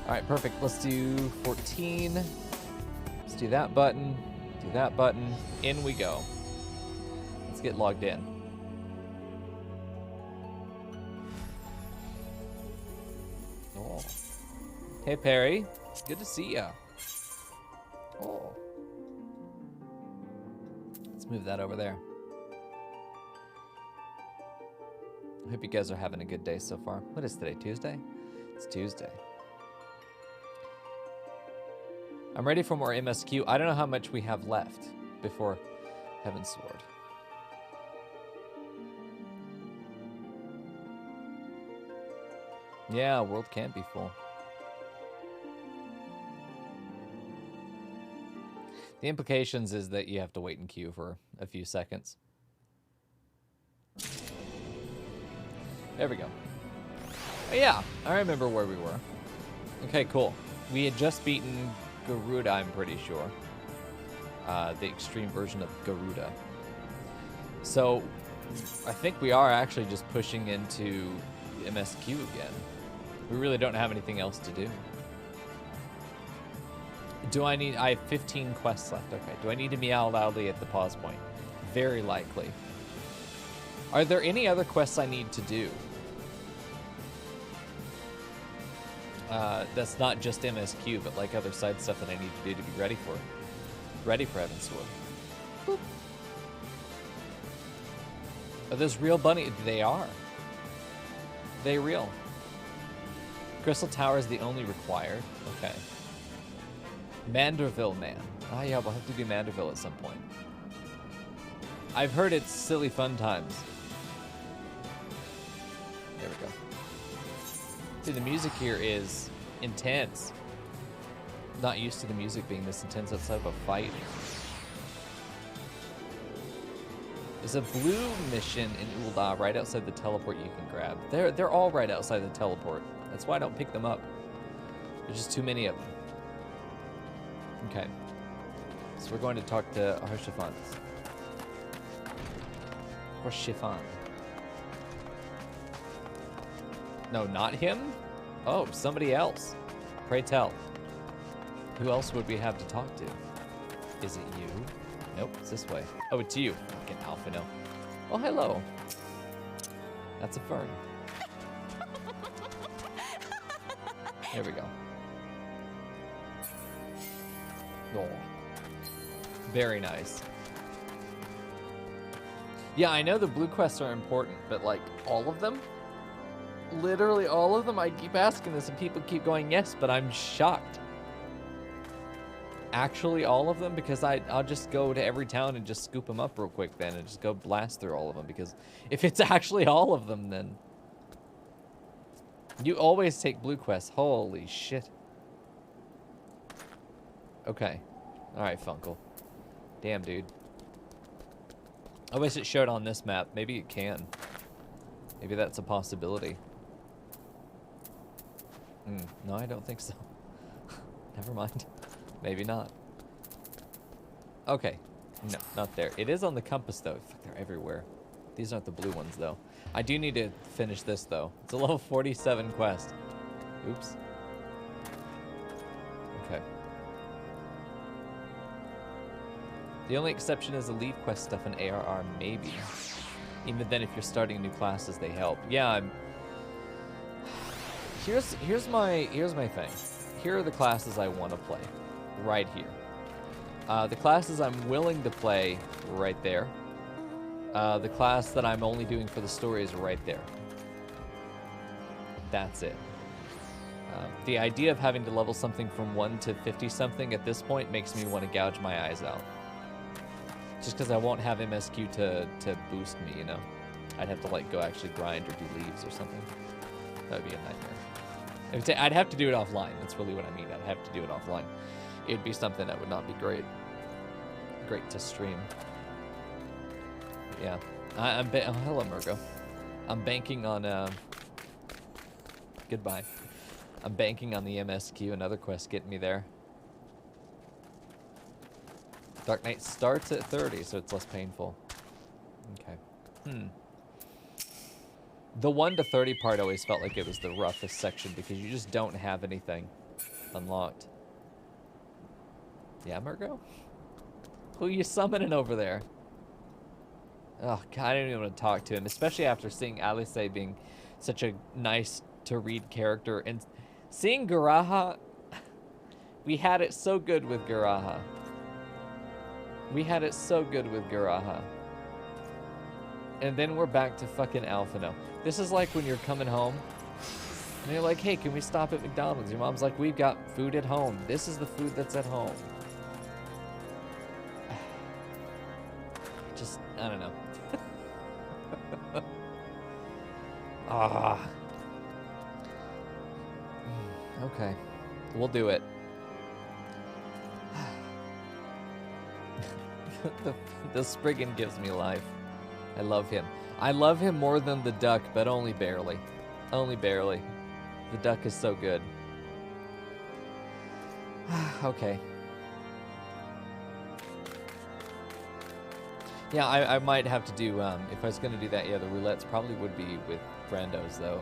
All right, perfect. Let's do 14. Let's do that button. Do that button. In we go. Let's get logged in. Oh. Hey, Perry. Good to see ya. Oh. Let's move that over there. I hope you guys are having a good day so far. What is today, Tuesday? It's Tuesday. I'm ready for more MSQ. I don't know how much we have left before Heaven's Sword. Yeah, world can't be full. The implications is that you have to wait in queue for a few seconds. There we go. Oh, yeah, I remember where we were. Okay, cool. We had just beaten Garuda, I'm pretty sure. The extreme version of Garuda. So, I think we are actually just pushing into MSQ again. We really don't have anything else to do. I have 15 quests left. Okay. Do I need to meow loudly at the pause point? Very likely. Are there any other quests I need to do? That's not just MSQ, but like other side stuff that I need to do to be ready for Heaven's Sword. Boop. Are those real bunny? They are. They real. Crystal Tower is the only required. Okay. Manderville Man. Ah, yeah, we'll have to do Manderville at some point. I've heard it's silly fun times. There we go. See, the music here is intense. Not used to the music being this intense outside of a fight. There's a blue mission in Ul'dah right outside the teleport you can grab. They're all right outside the teleport. That's why I don't pick them up. There's just too many of them. Okay. So we're going to talk to Harshifan. Harshifan. No, not him? Oh, somebody else. Pray tell. Who else would we have to talk to? Is it you? Nope, it's this way. Oh, it's you. Fucking Alpha, no. Oh, hello. That's a fern. There we go. Oh. Very nice. Yeah, I know the blue quests are important, but like all of them? Literally all of them? I keep asking this and people keep going yes, but I'm shocked. Actually all of them? Because I'll just go to every town and just scoop them up real quick then and just go blast through all of them, because if it's actually all of them, then you always take blue quests. Holy shit. Okay. Alright, Funkle. Damn, dude. I wish it showed on this map. Maybe it can. Maybe that's a possibility. No, I don't think so. Never mind. Maybe not. Okay. No, not there. It is on the compass, though. Fuck, they're everywhere. These aren't the blue ones, though. I do need to finish this, though. It's a level 47 quest. Oops. Okay. The only exception is the leave quest stuff in ARR, maybe. Even then, if you're starting new classes, they help. Yeah, I'm... Here's my thing. Here are the classes I want to play. Right here. The classes I'm willing to play, right there. The class that I'm only doing for the story is right there. That's it. The idea of having to level something from 1 to 50 something at this point makes me want to gouge my eyes out. Just because I won't have MSQ to boost me, you know? I'd have to like go actually grind or do leaves or something. That would be a nightmare. I'd have to do it offline. That's really what I mean. I'd have to do it offline. It'd be something that would not be great to stream. Yeah. Oh, hello, Murgo. I'm banking on... Goodbye. I'm banking on the MSQ and other quests getting me there. Dark Knight starts at 30, so it's less painful. Okay. The 1 to 30 part always felt like it was the roughest section because you just don't have anything. Unlocked. Yeah, Murgo? Who you summoning over there? Oh, God, I don't even want to talk to him, especially after seeing Alice being such a nice to read character. And seeing Garaha, we had it so good with Garaha. We had it so good with Garaha. And then we're back to fucking Alphino. This is like when you're coming home and you're like, hey, can we stop at McDonald's? Your mom's like, we've got food at home. This is the food that's at home. Just, I don't know. Ah. Okay. We'll do it. The Spriggan gives me life. I love him. I love him more than the duck, but only barely. Only barely. The duck is so good. Okay. Yeah, I might have to do, if I was going to do that, yeah, the roulettes probably would be with randos, though.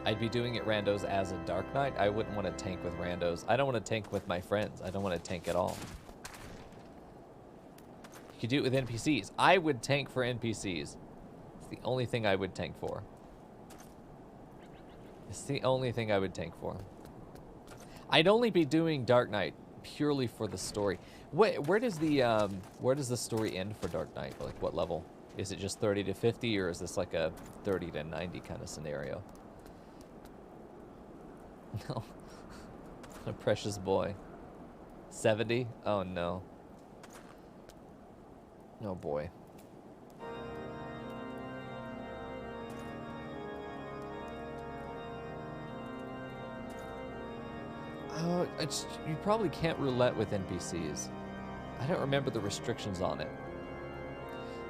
I'd be doing it randos as a Dark Knight. I wouldn't want to tank with randos. I don't want to tank with my friends. I don't want to tank at all. You could do it with NPCs. I would tank for NPCs. It's the only thing I would tank for. It's the only thing I would tank for. I'd only be doing Dark Knight purely for the story. Where does the story end for Dark Knight? Like what level? Is it just 30 to 50, or is this like a 30 to 90 kind of scenario? No. A precious boy. 70? Oh no. Oh boy. You probably can't roulette with NPCs. I don't remember the restrictions on it.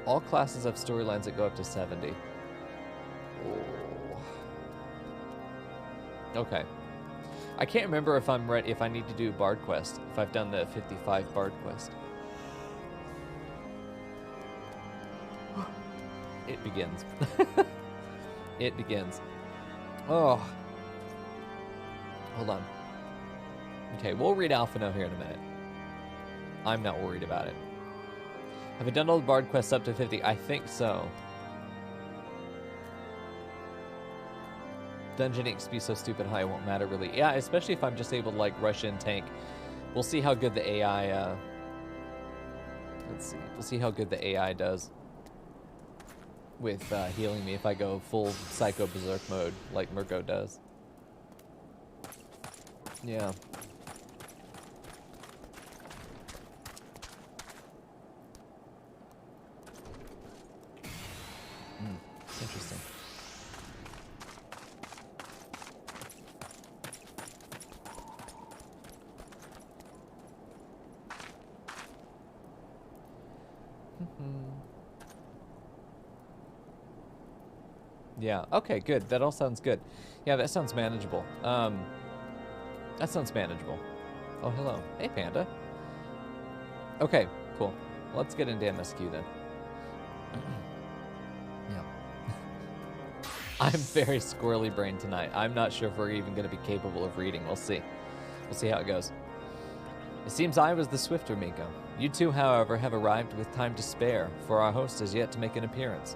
All classes have storylines that go up to 70. Oh. Okay. I can't remember if I'm ready, if I need to do Bard Quest, if I've done the 55 Bard Quest. It begins. It begins. Oh. Hold on. Okay, we'll read Alphino here in a minute. I'm not worried about it. Have I done all the Bard quests up to 50? I think so. Dungeon XP so stupid high it won't matter really. Yeah, especially if I'm just able to like rush in tank. We'll see how good the AI let's see. We'll see how good the AI does with healing me if I go full Psycho Berserk mode like Mirko does. Yeah. Interesting. Yeah, okay, good. That all sounds good. Yeah, that sounds manageable. That sounds manageable. Oh, hello. Hey, Panda. Okay, cool. Let's get into MSQ then. Yeah. I'm very squirrely brained tonight. I'm not sure if we're even going to be capable of reading. We'll see. We'll see how it goes. It seems I was the swifter, Mico. You two, however, have arrived with time to spare, for our host has yet to make an appearance.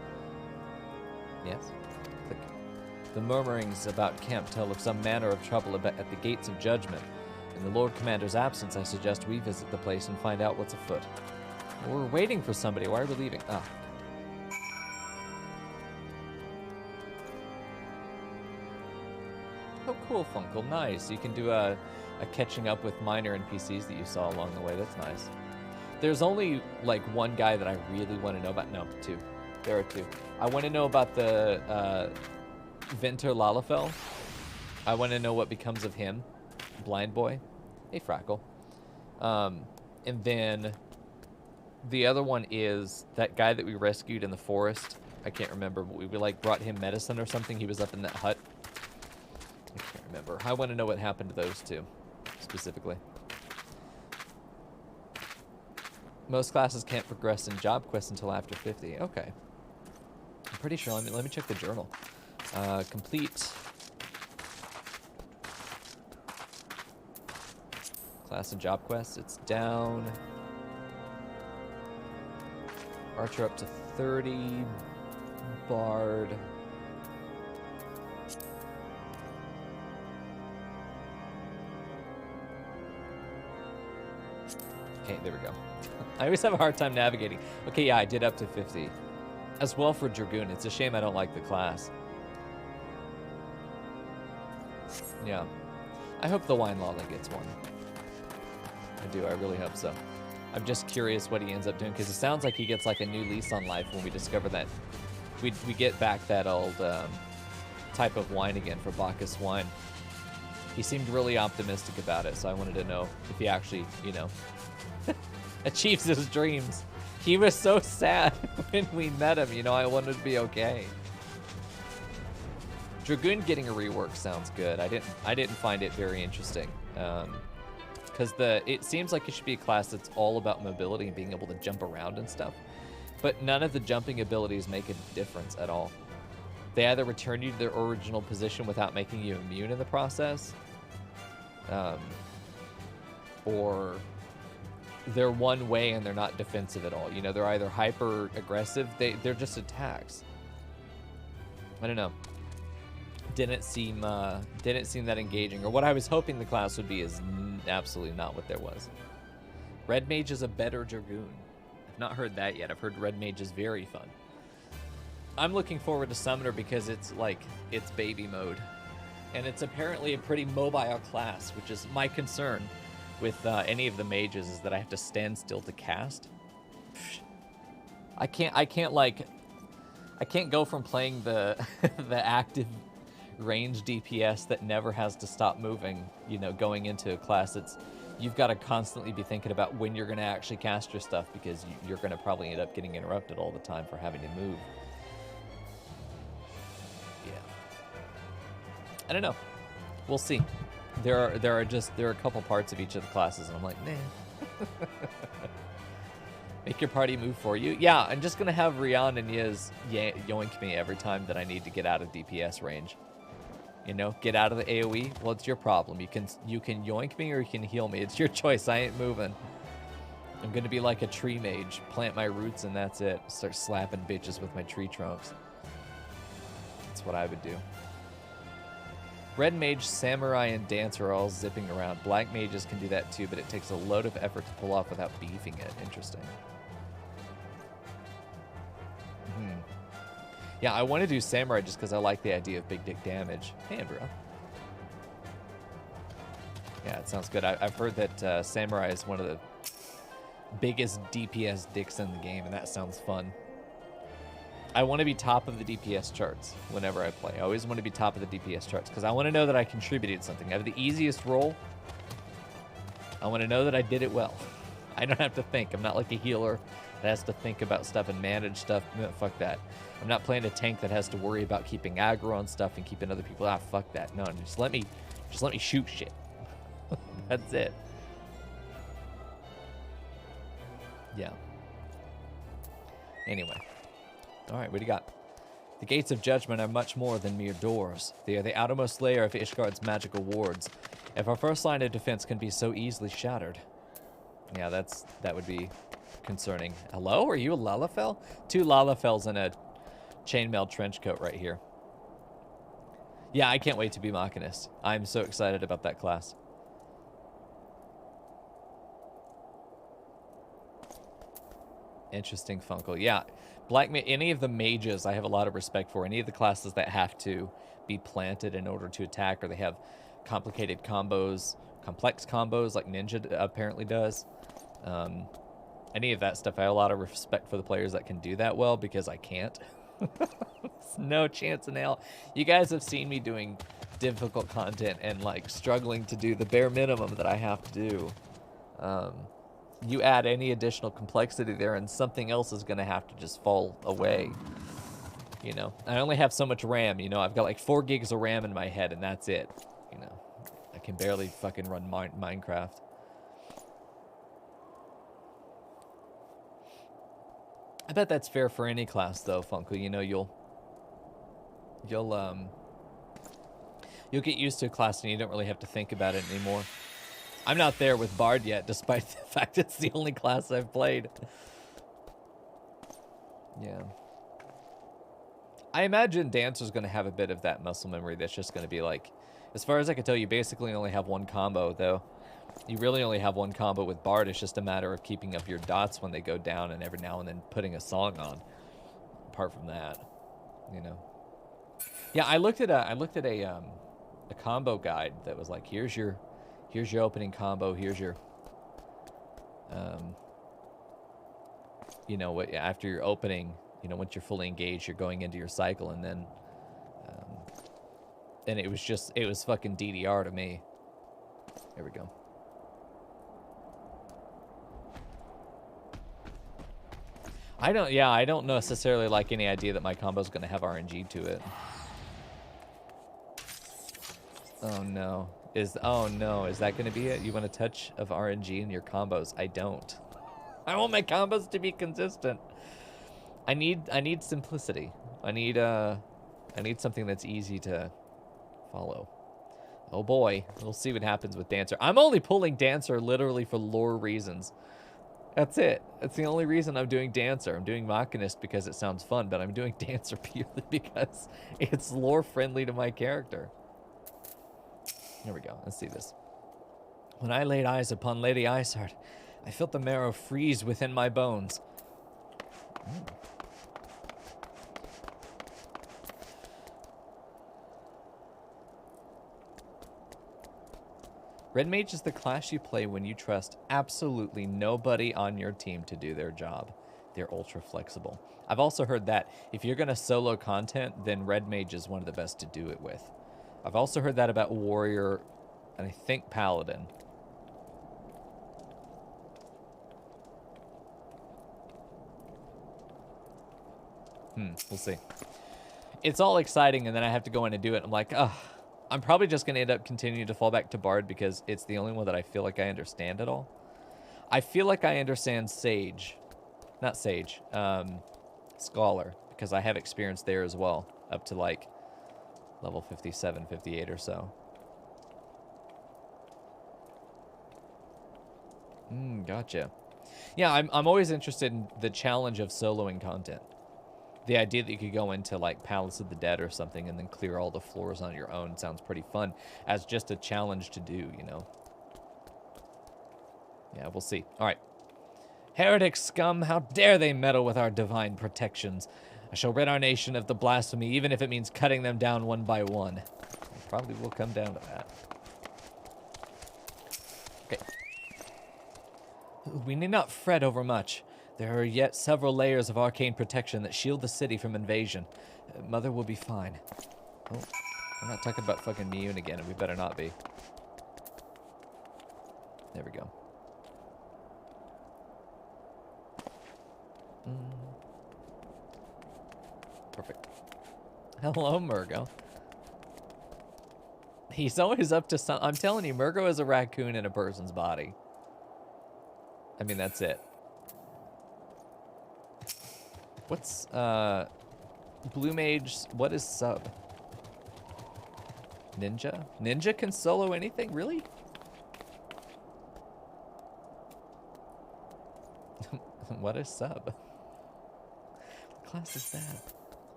Yes? Click. The murmurings about camp tell of some manner of trouble at the gates of judgment. In the Lord Commander's absence, I suggest we visit the place and find out what's afoot. We're waiting for somebody. Why are we leaving? Ah. Oh, cool, Funkle. Nice. You can do a catching up with minor NPCs that you saw along the way. That's nice. There's only, like, one guy that I really want to know about. No, two. There are two. I want to know about the Vinter Lalafell. I want to know what becomes of him. Blind boy. Hey, Frackle. And then the other one is that guy that we rescued in the forest. I can't remember, but we like brought him medicine or something. He was up in that hut. I can't remember. I want to know what happened to those two specifically. Most classes can't progress in job quests until after 50. Okay. I'm pretty sure. Let me check the journal. Complete Class and job quests, it's down. Archer up to 30. Bard. Okay, there we go. I always have a hard time navigating. Okay, yeah, I did up to 50. As well for Dragoon. It's a shame I don't like the class. Yeah. I hope the Wine Lala gets one. I do, I really hope so. I'm just curious what he ends up doing, because it sounds like he gets like a new lease on life when we discover that we get back that old type of wine again for Bacchus wine. He seemed really optimistic about it, so I wanted to know if he actually, you know, achieves his dreams. He was so sad when we met him, you know, I wanted to be okay. Dragoon getting a rework sounds good. I didn't find it very interesting. Because it seems like it should be a class that's all about mobility and being able to jump around and stuff. But none of the jumping abilities make a difference at all. They either return you to their original position without making you immune in the process, or they're one way and they're not defensive at all. You know, they're either hyper aggressive, they're just attacks. I don't know. Didn't seem that engaging, or what I was hoping the class would be is absolutely not what there was. Red Mage is a better Dragoon. I've not heard that yet. I've heard Red Mage is very fun. I'm looking forward to Summoner because it's like, it's baby mode. And it's apparently a pretty mobile class, which is my concern with any of the mages, is that I have to stand still to cast. I can't go from playing the the active range DPS that never has to stop moving, you know, going into a class that's, you've got to constantly be thinking about when you're going to actually cast your stuff, because you're going to probably end up getting interrupted all the time for having to move. Yeah. I don't know. We'll see. There are a couple parts of each of the classes, and I'm like, nah. Make your party move for you. Yeah, I'm just gonna have Rian and Yiz yoink me every time that I need to get out of DPS range. You know, get out of the AoE. Well, it's your problem. You can yoink me or you can heal me. It's your choice. I ain't moving. I'm gonna be like a tree mage, plant my roots, and that's it. Start slapping bitches with my tree trunks. That's what I would do. Red Mage, Samurai, and Dancer are all zipping around. Black Mages can do that too, but it takes a load of effort to pull off without beefing it. Interesting. Yeah, I want to do Samurai just because I like the idea of big dick damage. Hey, bro. Yeah, it sounds good. I've heard that Samurai is one of the biggest DPS dicks in the game, and that sounds fun. I want to be top of the DPS charts whenever I play. I always want to be top of the DPS charts because I want to know that I contributed something. I have the easiest role. I want to know that I did it well. I don't have to think. I'm not like a healer that has to think about stuff and manage stuff. No, fuck that. I'm not playing a tank that has to worry about keeping aggro on stuff and keeping other people out. Fuck that. No, just let me shoot shit. That's it. Yeah. Anyway. All right, what do you got? The gates of judgment are much more than mere doors. They are the outermost layer of Ishgard's magical wards. If our first line of defense can be so easily shattered. Yeah, that would be concerning. Hello? Are you a Lalafell? 2 Lalafells in a chainmail trench coat right here. Yeah, I can't wait to be Machinist. I'm so excited about that class. Interesting, Funkel. Yeah, any of the mages I have a lot of respect for. Any of the classes that have to be planted in order to attack, or they have complicated combos, complex combos like Ninja apparently does. Any of that stuff, I have a lot of respect for the players that can do that well, because I can't. No chance in hell. You guys have seen me doing difficult content and like struggling to do the bare minimum that I have to do. You add any additional complexity there and something else is going to have to just fall away. You know, I only have so much RAM, you know, I've got like 4 gigs of RAM in my head and that's it. You know, I can barely fucking run Minecraft. I bet that's fair for any class though, Funko. You know, you'll get used to a class and you don't really have to think about it anymore. I'm not there with Bard yet, despite the fact it's the only class I've played. Yeah. I imagine Dancer's going to have a bit of that muscle memory that's just going to be like, as far as I can tell, you basically only have one combo, though. You really only have one combo with Bard. It's just a matter of keeping up your dots when they go down and every now and then putting a song on. Apart from that, you know. Yeah, I looked at a combo guide that was like, here's your opening combo, here's your you know, what after your opening, you know, once you're fully engaged, you're going into your cycle, and then and it was fucking DDR to me. There we go. I don't necessarily like any idea that my combo's gonna have RNG to it. Oh no. Is that gonna be it? You want a touch of RNG in your combos? I don't. I want my combos to be consistent. I need simplicity. I need something that's easy to follow. Oh boy, we'll see what happens with Dancer. I'm only pulling Dancer literally for lore reasons. That's it. That's the only reason I'm doing Dancer. I'm doing Machinist because it sounds fun, but I'm doing Dancer purely because it's lore friendly to my character. Here we go. Let's see this. When I laid eyes upon Lady Ishgard, I felt the marrow freeze within my bones. Red Mage is the class you play when you trust absolutely nobody on your team to do their job. They're ultra flexible. I've also heard that if you're going to solo content, then Red Mage is one of the best to do it with. I've also heard that about Warrior, and I think Paladin. We'll see. It's all exciting, and then I have to go in and do it. I'm like, ugh. I'm probably just going to end up continuing to fall back to Bard because it's the only one that I feel like I understand at all. I feel like I understand Sage. Not Sage. Scholar. Because I have experience there as well. Up to like level 57, 58 or so. Gotcha. Yeah, I'm always interested in the challenge of soloing content. The idea that you could go into like Palace of the Dead or something and then clear all the floors on your own sounds pretty fun as just a challenge to do, you know. Yeah, we'll see. All right. Heretic scum, how dare they meddle with our divine protections? I shall rid our nation of the blasphemy, even if it means cutting them down one by one. It probably will come down to that. Okay. We need not fret over much. There are yet several layers of arcane protection that shield the city from invasion. Mother will be fine. Oh, we're not talking about fucking Miyun again, and we better not be. There we go. Perfect. Hello, Murgo. He's always up to some... I'm telling you, Murgo is a raccoon in a person's body. I mean, that's it. What's, Blue Mage, what is sub? Ninja? Ninja can solo anything? Really? What is sub? What class is that?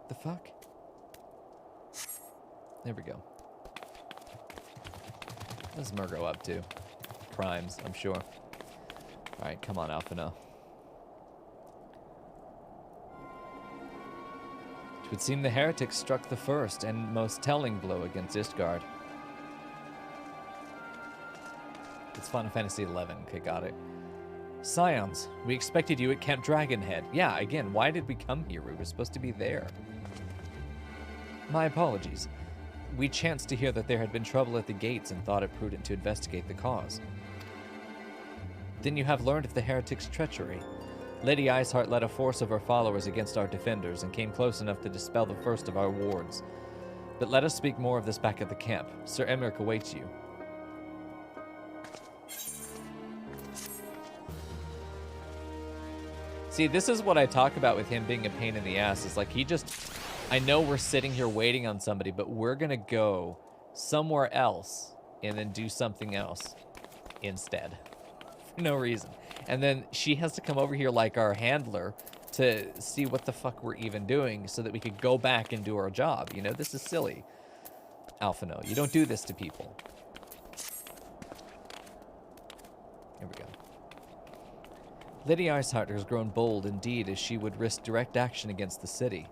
The fuck? There we go. What's Murgo up to? Crimes, I'm sure. Alright, come on, Alphino. It would seem the heretics struck the first and most telling blow against Ishgard. It's Final Fantasy XI. Okay, got it. Scions, we expected you at Camp Dragonhead. Yeah, again, why did we come here? We were supposed to be there. My apologies. We chanced to hear that there had been trouble at the gates and thought it prudent to investigate the cause. Then you have learned of the heretics' treachery. Lady Ishgard led a force of her followers against our defenders and came close enough to dispel the first of our wards. But let us speak more of this back at the camp. Sir Emmerich awaits you. See, this is what I talk about with him being a pain in the ass. It's like he just I know we're sitting here waiting on somebody, but we're going to go somewhere else and then do something else instead. For no reason. And then she has to come over here like our handler to see what the fuck we're even doing so that we could go back and do our job. You know, this is silly. Alphino, you don't do this to people. Here we go. Lady Iceheart has grown bold indeed, as she would risk direct action against the city.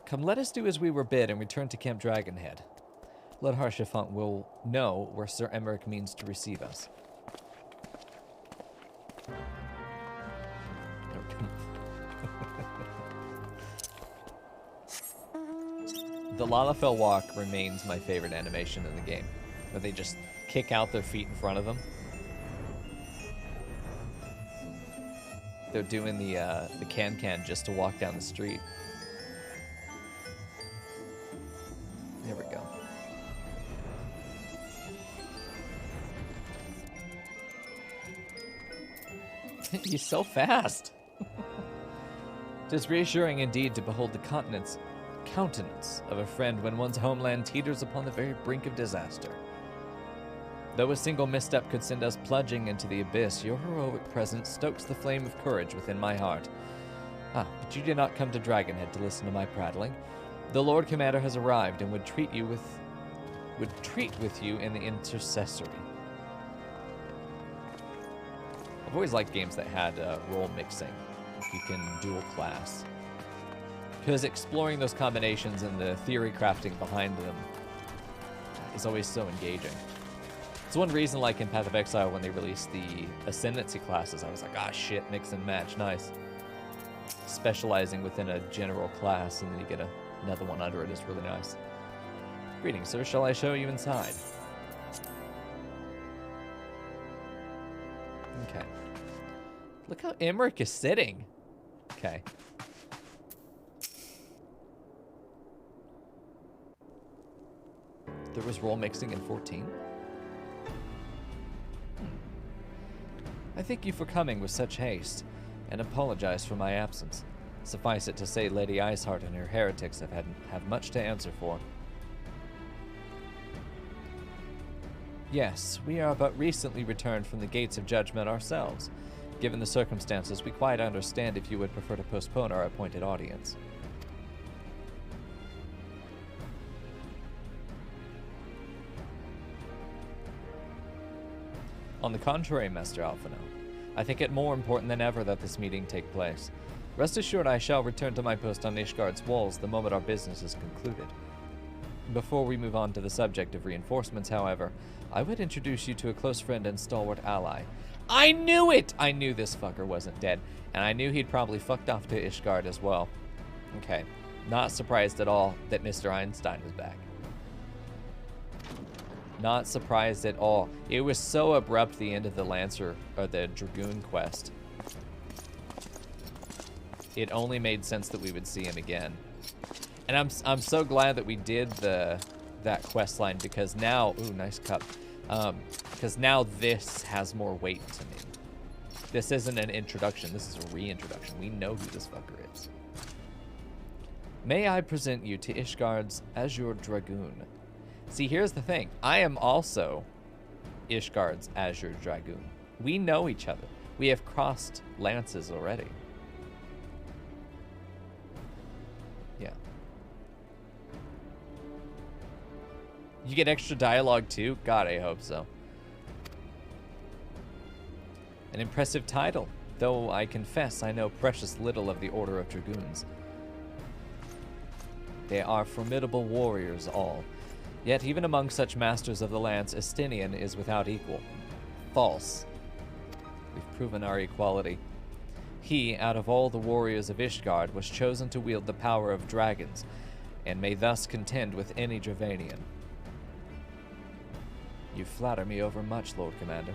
Come, let us do as we were bid and return to Camp Dragonhead. Lord Harshafant will know where Sir Emmerich means to receive us. The Lalafell walk remains my favorite animation in the game, where they just kick out their feet in front of them. They're doing the can-can just to walk down the street. There we go. He's so fast. It is reassuring indeed to behold the countenance of a friend when one's homeland teeters upon the very brink of disaster. Though a single misstep could send us plunging into the abyss, your heroic presence stokes the flame of courage within my heart. Ah, but you did not come to Dragonhead to listen to my prattling. The Lord Commander has arrived and would treat with you in the intercessory. I've always liked games that had role mixing. You can dual class. Because exploring those combinations and the theory crafting behind them is always so engaging. It's one reason, like in Path of Exile, when they released the Ascendancy classes, I was like, ah, shit, mix and match, nice. Specializing within a general class, and then you get another one under it is really nice. Greetings, sir. Shall I show you inside? Okay. Look how Emmerich is sitting. Okay. There was role mixing in 14? I thank you for coming with such haste, and apologize for my absence. Suffice it to say, Lady Iceheart and her heretics have much to answer for. Yes, we are but recently returned from the gates of judgment ourselves. Given the circumstances, we quite understand if you would prefer to postpone our appointed audience. On the contrary, Master Alphino, I think it more important than ever that this meeting take place. Rest assured I shall return to my post on Ishgard's walls the moment our business is concluded. Before we move on to the subject of reinforcements, however, I would introduce you to a close friend and stalwart ally. I knew it! I knew this fucker wasn't dead, and I knew he'd probably fucked off to Ishgard as well. Okay, not surprised at all that Mr. Einstein is back. Not surprised at all. It was so abrupt, the end of the Lancer, or the Dragoon quest. It only made sense that we would see him again. And I'm so glad that we did that quest line, because now, ooh, nice cup. Because now this has more weight to me. This isn't an introduction, this is a reintroduction. We know who this fucker is. May I present you to Ishgard's Azure Dragoon. See, here's the thing. I am also Ishgard's Azure Dragoon. We know each other. We have crossed lances already. Yeah. You get extra dialogue too? God, I hope so. An impressive title, though I confess I know precious little of the Order of Dragoons. They are formidable warriors all. Yet even among such masters of the lance, Estinian is without equal. False. We've proven our equality. He, out of all the warriors of Ishgard, was chosen to wield the power of dragons, and may thus contend with any Dravanian. You flatter me overmuch, Lord Commander.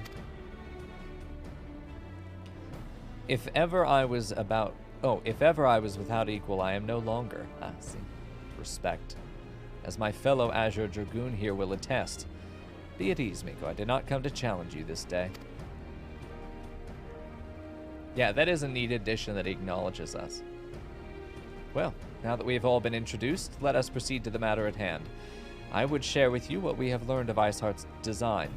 If ever I was without equal, I am no longer. Ah, see. Respect. As my fellow Azure Dragoon here will attest. Be at ease, Mico. I did not come to challenge you this day. Yeah, that is a neat addition that he acknowledges us. Well, now that we have all been introduced, let us proceed to the matter at hand. I would share with you what we have learned of Iceheart's design,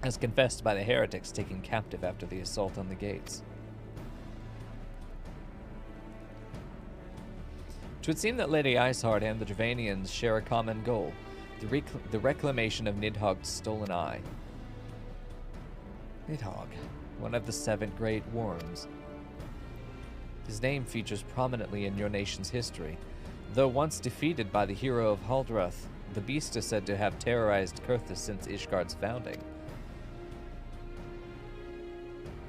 as confessed by the heretics taken captive after the assault on the gates. It would seem that Lady Iceheart and the Dravanians share a common goal, the reclamation of Nidhogg's stolen eye. Nidhogg, one of the 7 great worms. His name features prominently in your nation's history. Though once defeated by the hero of Haldroth, the beast is said to have terrorized Kurthus since Ishgard's founding.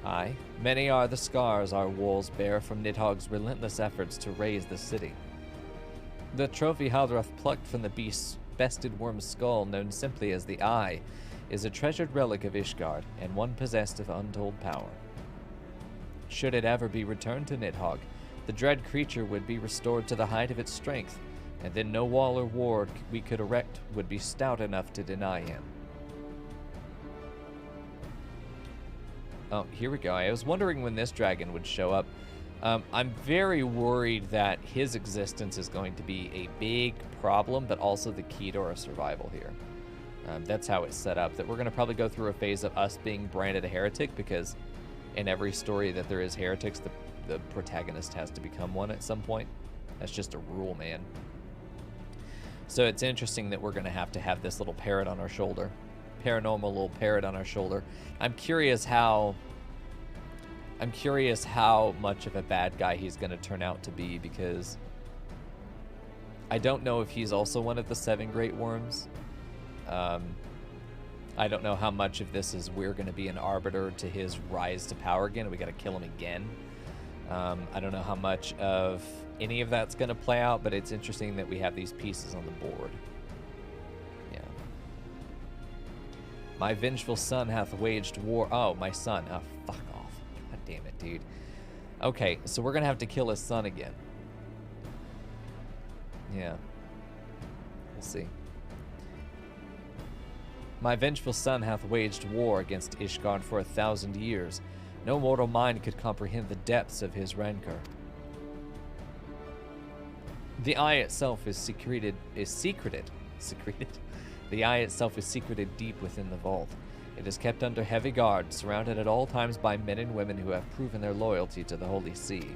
Aye, many are the scars our walls bear from Nidhogg's relentless efforts to raise the city. The trophy Haldroth plucked from the beast's bested worm's skull, known simply as the Eye, is a treasured relic of Ishgard, and one possessed of untold power. Should it ever be returned to Nidhogg, the dread creature would be restored to the height of its strength, and then no wall or ward we could erect would be stout enough to deny him. Oh, here we go. I was wondering when this dragon would show up. I'm very worried that his existence is going to be a big problem, but also the key to our survival here. That's how it's set up, that we're going to probably go through a phase of us being branded a heretic, because in every story that there is heretics, the protagonist has to become one at some point. That's just a rule, man. So it's interesting that we're going to have this little parrot on our shoulder. Paranormal little parrot on our shoulder. I'm curious how much of a bad guy he's going to turn out to be, because I don't know if he's also one of the 7 great worms. I don't know how much of this is we're going to be an arbiter to his rise to power again. We got to kill him again. I don't know how much of any of that's going to play out, but it's interesting that we have these pieces on the board. Yeah. My vengeful son hath waged war. Oh, my son. Oh, fuck off. God damn it, dude. Okay, so we're going to have to kill his son again. Yeah. We'll see. My vengeful son hath waged war against Ishgard for 1,000 years. No mortal mind could comprehend the depths of his rancor. The eye itself is secreted. The eye itself is secreted deep within the vault. It is kept under heavy guard, surrounded at all times by men and women who have proven their loyalty to the Holy See.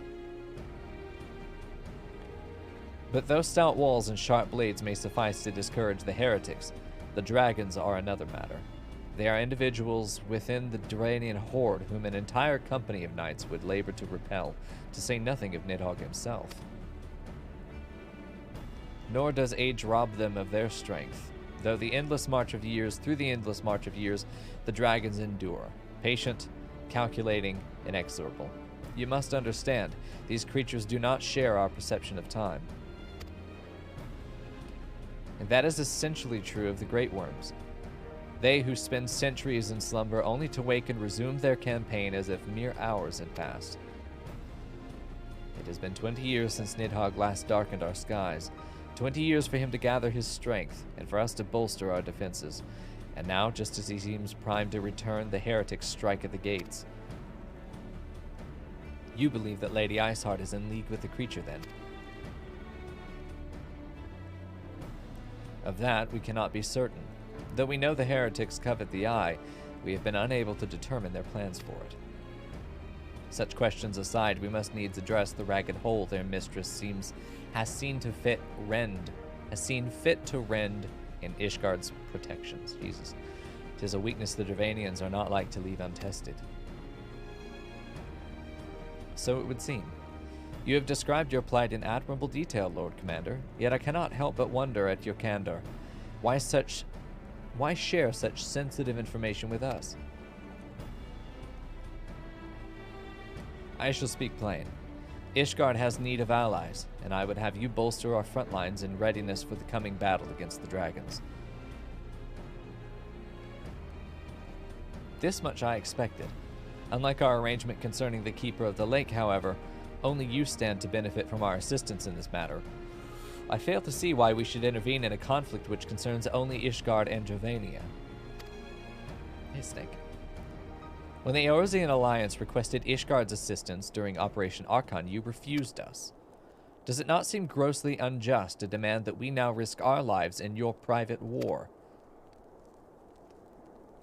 But though stout walls and sharp blades may suffice to discourage the heretics, the dragons are another matter. They are individuals within the Duranian horde whom an entire company of knights would labor to repel, to say nothing of Nidhogg himself. Nor does age rob them of their strength. Through the endless march of years, the dragons endure, patient, calculating, inexorable. You must understand, these creatures do not share our perception of time. And that is essentially true of the great worms. They who spend centuries in slumber only to wake and resume their campaign as if mere hours had passed. It has been 20 years since Nidhogg last darkened our skies. 20 years for him to gather his strength, and for us to bolster our defenses. And now, just as he seems primed to return, the heretics strike at the gates. You believe that Lady Iceheart is in league with the creature, then? Of that, we cannot be certain. Though we know the heretics covet the eye, we have been unable to determine their plans for it. Such questions aside, we must needs address the ragged hole their mistress has seen fit to rend in Ishgard's protections. Jesus. 'Tis a weakness the Dravanians are not like to leave untested. So it would seem. You have described your plight in admirable detail, Lord Commander, yet I cannot help but wonder at your candor. Why share such sensitive information with us? I shall speak plain. Ishgard has need of allies, and I would have you bolster our front lines in readiness for the coming battle against the dragons. This much I expected. Unlike our arrangement concerning the Keeper of the Lake, however, only you stand to benefit from our assistance in this matter. I fail to see why we should intervene in a conflict which concerns only Ishgard and Dravania. Hey, Snake. When the Eorzean Alliance requested Ishgard's assistance during Operation Archon, you refused us. Does it not seem grossly unjust to demand that we now risk our lives in your private war?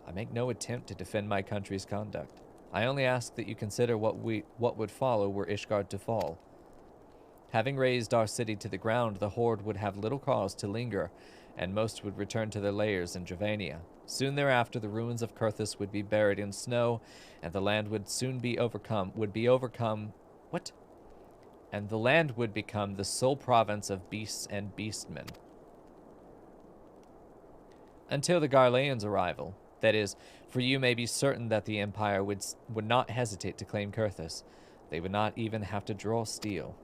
I make no attempt to defend my country's conduct. I only ask that you consider what would follow were Ishgard to fall. Having razed our city to the ground, the Horde would have little cause to linger, and most would return to their lairs in Dravania. Soon thereafter, the ruins of Kurthus would be buried in snow, and the land would soon be overcome. What? And the land would become the sole province of beasts and beastmen. Until the Garlean's arrival. That is, for you may be certain that the Empire would not hesitate to claim Kurthus. They would not even have to draw steel.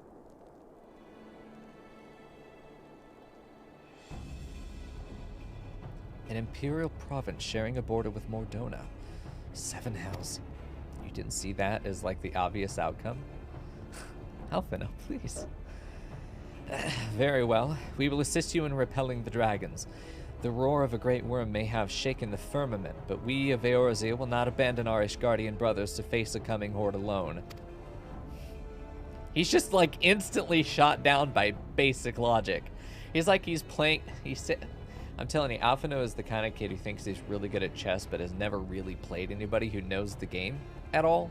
An imperial province sharing a border with Mordona. 7 hells. You didn't see that as like the obvious outcome? Alphina, please. Very well. We will assist you in repelling the dragons. The roar of a great worm may have shaken the firmament, but we of Eorzea will not abandon our Ishgardian brothers to face a coming horde alone. He's just like instantly shot down by basic logic. He's like he's playing... I'm telling you, Alphino is the kind of kid who thinks he's really good at chess but has never really played anybody who knows the game at all.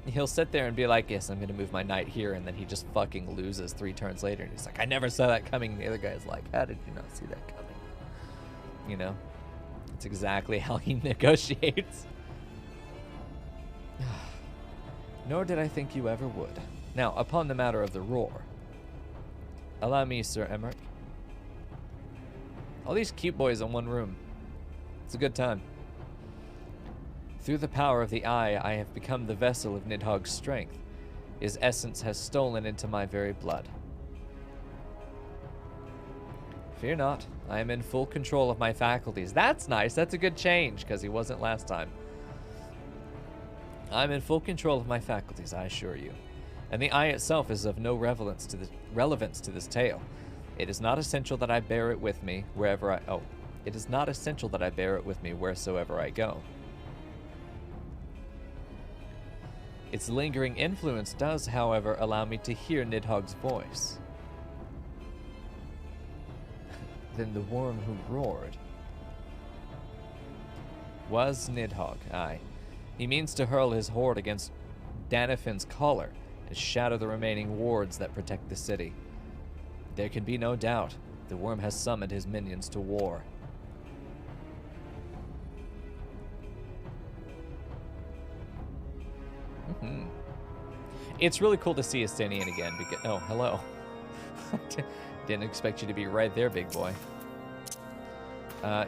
He'll sit there and be like, yes, I'm going to move my knight here, and then he just fucking loses 3 turns later, and he's like, I never saw that coming. And the other guy's like, how did you not see that coming? You know? It's exactly how he negotiates. Nor did I think you ever would. Now, upon the matter of the roar. Allow me, Sir Emmerich. All these cute boys in one room. It's a good time. Through the power of the Eye, I have become the vessel of Nidhogg's strength. His essence has stolen into my very blood. Fear not, I am in full control of my faculties. That's nice, that's a good change, because he wasn't last time. I'm in full control of my faculties, I assure you. And the Eye itself is of no relevance to this tale. It is not essential that I bear it with me wherever it is not essential that I bear it with me wheresoever I go. Its lingering influence does, however, allow me to hear Nidhogg's voice. Then the worm who roared was Nidhogg, aye. He means to hurl his horde against Danafin's collar and shatter the remaining wards that protect the city. There can be no doubt, the worm has summoned his minions to war. It's really cool to see Estinian again because... Oh, hello. Didn't expect you to be right there, big boy.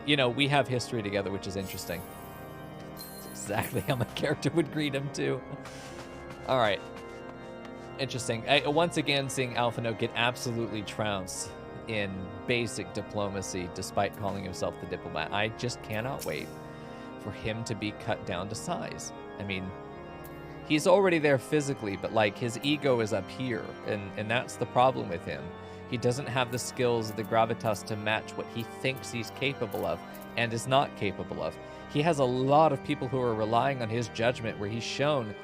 You know, we have history together, which is interesting. That's exactly how my character would greet him, too. All right. Interesting. Once again, seeing Alphino get absolutely trounced in basic diplomacy, despite calling himself the diplomat. I just cannot wait for him to be cut down to size. I mean... He's already there physically, but like his ego is up here, and that's the problem with him. He doesn't have the skills, the gravitas to match what he thinks he's capable of and is not capable of. He has a lot of people who are relying on his judgment where he's shown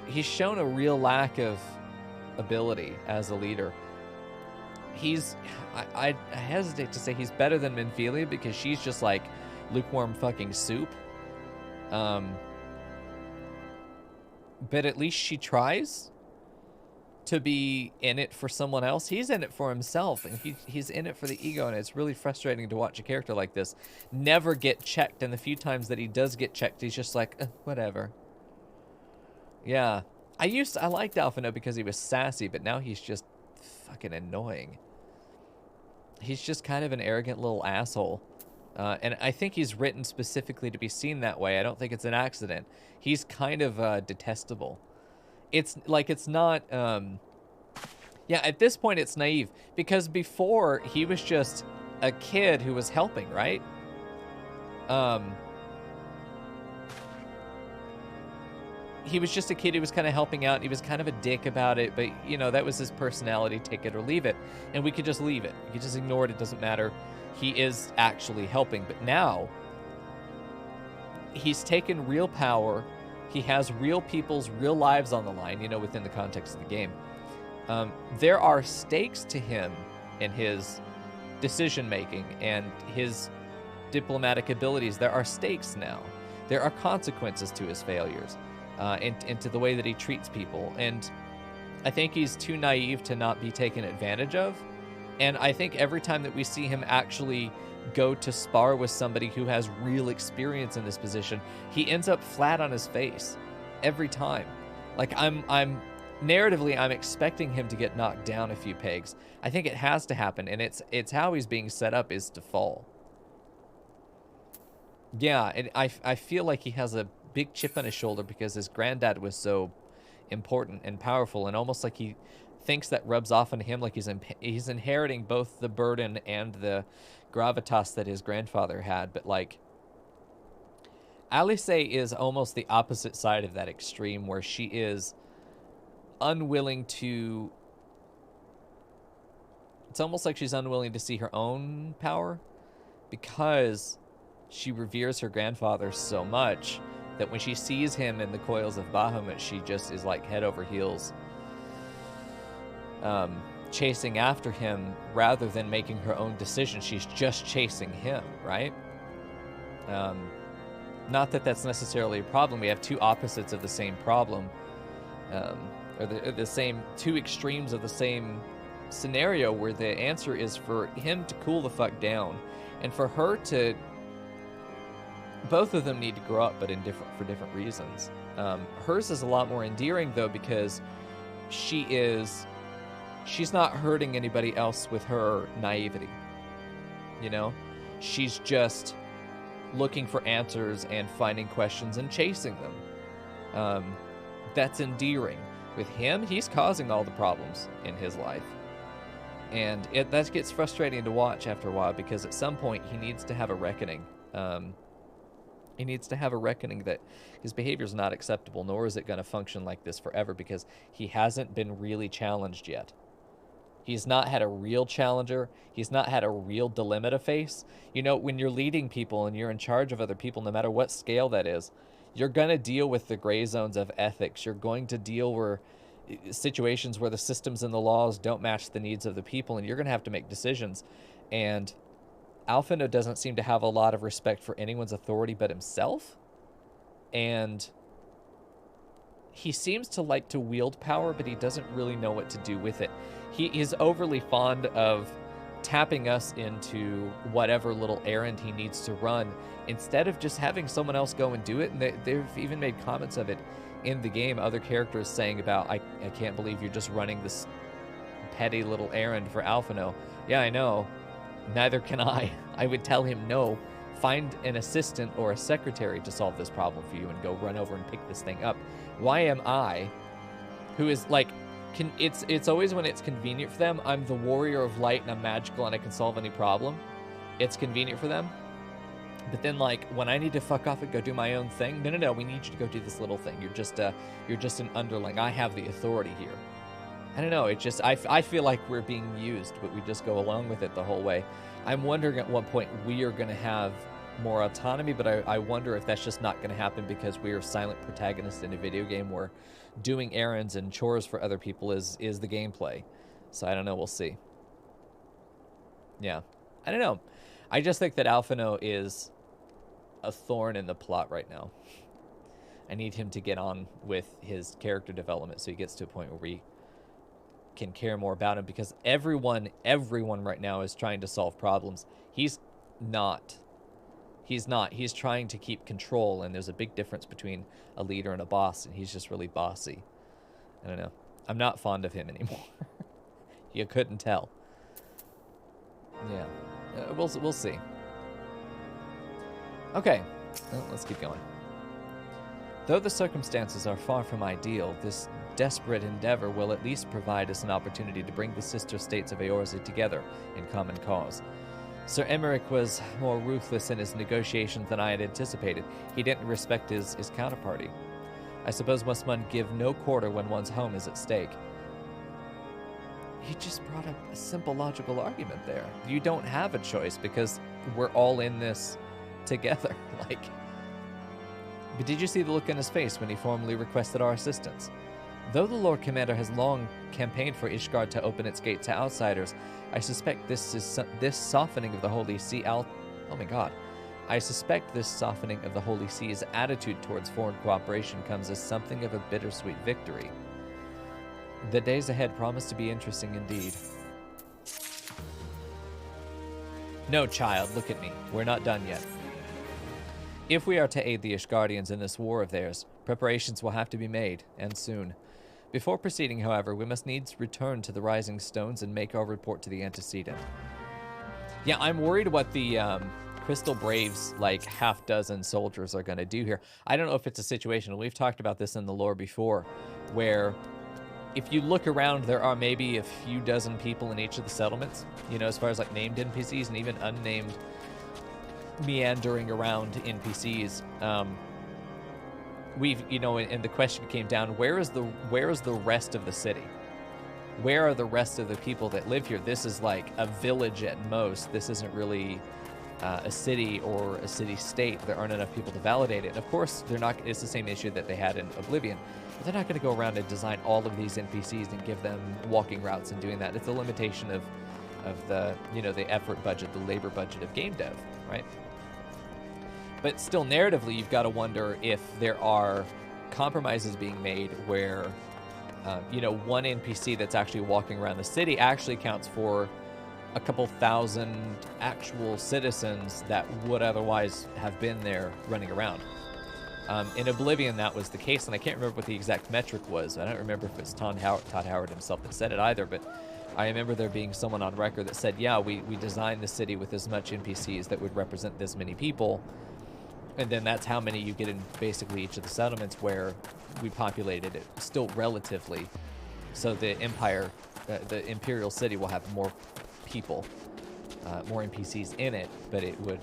a real lack of ability as a leader. I hesitate to say he's better than Minfilia because she's just like lukewarm fucking soup. But at least she tries to be in it for someone else. He's in it for himself, and he's in it for the ego, and it's really frustrating to watch a character like this never get checked, and the few times that he does get checked, he's just like, whatever. Yeah. I liked Alphino because he was sassy, but now he's just fucking annoying. He's just kind of an arrogant little asshole. And I think he's written specifically to be seen that way. I don't think it's an accident. He's kind of detestable. It's like, it's not... yeah, at this point it's naive. Because before, he was just a kid who was helping, right? He was just a kid who was kind of helping out. He was kind of a dick about it. But, you know, that was his personality. Take it or leave it. And we could just leave it. We could just ignore it. It doesn't matter. He is actually helping, but now he's taken real power. He has real people's real lives on the line, you know, within the context of the game. There are stakes to him in his decision-making and his diplomatic abilities. There are stakes now. There are consequences to his failures, and to the way that he treats people. And I think he's too naive to not be taken advantage of. And I think every time that we see him actually go to spar with somebody who has real experience in this position, he ends up flat on his face every time. Like, narratively, I'm expecting him to get knocked down a few pegs. I think it has to happen, and it's how he's being set up is to fall. Yeah, and I feel like he has a big chip on his shoulder because his granddad was so important and powerful, and almost like he thinks that rubs off on him, like he's inheriting both the burden and the gravitas that his grandfather had. But like, Alice is almost the opposite side of that extreme, where she is unwilling to... It's almost like she's unwilling to see her own power because she reveres her grandfather so much that when she sees him in the coils of Bahamut, she just is like head over heels chasing after him rather than making her own decision. She's just chasing him, right? Not that that's necessarily a problem. We have two opposites of the same problem, or the same two extremes of the same scenario, where the answer is for him to cool the fuck down and for her to... Both of them need to grow up, but for different reasons. Hers is a lot more endearing, though, because she's not hurting anybody else with her naivety. You know? She's just looking for answers and finding questions and chasing them. That's endearing. With him, he's causing all the problems in his life. And that gets frustrating to watch after a while, because at some point he needs to have a reckoning. He needs to have a reckoning that his behavior is not acceptable, nor is it going to function like this forever, because he hasn't been really challenged yet. He's not had a real challenger. He's not had a real dilemma to face. You know, when you're leading people and you're in charge of other people, no matter what scale that is, you're going to deal with the gray zones of ethics. You're going to deal with situations where the systems and the laws don't match the needs of the people, and you're going to have to make decisions. And Alphino doesn't seem to have a lot of respect for anyone's authority but himself. And he seems to like to wield power, but he doesn't really know what to do with it. He is overly fond of tapping us into whatever little errand he needs to run, instead of just having someone else go and do it. And they've even made comments of it in the game, other characters saying about, I can't believe you're just running this petty little errand for Alphino. Yeah, I know. Neither can I. I would tell him, no, find an assistant or a secretary to solve this problem for you and go run over and pick this thing up. Why am I, who is like, it's always when it's convenient for them, I'm the warrior of light and I'm magical and I can solve any problem. It's convenient for them. But then, like, when I need to fuck off and go do my own thing, no, we need you to go do this little thing. You're just an underling. I have the authority here. I don't know. It's just, I feel like we're being used, but we just go along with it the whole way. I'm wondering at what point we are going to have more autonomy, but I wonder if that's just not going to happen because we are silent protagonists in a video game where doing errands and chores for other people is the gameplay. So I don't know. We'll see. Yeah. I don't know. I just think that Alphino is a thorn in the plot right now. I need him to get on with his character development so he gets to a point where we can care more about him, because everyone right now is trying to solve problems. He's not. He's trying to keep control, and there's a big difference between a leader and a boss, and he's just really bossy. I don't know. I'm not fond of him anymore. You couldn't tell. Yeah. We'll see. Okay. Well, let's keep going. Though the circumstances are far from ideal, this desperate endeavor will at least provide us an opportunity to bring the sister states of Eorzea together in common cause. Sir Emmerich was more ruthless in his negotiations than I had anticipated. He didn't respect his counterparty. I suppose must one give no quarter when one's home is at stake. You just brought up a simple logical argument there. You don't have a choice because we're all in this together. Like, but did you see the look in his face when he formally requested our assistance? Though the Lord Commander has long campaigned for Ishgard to open its gate to outsiders, I suspect this softening of the Holy See oh my god. I suspect this softening of the Holy See's attitude towards foreign cooperation comes as something of a bittersweet victory. The days ahead promise to be interesting indeed. No, child, look at me. We're not done yet. If we are to aid the Ishgardians in this war of theirs, preparations will have to be made, and soon. Before proceeding, however, we must needs return to the Rising Stones and make our report to the antecedent. Yeah, I'm worried what the Crystal Braves, like, half-dozen soldiers are going to do here. I don't know if it's a situation, we've talked about this in the lore before, where if you look around, there are maybe a few dozen people in each of the settlements, you know, as far as, like, named NPCs and even unnamed meandering around NPCs. We've, you know, and the question came down, where is the rest of the city? Where are the rest of the people that live here? This is like a village at most. This isn't really a city or a city-state. There aren't enough people to validate it. And of course, they're not. It's the same issue that they had in Oblivion. But they're not going to go around and design all of these NPCs and give them walking routes and doing that. It's a limitation of the, you know, the effort budget, the labor budget of game dev, right? But still, narratively, you've got to wonder if there are compromises being made where, you know, one NPC that's actually walking around the city actually counts for a couple thousand actual citizens that would otherwise have been there running around. In Oblivion, that was the case, and I can't remember what the exact metric was. I don't remember if it's Todd Howard himself that said it either, but I remember there being someone on record that said, yeah, we designed the city with as much NPCs that would represent this many people. And then that's how many you get in basically each of the settlements where we populated it, still relatively. So the Empire, the Imperial City will have more people, more NPCs in it, but it would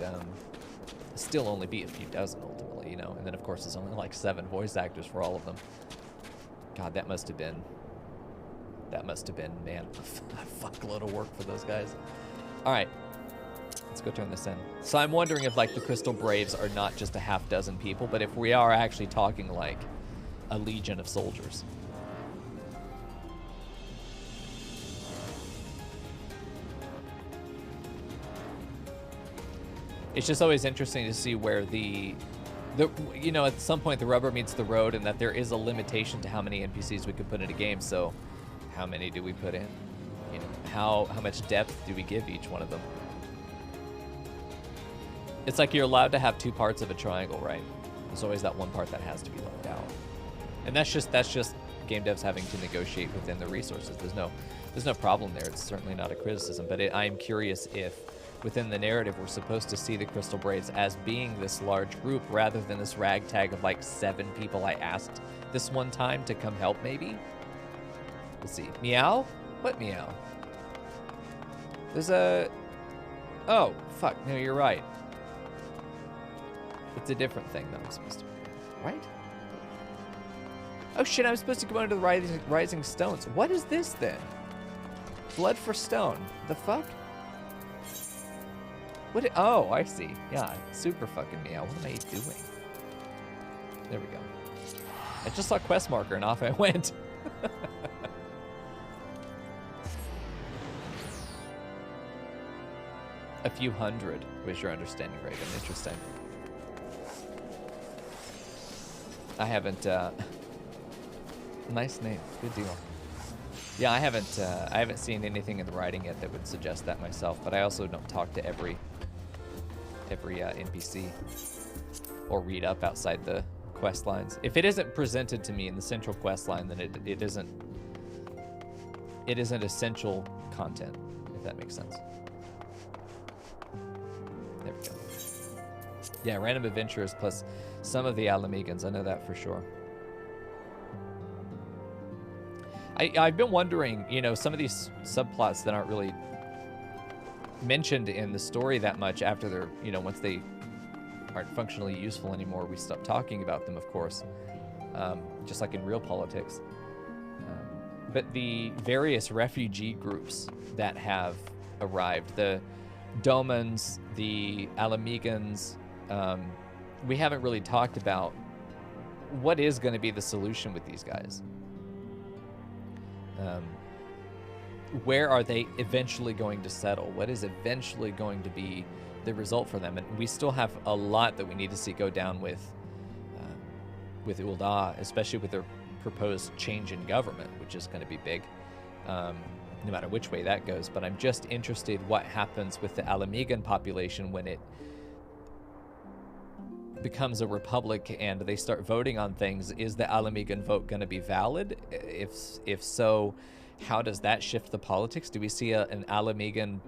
still only be a few dozen ultimately, you know? And then, of course, there's only like 7 voice actors for all of them. God, that must have been, man, a fuckload of work for those guys. All right. Let's go turn this in. So I'm wondering if, like, the Crystal Braves are not just a half dozen people, but if we are actually talking, like, a legion of soldiers. It's just always interesting to see where the you know, at some point the rubber meets the road and that there is a limitation to how many NPCs we could put in a game. So how many do we put in? You know, how much depth do we give each one of them? It's like you're allowed to have 2 parts of a triangle, right? There's always that one part that has to be left out. And that's just game devs having to negotiate within the resources. There's no problem there. It's certainly not a criticism, but I'm curious if within the narrative we're supposed to see the Crystal Braves as being this large group rather than this ragtag of like 7 people I asked this one time to come help maybe. Let's see. Meow? What meow? There's a... Oh, fuck. No, you're right. It's a different thing that I'm supposed to... Right? Oh shit, I'm supposed to go under the Rising Stones. What is this then? Blood for Stone. The fuck? What? Oh, I see. Yeah, super fucking meow. What am I doing? There we go. I just saw quest marker and off I went. A few hundred was your understanding, Reagan. Interesting. I haven't, nice name, good deal. Yeah, I haven't seen anything in the writing yet that would suggest that myself, but I also don't talk to every NPC or read up outside the quest lines. If it isn't presented to me in the central quest line, then it isn't essential content, if that makes sense. There we go. Yeah, random adventurers plus some of the Alamegans. I know that for sure. I've been wondering, you know, some of these subplots that aren't really mentioned in the story that much after they're, you know, once they aren't functionally useful anymore, we stop talking about them, of course, just like in real politics. But the various refugee groups that have arrived, the Domans, the Alamegans, we haven't really talked about what is going to be the solution with these guys. Where are they eventually going to settle? What is eventually going to be the result for them? And we still have a lot that we need to see go down with Ul'dah, especially with their proposed change in government, which is going to be big, no matter which way that goes. But I'm just interested what happens with the Alamegan population when it becomes a republic and they start voting on things. Is the Alamegan vote going to be valid? If so, how does that shift the politics? Do we see an Alamegan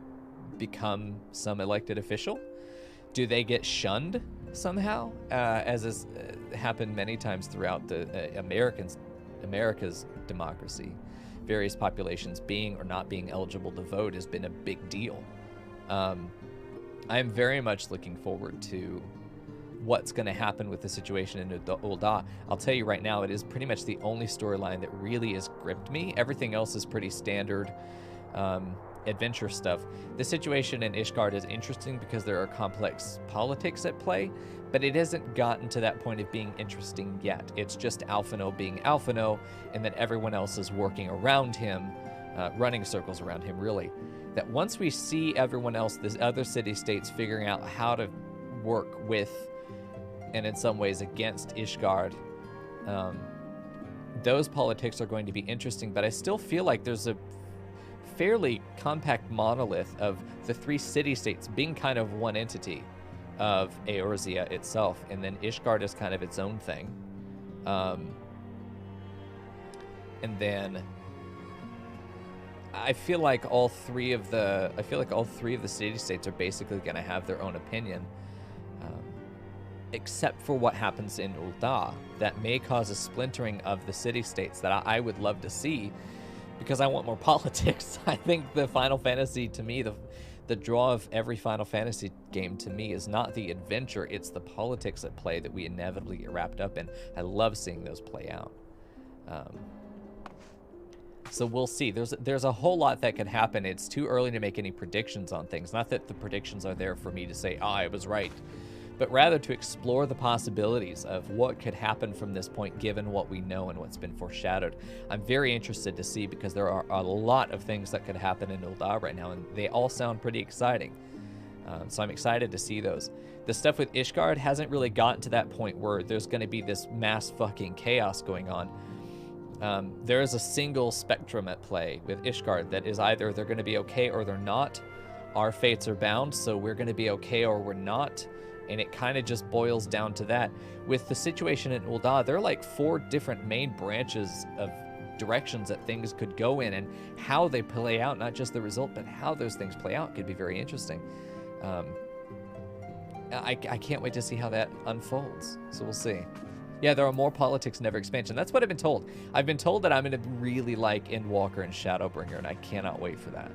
become some elected official? Do they get shunned somehow, as has happened many times throughout the America's democracy? Various populations being or not being eligible to vote has been a big deal. I am very much looking forward to what's going to happen with the situation in Ul'dah. I'll tell you right now, it is pretty much the only storyline that really has gripped me. Everything else is pretty standard adventure stuff. The situation in Ishgard is interesting because there are complex politics at play, but it hasn't gotten to that point of being interesting yet. It's just Alphino being Alphino, and then everyone else is working around him, running circles around him, really. That once we see everyone else, the other city-states figuring out how to work with, and in some ways against Ishgard, those politics are going to be interesting, but I still feel like there's a fairly compact monolith of the three city-states being kind of one entity of Eorzea itself, and then Ishgard is kind of its own thing. And then I feel like all three of the city-states are basically going to have their own opinion. Except for what happens in Ul'dah, that may cause a splintering of the city-states that I would love to see, because I want more politics. I think the Final Fantasy, to me, the draw of every Final Fantasy game to me is not the adventure, it's the politics at play that we inevitably get wrapped up in. I love seeing those play out. So we'll see. There's a whole lot that could happen. It's too early to make any predictions on things. Not that the predictions are there for me to say, I was right, but rather to explore the possibilities of what could happen from this point given what we know and what's been foreshadowed. I'm very interested to see, because there are a lot of things that could happen in Ul'dah right now, and they all sound pretty exciting. So I'm excited to see those. The stuff with Ishgard hasn't really gotten to that point where there's going to be this mass fucking chaos going on. There is a single spectrum at play with Ishgard that is either they're going to be okay or they're not. Our fates are bound, so we're going to be okay or we're not. And it kind of just boils down to that. With the situation in Ul'dah, there are like 4 different main branches of directions that things could go in, and how they play out, not just the result, but how those things play out could be very interesting. I can't wait to see how that unfolds. So we'll see. Yeah, there are more politics in every expansion. That's what I've been told. I've been told that I'm going to really like Endwalker and Shadowbringer, and I cannot wait for that.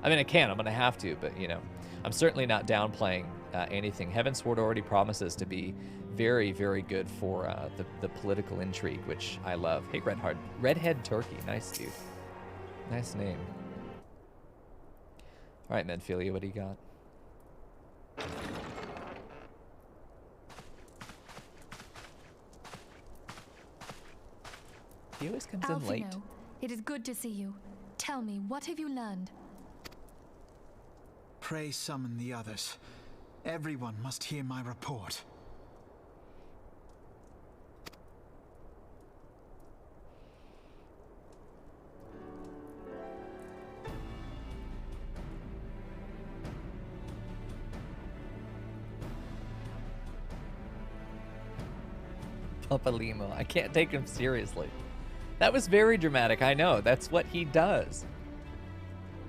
I mean, I'm going to have to, but, you know, I'm certainly not downplaying anything. Heavensward already promises to be very, very good for the political intrigue, which I love. Hey, Redhead Turkey. Nice, dude. Nice name. All right, Menphilia, what do you got? He always comes in late. It is good to see you. Tell me, what have you learned? Pray summon the others. Everyone must hear my report. Papa Limo. I can't take him seriously. That was very dramatic, I know. That's what he does.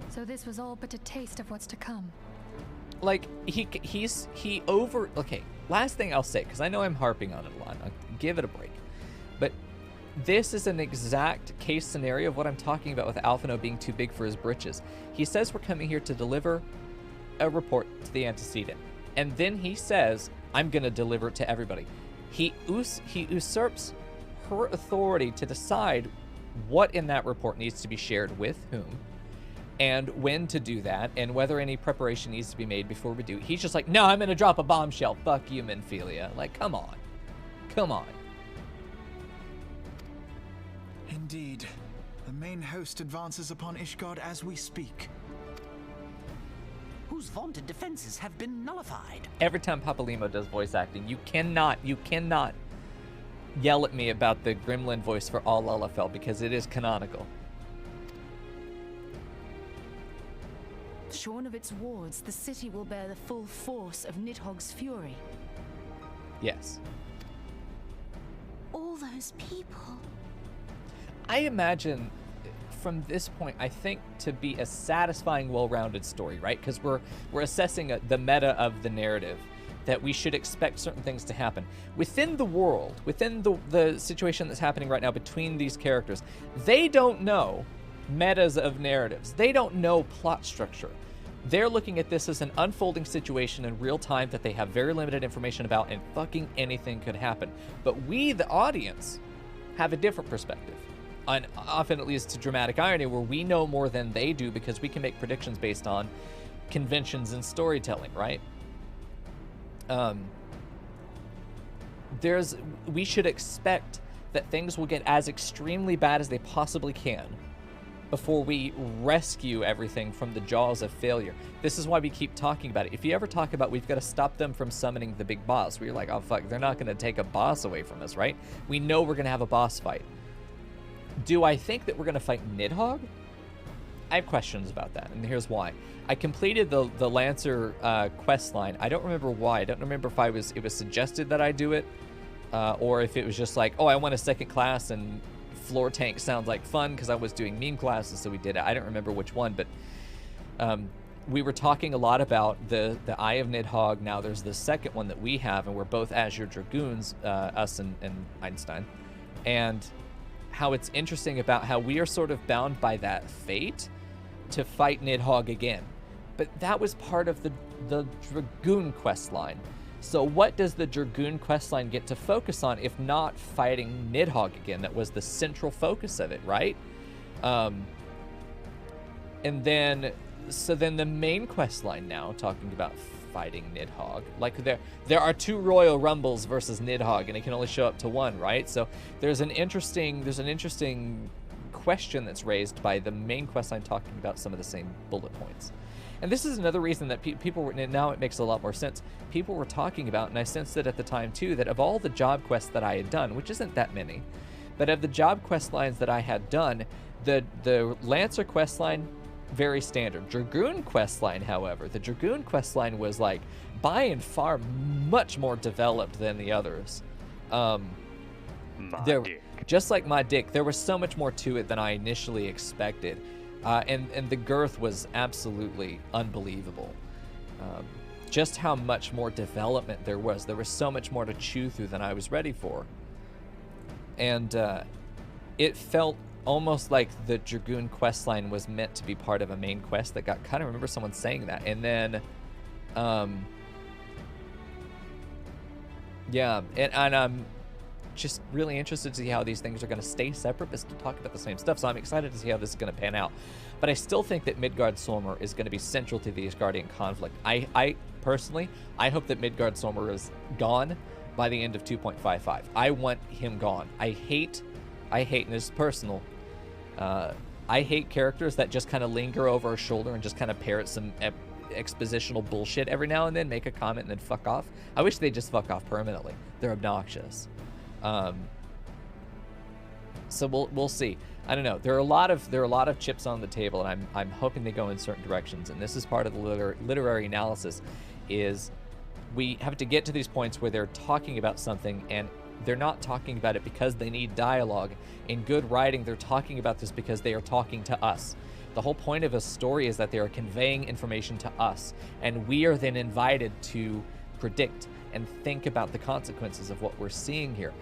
So this was all but a taste of what's to come. Like, okay, last thing I'll say, because I know I'm harping on it a lot. I'll give it a break. But this is an exact case scenario of what I'm talking about with Alphino being too big for his britches. He says we're coming here to deliver a report to the antecedent. And then he says, I'm going to deliver it to everybody. He usurps her authority to decide what in that report needs to be shared with whom, and when to do that, and whether any preparation needs to be made before we do. He's just like, no, I'm going to drop a bombshell. Fuck you, Menphilia. Like, come on. Come on. Indeed, the main host advances upon Ishgard as we speak. Whose vaunted defenses have been nullified. Every time Papalimo does voice acting, you cannot yell at me about the gremlin voice for all LFL because it is canonical. Shorn of its wards, the city will bear the full force of Nidhogg's fury. Yes. All those people. I imagine from this point, I think to be a satisfying, well-rounded story, right? Because we're assessing the meta of the narrative, that we should expect certain things to happen. Within the world, within the situation that's happening right now between these characters, they don't know metas of narratives. They don't know plot structure. They're looking at this as an unfolding situation in real time that they have very limited information about, and fucking anything could happen. But we, the audience, have a different perspective. And often it leads to dramatic irony where we know more than they do because we can make predictions based on conventions in storytelling, right? We should expect that things will get as extremely bad as they possibly can before we rescue everything from the jaws of failure. This is why we keep talking about it. If you ever talk about we've got to stop them from summoning the big boss, we're like, oh fuck, they're not going to take a boss away from us, right? We know we're going to have a boss fight. Do I think that we're going to fight Nidhogg? I have questions about that, and here's why. I completed the Lancer quest line. I don't remember why. I don't remember if it was suggested that I do it, or if it was just like, oh, I want a second class, and floor tank sounds like fun because I was doing meme classes, so we did it. I don't remember which one, but we were talking a lot about the Eye of Nidhogg. Now there's the second one that we have, and we're both Azure Dragoons, us and Einstein, and how it's interesting about how we are sort of bound by that fate to fight Nidhogg again. But that was part of the Dragoon quest line. So what does the Dragoon questline get to focus on if not fighting Nidhogg again? That was the central focus of it, right? And then the main questline now, talking about fighting Nidhogg, like there are 2 Royal Rumbles versus Nidhogg, and it can only show up to 1, right? So there's an interesting question that's raised by the main questline talking about some of the same bullet points. And this is another reason that people were, now it makes a lot more sense, people were talking about, and I sensed it at the time too, that of all the job quests that I had done, which isn't that many, but of the job quest lines that I had done, the Lancer quest line, very standard. Dragoon quest line, however, the Dragoon quest line was like by and far much more developed than the others. Just like my dick, there was so much more to it than I initially expected. And the girth was absolutely unbelievable. Just how much more development there was. There was so much more to chew through than I was ready for. And it felt almost like the Dragoon questline was meant to be part of a main quest that got cut. I remember someone saying that. And then, yeah, and I'm just really interested to see how these things are going to stay separate but still talk about the same stuff. So I'm excited to see how this is going to pan out. But I still think that Midgard-Solmer is going to be central to the Ishgardian conflict. I personally, I hope that Midgard-Solmer is gone by the end of 2.55. I want him gone. I hate, and this is personal, I hate characters that just kind of linger over a shoulder and just kind of parrot some expositional bullshit every now and then, make a comment and then fuck off. I wish they'd just fuck off permanently. They're obnoxious. So we'll see. I don't know. There are a lot of chips on the table, and I'm hoping they go in certain directions. And this is part of the literary analysis. Is we have to get to these points where they're talking about something and they're not talking about it because they need dialogue. In good writing, they're talking about this because they are talking to us. The whole point of a story is that they are conveying information to us, and we are then invited to predict and think about the consequences of what we're seeing here.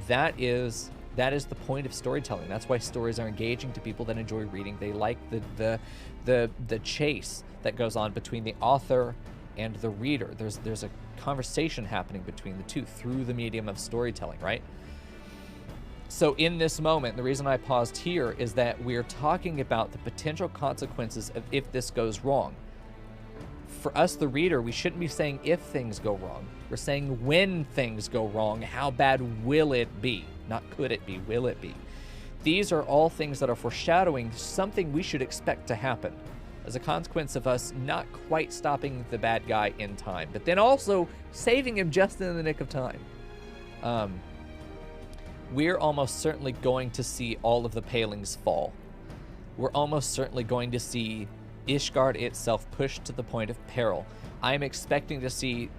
That is the point of storytelling. That's why stories are engaging to people that enjoy reading. They like the chase that goes on between the author and the reader. There's a conversation happening between the two through the medium of storytelling, right? So in this moment, the reason I paused here is that we're talking about the potential consequences of if this goes wrong. For us, the reader, we shouldn't be saying if things go wrong. We're saying when things go wrong, how bad will it be? Not could it be, will it be? these are all things that are foreshadowing something we should expect to happen as a consequence of us not quite stopping the bad guy in time, but then also saving him just in the nick of time. We're almost certainly going to see all of the palings fall. We're almost certainly going to see Ishgard itself pushed to the point of peril. I'm expecting to see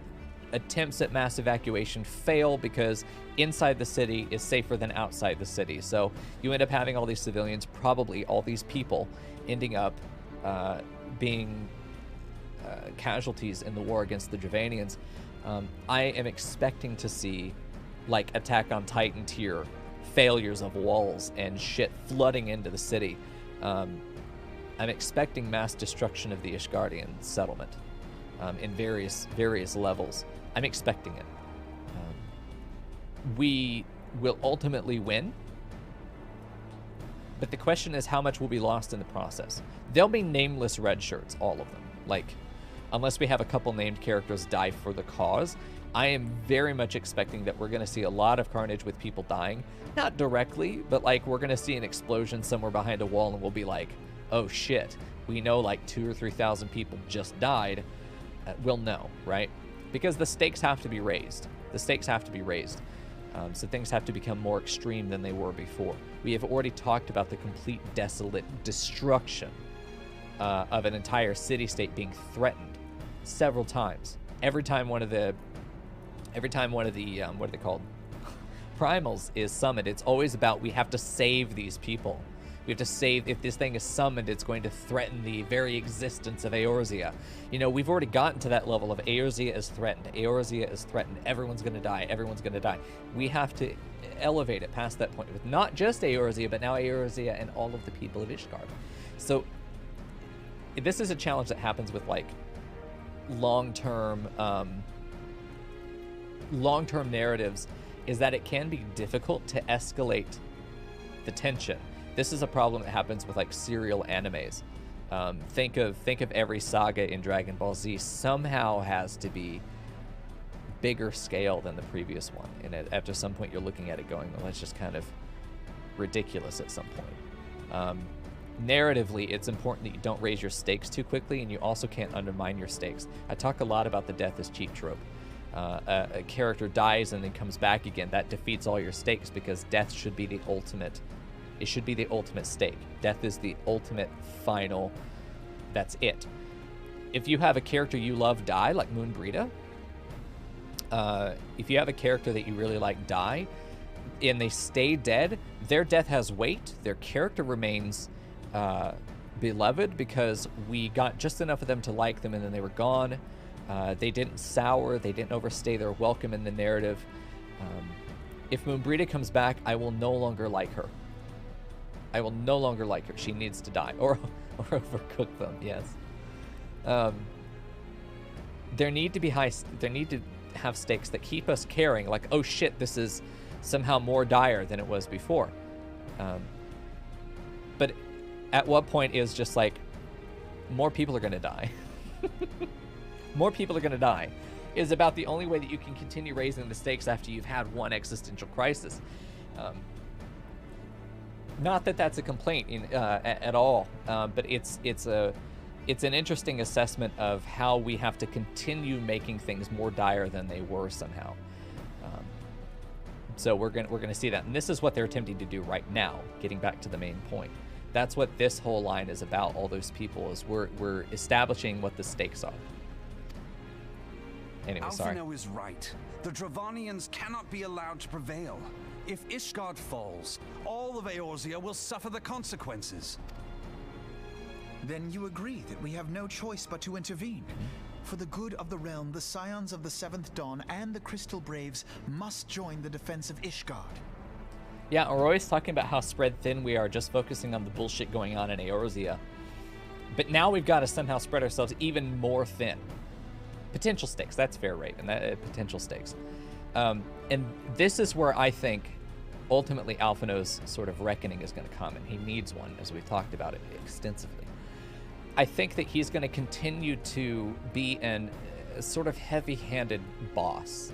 attempts at mass evacuation fail because inside the city is safer than outside the city. So you end up having all these civilians, probably all these people, ending up being casualties in the war against the Dravanians. I am expecting to see, like, Attack on Titan tier failures of walls and shit flooding into the city. I'm expecting mass destruction of the Ishgardian settlement in various levels. I'm expecting it. We will ultimately win, but the question is how much will be lost in the process. There'll be nameless red shirts, all of them. Like, unless we have a couple named characters die for the cause, I am very much expecting that we're going to see a lot of carnage with people dying. Not directly, but like we're going to see an explosion somewhere behind a wall and we'll be like, oh shit, we know like 2,000 or 3,000 people just died. We'll know, right? Because the stakes have to be raised. The stakes have to be raised. So things have to become more extreme than they were before. We have already talked about the complete desolate destruction of an entire city-state being threatened several times. Every time one of the what are they called? Primals is summoned, it's always about we have to save these people. We have to save, if this thing is summoned, it's going to threaten the very existence of Eorzea. You know, we've already gotten to that level of Eorzea is threatened. Eorzea is threatened. Everyone's going to die. Everyone's going to die. We have to elevate it past that point with not just Eorzea, but now Eorzea and all of the people of Ishgard. So this is a challenge that happens with like long-term narratives, is that it can be difficult to escalate the tension. This is a problem that happens with like serial animes. Think of every saga in Dragon Ball Z somehow has to be bigger scale than the previous one. And after some point you're looking at it going, well, that's just kind of ridiculous at some point. Narratively, it's important that you don't raise your stakes too quickly, and you also can't undermine your stakes. I talk a lot about the death as cheap trope. A character dies and then comes back again. That defeats all your stakes because death should be the ultimate. It should be the ultimate stake. Death is the ultimate final. That's it. If you have a character you love die, like Moonbrita, if you have a character that you really like die, and they stay dead, their death has weight. Their character remains beloved because we got just enough of them to like them, and then they were gone. They didn't sour. They didn't overstay their welcome in the narrative. If Moonbrita comes back, I will no longer like her. I will no longer like her. She needs to die. Or overcook them, yes. There need to have stakes that keep us caring. Like, oh shit, this is somehow more dire than it was before. But at what point is just like, more people are going to die. More people are going to die is about the only way that you can continue raising the stakes after you've had one existential crisis. Not that that's a complaint at all, but it's an interesting assessment of how we have to continue making things more dire than they were somehow. So we're gonna see that, and this is what they're attempting to do right now. Getting back to the main point, that's what this whole line is about. All those people is we're establishing what the stakes are. Anyway, sorry. Alphino is right. The Dravanians cannot be allowed to prevail. If Ishgard falls, all of Eorzea will suffer the consequences. Then you agree that we have no choice but to intervene. For the good of the realm, the Scions of the Seventh Dawn and the Crystal Braves must join the defense of Ishgard. Yeah, we're always talking about how spread thin we are, just focusing on the bullshit going on in Eorzea. But now we've got to somehow spread ourselves even more thin. Potential stakes, that's fair, right? And that potential stakes. And this is where I think ultimately Alphino's sort of reckoning is going to come, and he needs one, as we've talked about it extensively. I think that he's going to continue to be an sort of heavy-handed boss,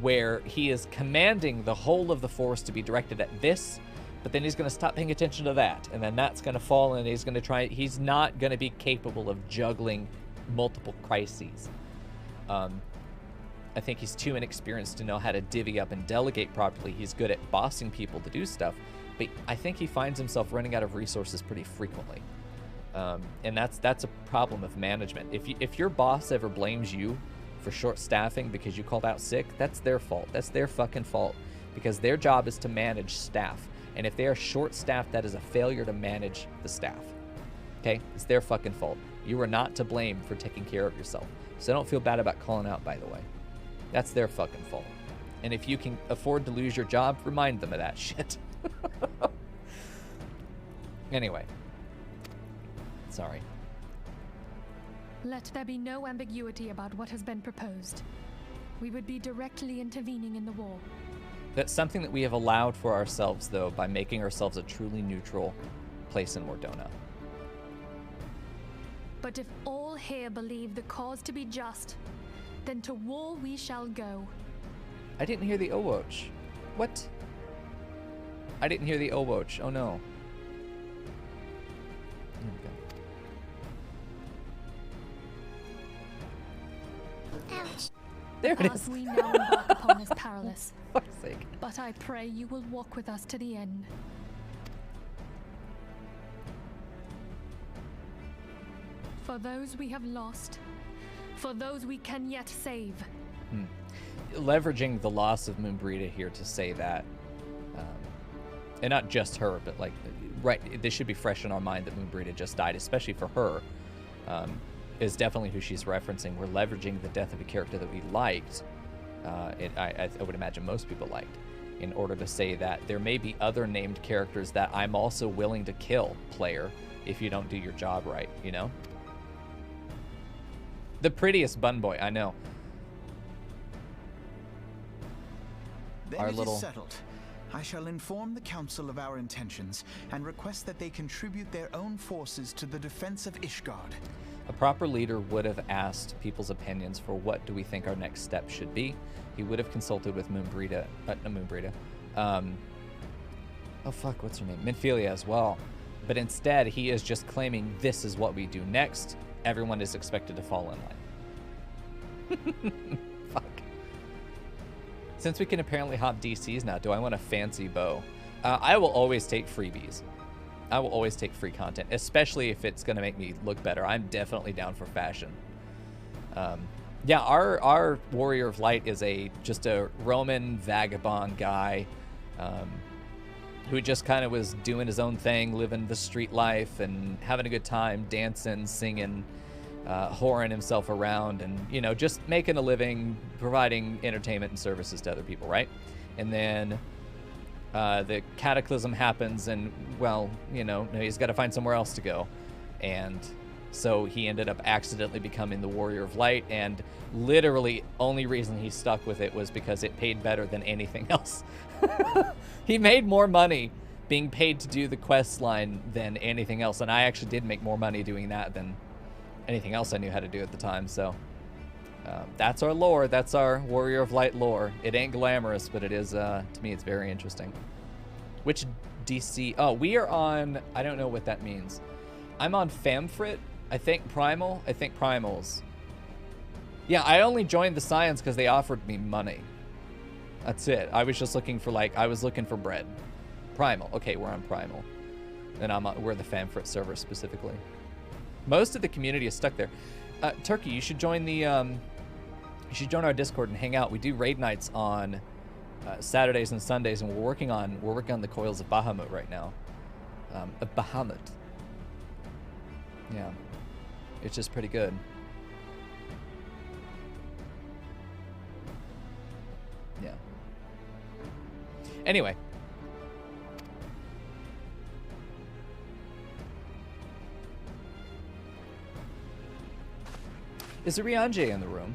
where he is commanding the whole of the force to be directed at this, But then he's going to stop paying attention to that, and then that's going to fall, and he's going to try. He's not going to be capable of juggling multiple crises. I think he's too inexperienced to know how to divvy up and delegate properly. He's good at bossing people to do stuff, but I think he finds himself running out of resources pretty frequently. And that's a problem of management. If your boss ever blames you for short staffing because you called out sick, that's their fault. That's their fucking fault, because their job is to manage staff. And if they are short-staffed, that is a failure to manage the staff. Okay? It's their fucking fault. You are not to blame for taking care of yourself. So don't feel bad about calling out, by the way. That's their fucking fault. And if you can afford to lose your job, remind them of that shit. Anyway. Sorry. Let there be no ambiguity about what has been proposed. We would be directly intervening in the war. That's something that we have allowed for ourselves, though, by making ourselves a truly neutral place in Mordona. But if all here believe the cause to be just, then to war we shall go. I didn't hear the Owoch. What? I didn't hear the Owoch. Oh no. There we go. Ouch. There The it path is. we now embark upon is perilous. For fuck's sake. But I pray you will walk with us to the end. For those we have lost, for those we can yet save. Leveraging the loss of Moonbrita here to say that, and not just her, but like, right, this should be fresh in our mind that Moonbrita just died, especially for her, is definitely who she's referencing. We're leveraging the death of a character that we liked, I would imagine most people liked, in order to say that there may be other named characters that I'm also willing to kill, player, if you don't do your job right, you know? The prettiest bun boy, I know. Then Our it little- is settled. I shall inform the council of our intentions and request that they contribute their own forces to the defense of Ishgard. A proper leader would have asked people's opinions for what do we think our next step should be. He would have consulted with Moonbrita, oh fuck, what's her name? Minfilia as well. But instead, he is just claiming this is what we do next. Everyone is expected to fall in line. Fuck. Since we can apparently hop DCs now, do I want a fancy bow? I will always take freebies. I will always take free content, especially if it's going to make me look better. I'm definitely down for fashion. Yeah, our Warrior of Light is just a Roman vagabond guy who just kind of was doing his own thing, living the street life and having a good time, dancing, singing, whoring himself around, and, you know, just making a living, providing entertainment and services to other people, right? And then the cataclysm happens, and, well, you know, he's got to find somewhere else to go. And so he ended up accidentally becoming the Warrior of Light, and literally only reason he stuck with it was because it paid better than anything else. He made more money being paid to do the quest line than anything else, and I actually did make more money doing that than anything else I knew how to do at the time. So that's our lore. That's our Warrior of Light lore. It ain't glamorous, but it is, to me, it's very interesting. Which DC? Oh, we are on, I don't know what that means. I'm on Famfrit. I think Primal. I think Primals. Yeah, I only joined the Scions because they offered me money. That's it. I was just looking for, like, I was looking for bread. Primal. Okay, we're on Primal. And we're the Famfrit server specifically. Most of the community is stuck there. Turkey, you should join the, you should join our Discord and hang out. We do raid nights on Saturdays and Sundays, and we're working on the Coils of Bahamut right now. Of Bahamut. Yeah, it's just pretty good. Yeah. Anyway. Is Rianje in the room?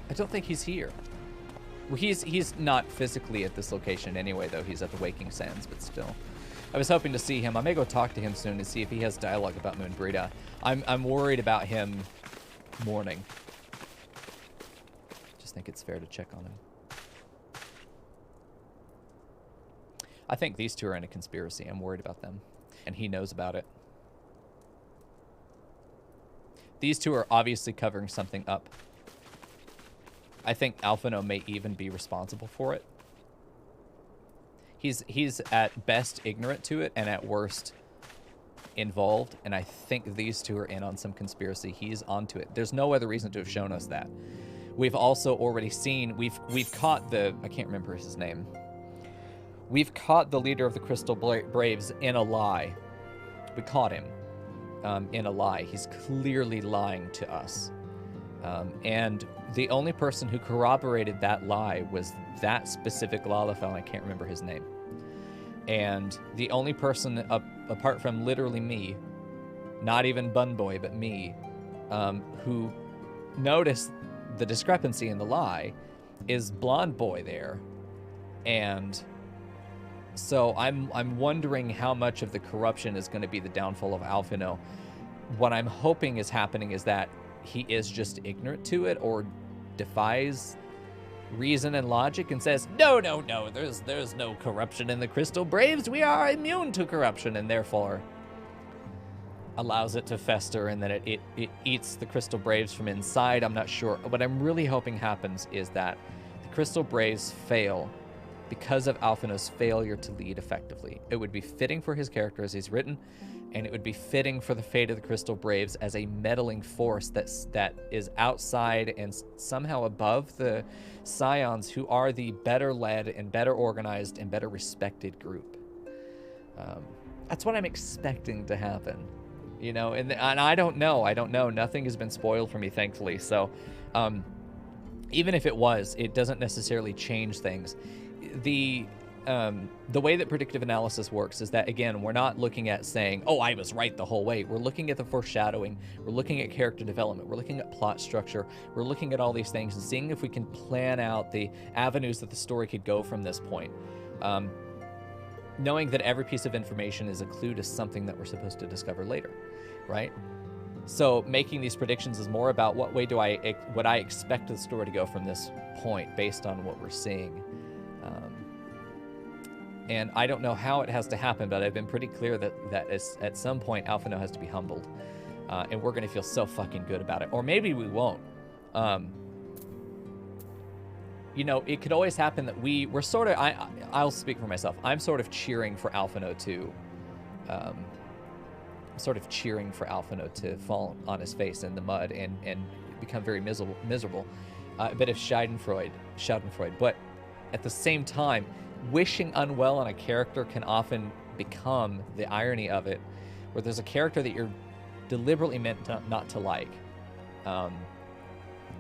I don't think he's here. Well, he's not physically at this location anyway, though. He's at the Waking Sands, but still. I was hoping to see him. I may go talk to him soon to see if he has dialogue about Moonbrita. I'm worried about him mourning. Just think it's fair to check on him. I think these two are in a conspiracy. I'm worried about them. And he knows about it. These two are obviously covering something up. I think Alphino may even be responsible for it. He's at best ignorant to it, and at worst involved, and I think these two are in on some conspiracy. He's onto it. There's no other reason to have shown us that. We've also already seen, we've caught the, I can't remember his name. We've caught the leader of the Crystal Braves in a lie. We caught him in a lie. He's clearly lying to us. And the only person who corroborated that lie was that specific Lalafell, and I can't remember his name. And the only person, apart from literally me, not even Bun Boy, but me, who noticed the discrepancy in the lie, is Blonde Boy there. And so I'm wondering how much of the corruption is going to be the downfall of Alphino. What I'm hoping is happening is that he is just ignorant to it, or defies reason and logic and says, no, there's no corruption in the Crystal Braves. We are immune to corruption, and therefore allows it to fester, and then it eats the Crystal Braves from inside. I'm not sure. What I'm really hoping happens is that the Crystal Braves fail because of Alphino's failure to lead effectively. It would be fitting for his character as he's written, and it would be fitting for the fate of the Crystal Braves as a meddling force that is outside and somehow above the Scions, who are the better led and better organized and better respected group. That's what I'm expecting to happen, you know. And I don't know. Nothing has been spoiled for me, thankfully. So, even if it was, it doesn't necessarily change things. The way that predictive analysis works is that, again, we're not looking at saying, oh, I was right the whole way. We're looking at the foreshadowing. We're looking at character development. We're looking at plot structure. We're looking at all these things and seeing if we can plan out the avenues that the story could go from this point. Knowing that every piece of information is a clue to something that we're supposed to discover later, right? So making these predictions is more about what way would I expect the story to go from this point based on what we're seeing. And I don't know how it has to happen, but I've been pretty clear that at some point Alphino has to be humbled. And we're going to feel so fucking good about it. Or maybe we won't. You know, it could always happen that we're sort of, I'll speak for myself. I'm sort of cheering for Alphino to fall on his face in the mud and become very miserable. A bit of Schadenfreude. But at the same time, wishing unwell on a character can often become the irony of it, where there's a character that you're deliberately meant not to like.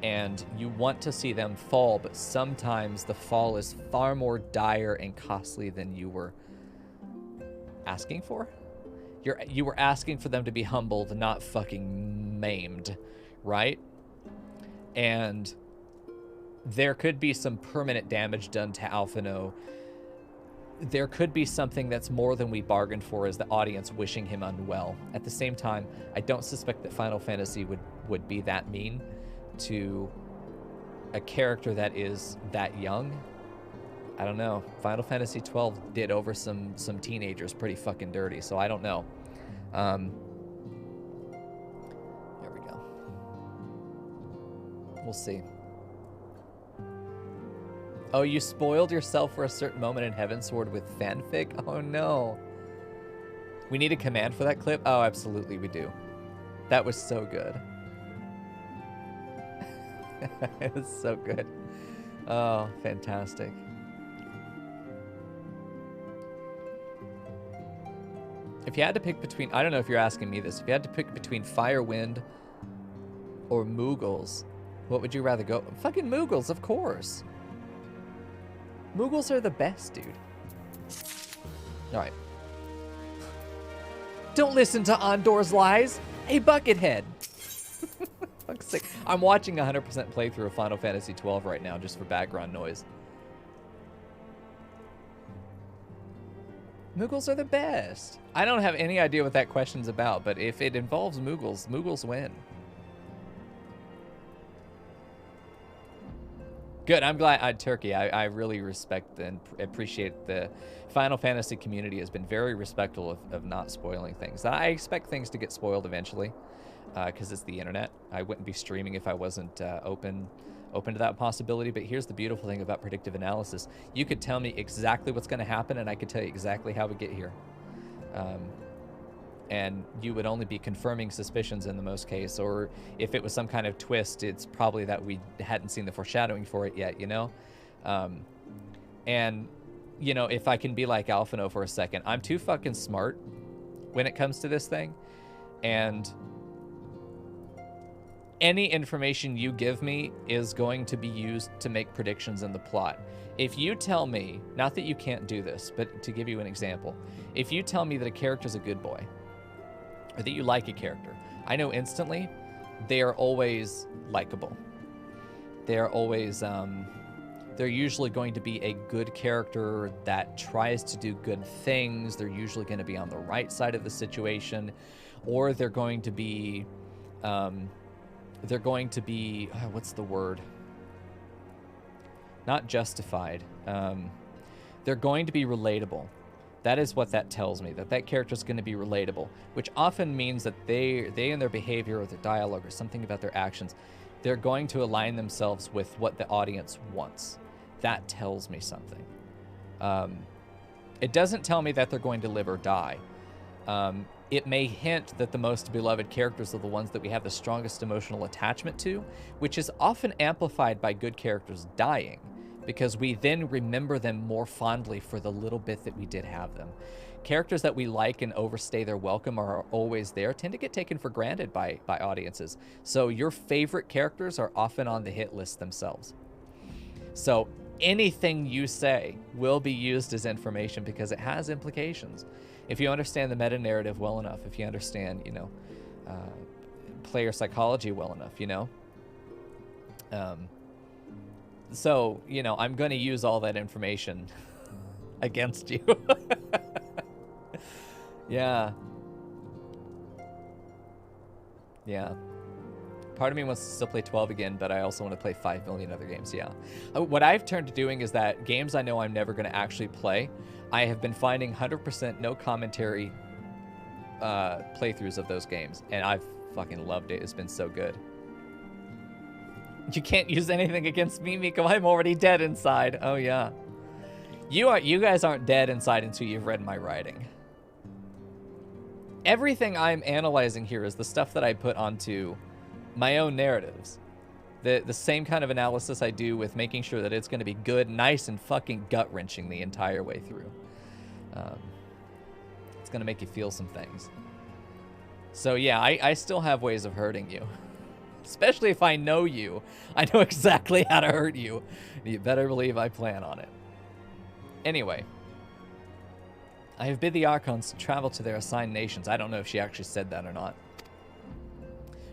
And you want to see them fall, but sometimes the fall is far more dire and costly than you were asking for. You were asking for them to be humbled, not fucking maimed, right? And there could be some permanent damage done to Alphino. There could be something that's more than we bargained for as the audience wishing him unwell. At the same time, I don't suspect that Final Fantasy would be that mean to a character that is that young. I don't know. Final Fantasy XII did over some teenagers pretty fucking dirty, so I don't know. There we go. We'll see. Oh, you spoiled yourself for a certain moment in Heavensward with fanfic? Oh no. We need a command for that clip? Oh, absolutely we do. That was so good. It was so good. Oh, fantastic. If you had to pick between, I don't know if you're asking me this, if you had to pick between Firewind or Moogles, what would you rather go? Fucking Moogles, of course. Moogles are the best, dude. Alright. Don't listen to Ondor's lies. Hey, Buckethead. Fuck's sake. I'm watching 100% playthrough of Final Fantasy XII right now just for background noise. Moogles are the best. I don't have any idea what that question's about, but if it involves Moogles, Moogles win. Good. I'm glad, Turkey. I really respect and appreciate the Final Fantasy community has been very respectful of not spoiling things. I expect things to get spoiled eventually, because it's the internet. I wouldn't be streaming if I wasn't open to that possibility. But here's the beautiful thing about predictive analysis: you could tell me exactly what's going to happen, and I could tell you exactly how we get here. And you would only be confirming suspicions in the most case, or if it was some kind of twist, it's probably that we hadn't seen the foreshadowing for it yet, you know? And, you know, if I can be like Alphino for a second, I'm too fucking smart when it comes to this thing, and any information you give me is going to be used to make predictions in the plot. If you tell me, not that you can't do this, but to give you an example, if you tell me that a character's a good boy, or that you like a character, I know instantly they are always likable. They're always, they're usually going to be a good character that tries to do good things. They're usually going to be on the right side of the situation, or they're going to be, what's the word? Not justified. They're going to be relatable. That is what that tells me, that character is going to be relatable, which often means that they in their behavior or their dialogue or something about their actions, they're going to align themselves with what the audience wants. That tells me something. It doesn't tell me that they're going to live or die. It may hint that the most beloved characters are the ones that we have the strongest emotional attachment to, which is often amplified by good characters dying, because we then remember them more fondly for the little bit that we did have them. Characters that we like and overstay their welcome are always there tend to get taken for granted by audiences. So your favorite characters are often on the hit list themselves. So anything you say will be used as information because it has implications. If you understand the meta narrative well enough, if you understand, you know, player psychology well enough, you know, so, you know, I'm going to use all that information against you. Yeah. Yeah. Part of me wants to still play 12 again, but I also want to play 5 million other games, yeah. What I've turned to doing is that games I know I'm never going to actually play, I have been finding 100% no commentary playthroughs of those games, and I've fucking loved it. It's been so good. You can't use anything against me, Mico. I'm already dead inside. Oh, yeah. You guys aren't dead inside until you've read my writing. Everything I'm analyzing here is the stuff that I put onto my own narratives. The same kind of analysis I do with making sure that it's going to be good, nice, and fucking gut-wrenching the entire way through. It's going to make you feel some things. So, yeah, I still have ways of hurting you. Especially if I know you. I know exactly how to hurt you. You better believe I plan on it. Anyway. I have bid the Archons to travel to their assigned nations. I don't know if she actually said that or not.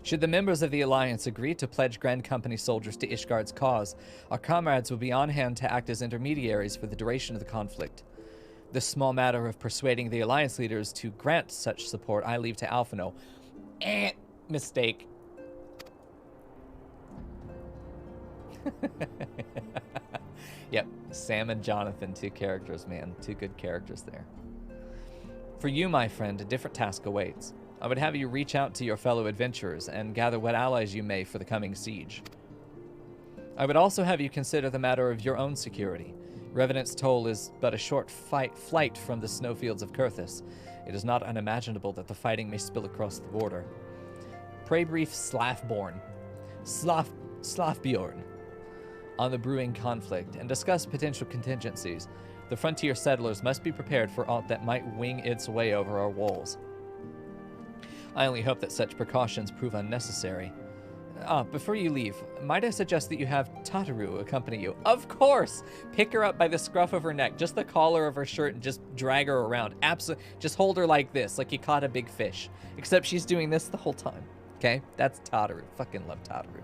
Should the members of the Alliance agree to pledge Grand Company soldiers to Ishgard's cause, our comrades will be on hand to act as intermediaries for the duration of the conflict. The small matter of persuading the Alliance leaders to grant such support I leave to Alphino. Mistake. Yep, Sam and Jonathan, 2 characters, man. 2 good characters there. For you, my friend, a different task awaits. I would have you reach out to your fellow adventurers and gather what allies you may for the coming siege. I would also have you consider the matter of your own security. Revenant's Toll is but a short flight from the snowfields of Kurthus. It is not unimaginable that the fighting may spill across the border. Pray brief Slafbjorn on the brewing conflict and discuss potential contingencies. The frontier settlers must be prepared for aught that might wing its way over our walls. I only hope that such precautions prove unnecessary. Before you leave, might I suggest that you have Tataru accompany you? Of course! Pick her up by the scruff of her neck, just the collar of her shirt, and just drag her around. Absolutely. Just hold her like this, like you caught a big fish. Except she's doing this the whole time. Okay? That's Tataru. Fucking love Tataru.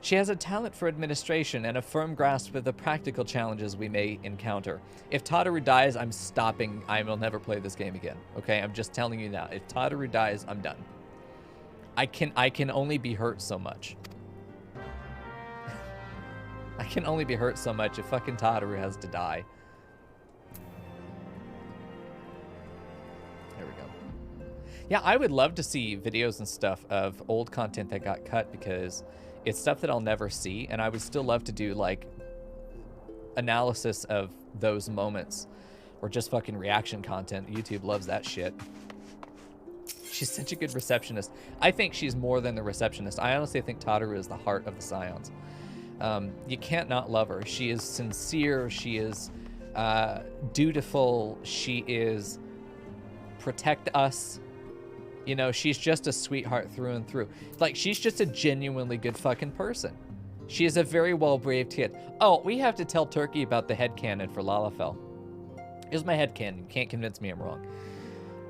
She has a talent for administration and a firm grasp of the practical challenges we may encounter. If Tataru dies, I'm stopping. I will never play this game again. Okay? I'm just telling you now. If Tataru dies, I'm done. I can only be hurt so much. I can only be hurt so much if fucking Tataru has to die. There we go. Yeah, I would love to see videos and stuff of old content that got cut because it's stuff that I'll never see, and I would still love to do, like, analysis of those moments or just fucking reaction content. YouTube loves that shit. She's such a good receptionist. I think she's more than the receptionist. I honestly think Tataru is the heart of the Scions. You can't not love her. She is sincere. She is dutiful. She is protect us. You know, she's just a sweetheart through and through. Like, she's just a genuinely good fucking person. She is a very well-braved kid. Oh, we have to tell Turkey about the headcanon for Lalafell. Here's my headcanon. You can't convince me I'm wrong.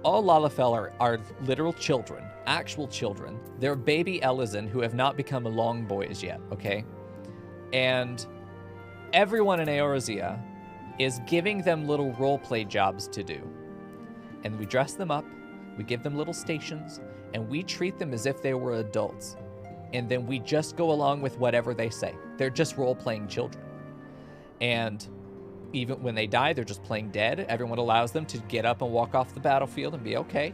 All Lalafell are literal children, actual children. They're baby Elizin who have not become long boys yet, okay? And everyone in Eorzea is giving them little roleplay jobs to do. And we dress them up, we give them little stations, and we treat them as if they were adults. And then we just go along with whatever they say. They're just role-playing children. And even when they die, they're just playing dead. Everyone allows them to get up and walk off the battlefield and be okay.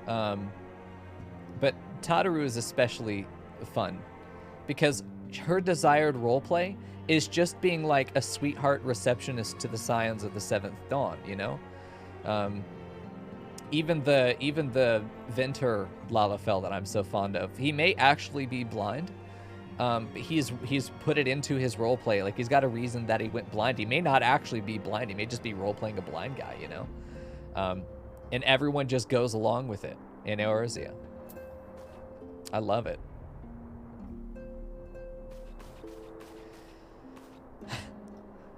But Tataru is especially fun because her desired roleplay is just being like a sweetheart receptionist to the Scions of the Seventh Dawn, you know? Even the Venter Lalafell that I'm so fond of, he may actually be blind. He's put it into his role play. Like, he's got a reason that he went blind. He may not actually be blind. He may just be role playing a blind guy, you know? And everyone just goes along with it in Eorzea. I love it.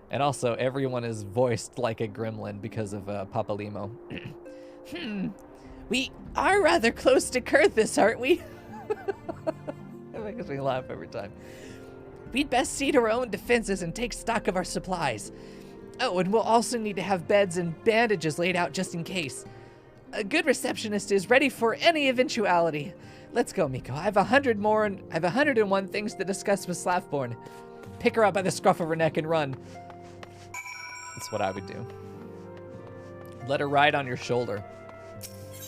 And also, everyone is voiced like a gremlin because of Papalimo. We are rather close to Kurthus, aren't we? It makes me laugh every time. We'd best see to our own defenses and take stock of our supplies. Oh, and we'll also need to have beds and bandages laid out just in case. A good receptionist is ready for any eventuality. Let's go, Mico. I have 101 things to discuss with Slavborn. Pick her up by the scruff of her neck and run. That's what I would do. Let her ride on your shoulder.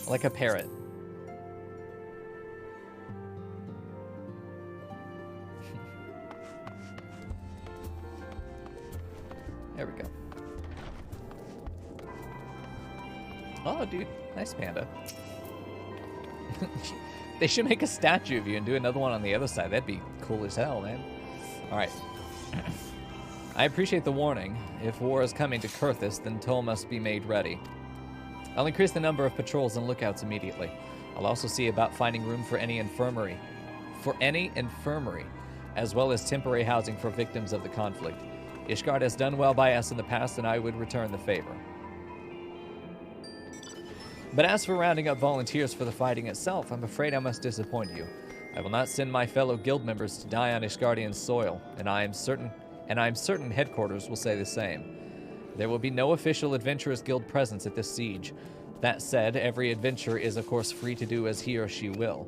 Like a parrot. There we go. Oh, dude. Nice panda. They should make a statue of you and do another one on the other side. That'd be cool as hell, man. All right. I appreciate the warning. If war is coming to Kurthus, then Toll must be made ready. I'll increase the number of patrols and lookouts immediately. I'll also see about finding room for any infirmary. As well as temporary housing for victims of the conflict. Ishgard has done well by us in the past, and I would return the favor. But as for rounding up volunteers for the fighting itself, I'm afraid I must disappoint you. I will not send my fellow guild members to die on Ishgardian soil, and I am certain headquarters will say the same. There will be no official Adventurers Guild presence at this siege. That said, every adventurer is of course free to do as he or she will.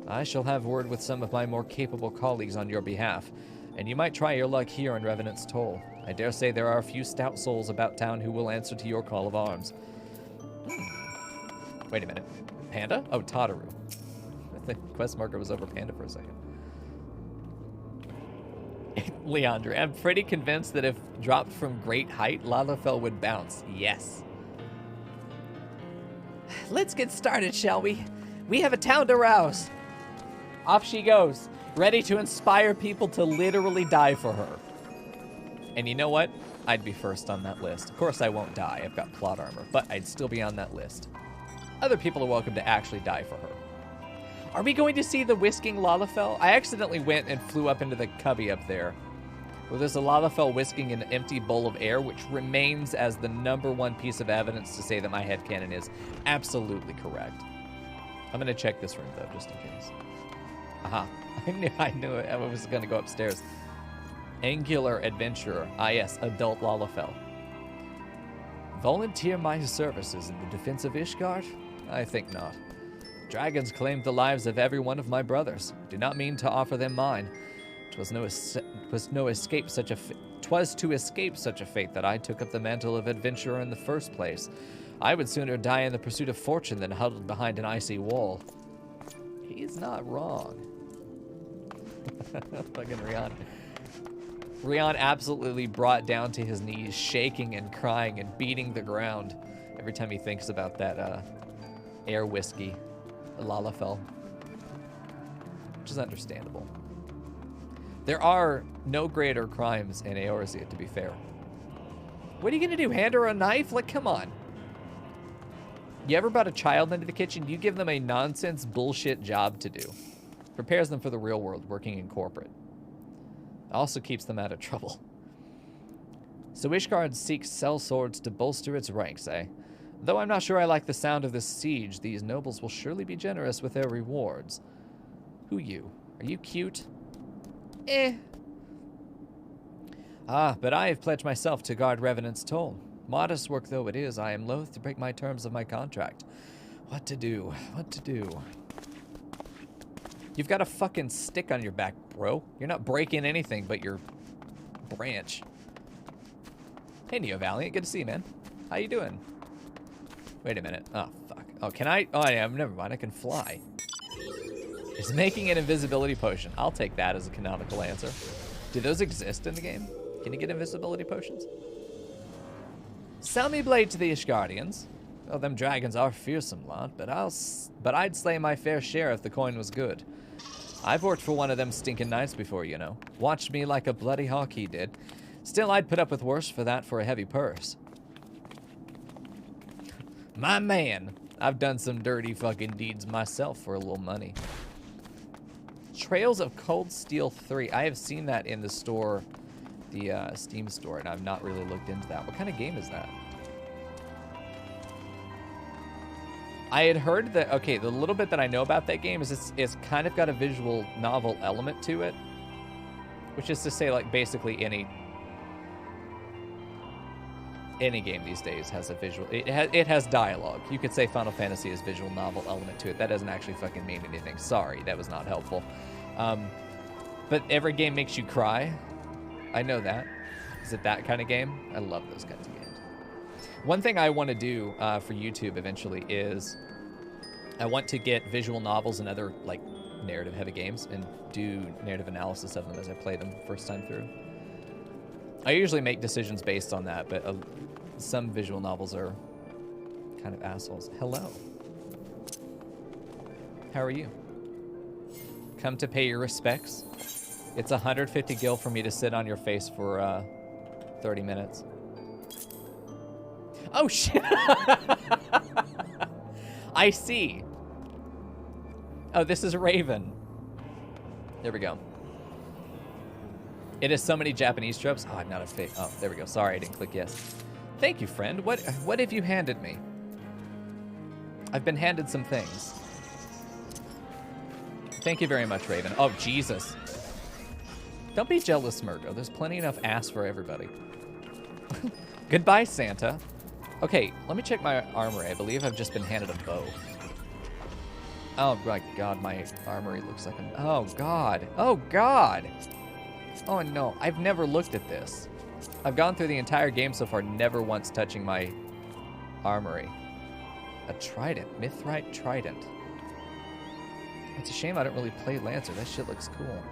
I shall have word with some of my more capable colleagues on your behalf, and you might try your luck here on Revenant's Toll. I dare say there are a few stout souls about town who will answer to your call of arms. Wait a minute. Panda? Oh, Tataru. The quest marker was over Panda for a second. Leandra, I'm pretty convinced that if dropped from great height, Lalafell would bounce. Yes. Let's get started, shall we? We have a town to rouse. Off she goes, ready to inspire people to literally die for her. And you know what? I'd be first on that list. Of course I won't die, I've got plot armor, but I'd still be on that list. Other people are welcome to actually die for her. Are we going to see the whisking Lalafell? I accidentally went and flew up into the cubby up there, where there's a Lalafell whisking an empty bowl of air, which remains as the #1 piece of evidence to say that my headcanon is absolutely correct. I'm going to check this room, though, just in case. Aha. I knew it. I was going to go upstairs. Angular Adventurer. Ah, yes. Adult Lalafell. Volunteer my services in the defense of Ishgard? I think not. Dragons claimed the lives of every one of my brothers. Do not mean to offer them mine. 'Twas to escape such a fate that I took up the mantle of adventurer in the first place. I would sooner die in the pursuit of fortune than huddled behind an icy wall. He's not wrong. Fucking Rian. Rian absolutely brought down to his knees, shaking and crying and beating the ground every time he thinks about that air whiskey, Lalafell. Which is understandable. There are no greater crimes in Eorzea, to be fair. What are you gonna do, hand her a knife? Like, come on. You ever brought a child into the kitchen? You give them a nonsense bullshit job to do. Prepares them for the real world, working in corporate. Also keeps them out of trouble. So Ishgard seeks sellswords to bolster its ranks, eh? Though I'm not sure I like the sound of this siege, these nobles will surely be generous with their rewards. Who you? Are you cute? Eh. Ah, but I have pledged myself to guard Revenant's toll. Modest work though it is, I am loath to break my terms of my contract. What to do? What to do? You've got a fucking stick on your back, bro. You're not breaking anything but your branch. Hey, Neo Valiant. Good to see you, man. How you doing? Wait a minute. Oh, fuck. Oh, can I? Oh, yeah, never mind. I can fly. Is making an invisibility potion. I'll take that as a canonical answer. Do those exist in the game? Can you get invisibility potions? Sell me blade to the Ishgardians. Oh, them dragons are a fearsome lot, but I'd slay my fair share if the coin was good. I've worked for one of them stinking knights before, you know. Watched me like a bloody hawk he did. Still, I'd put up with worse for that for a heavy purse. My man, I've done some dirty fucking deeds myself for a little money. Trails of Cold Steel 3. I have seen that in the store, the Steam store, and I've not really looked into that. What kind of game is that? I had heard that, okay, the little bit that I know about that game is it's kind of got a visual novel element to it, which is to say, like, basically any game these days has a visual, it has dialogue. You could say Final Fantasy has visual novel element to it. That doesn't actually fucking mean anything. Sorry, that was not helpful. But every game makes you cry. I know that. Is it that kind of game? I love those kinds of games. One thing I want to do for YouTube eventually is I want to get visual novels and other like narrative-heavy games and do narrative analysis of them as I play them first time through. I usually make decisions based on that, but some visual novels are kind of assholes. Hello. How are you? Come to pay your respects. It's 150 gil for me to sit on your face for 30 minutes. Oh, shit. I see. Oh, this is Raven. There we go. It has so many Japanese tropes. Oh, I'm not a fake. Oh, there we go. Sorry, I didn't click yes. Thank you, friend. What have you handed me? I've been handed some things. Thank you very much, Raven. Oh, Jesus. Don't be jealous, Murgo. There's plenty enough ass for everybody. Goodbye, Santa. Okay, let me check my armory. I believe I've just been handed a bow. Oh, my God. My armory looks like a... Oh, God. Oh, God. Oh, no. I've never looked at this. I've gone through the entire game so far, never once touching my armory. A trident. Mithrite trident. It's a shame I don't really play Lancer. That shit looks cool.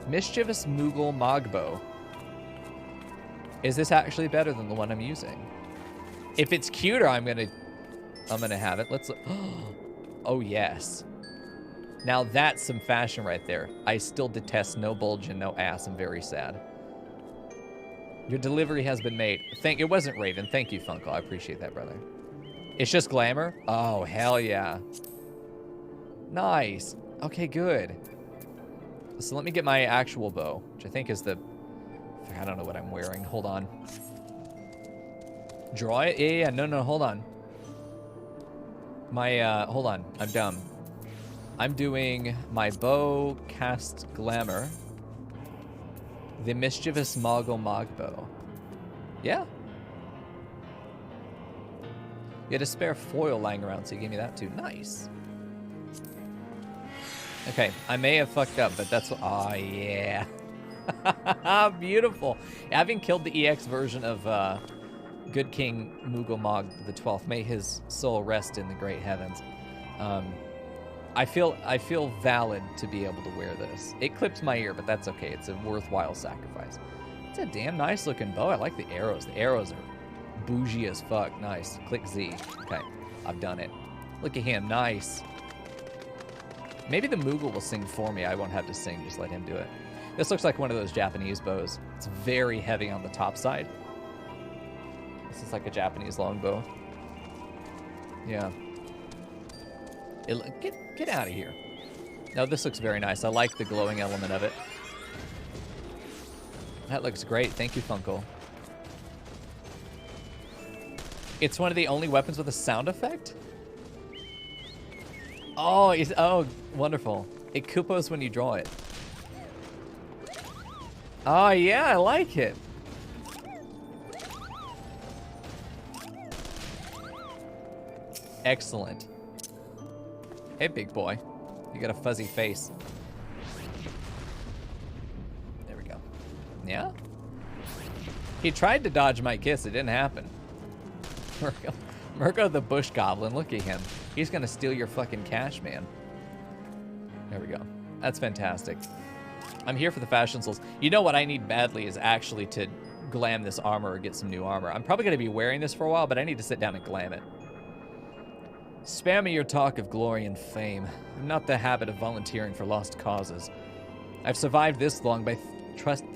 Mischievous Moogle Mogbow. Is this actually better than the one I'm using? If it's cuter, I'm gonna have it. Let's look. Oh, yes. Now that's some fashion right there. I still detest no bulge and no ass. I'm very sad. Your delivery has been made. It wasn't Raven. Thank you, Funko. I appreciate that, brother. It's just glamour? Oh, hell yeah. Nice. Okay, good. So let me get my actual bow, which I think is the... I don't know what I'm wearing. Hold on. Draw it? Yeah. No, hold on. Hold on. I'm dumb. I'm doing my bow cast glamour. The mischievous Moggle Mogbow. Yeah. You had a spare foil lying around, so you gave me that too. Nice. Okay, I may have fucked up, but that's what... Oh, yeah. Beautiful. Having killed the EX version of Good King Mugomog the 12th, may his soul rest in the great heavens. I feel valid to be able to wear this. It clips my ear, but that's okay. It's a worthwhile sacrifice. It's a damn nice looking bow. I like the arrows. The arrows are bougie as fuck. Nice. Click Z. Okay, I've done it. Look at him. Nice. Maybe the Moogle will sing for me. I won't have to sing. Just let him do it. This looks like one of those Japanese bows. It's very heavy on the top side. This is like a Japanese longbow. Yeah. Get out of here. No, this looks very nice. I like the glowing element of it. That looks great. Thank you, Funko. It's one of the only weapons with a sound effect? Oh, wonderful. It Koopos when you draw it. Oh, yeah, I like it. Excellent. Hey, big boy. You got a fuzzy face. There we go. Yeah? He tried to dodge my kiss. It didn't happen. Mirko the Bush Goblin. Look at him. He's going to steal your fucking cash, man. There we go. That's fantastic. I'm here for the fashion souls. You know what I need badly is actually to glam this armor or get some new armor. I'm probably going to be wearing this for a while, but I need to sit down and glam it. Spare me your talk of glory and fame. I'm not the habit of volunteering for lost causes. I've survived this long by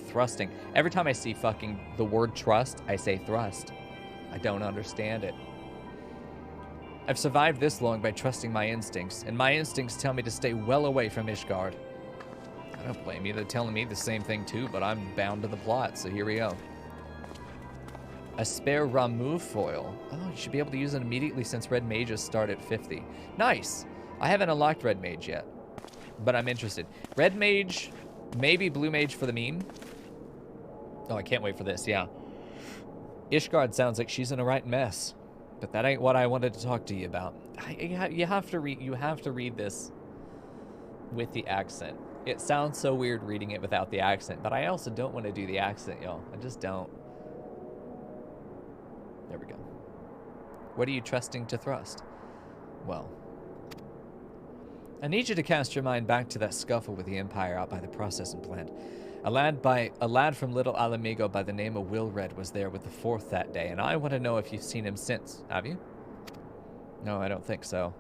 thrusting. Every time I see fucking the word trust, I say thrust. I don't understand it. I've survived this long by trusting my instincts, and my instincts tell me to stay well away from Ishgard. I don't blame you. They're telling me the same thing too, but I'm bound to the plot, so here we go. A spare Ramu foil. Oh, you should be able to use it immediately since Red Mages start at 50. Nice. I haven't unlocked Red Mage yet, but I'm interested. Red Mage, maybe Blue Mage for the meme. Oh, I can't wait for this, yeah. Ishgard sounds like she's in a right mess, but that ain't what I wanted to talk to you about. You have to read this with the accent. It sounds so weird reading it without the accent, but I also don't want to do the accent, y'all. I just don't. There we go. What are you trusting to thrust? Well, I need you to cast your mind back to that scuffle with the Empire out by the processing plant. A lad from Little Alamigo by the name of Will Red was there with the 4th that day, and I want to know if you've seen him since. Have you? No, I don't think so.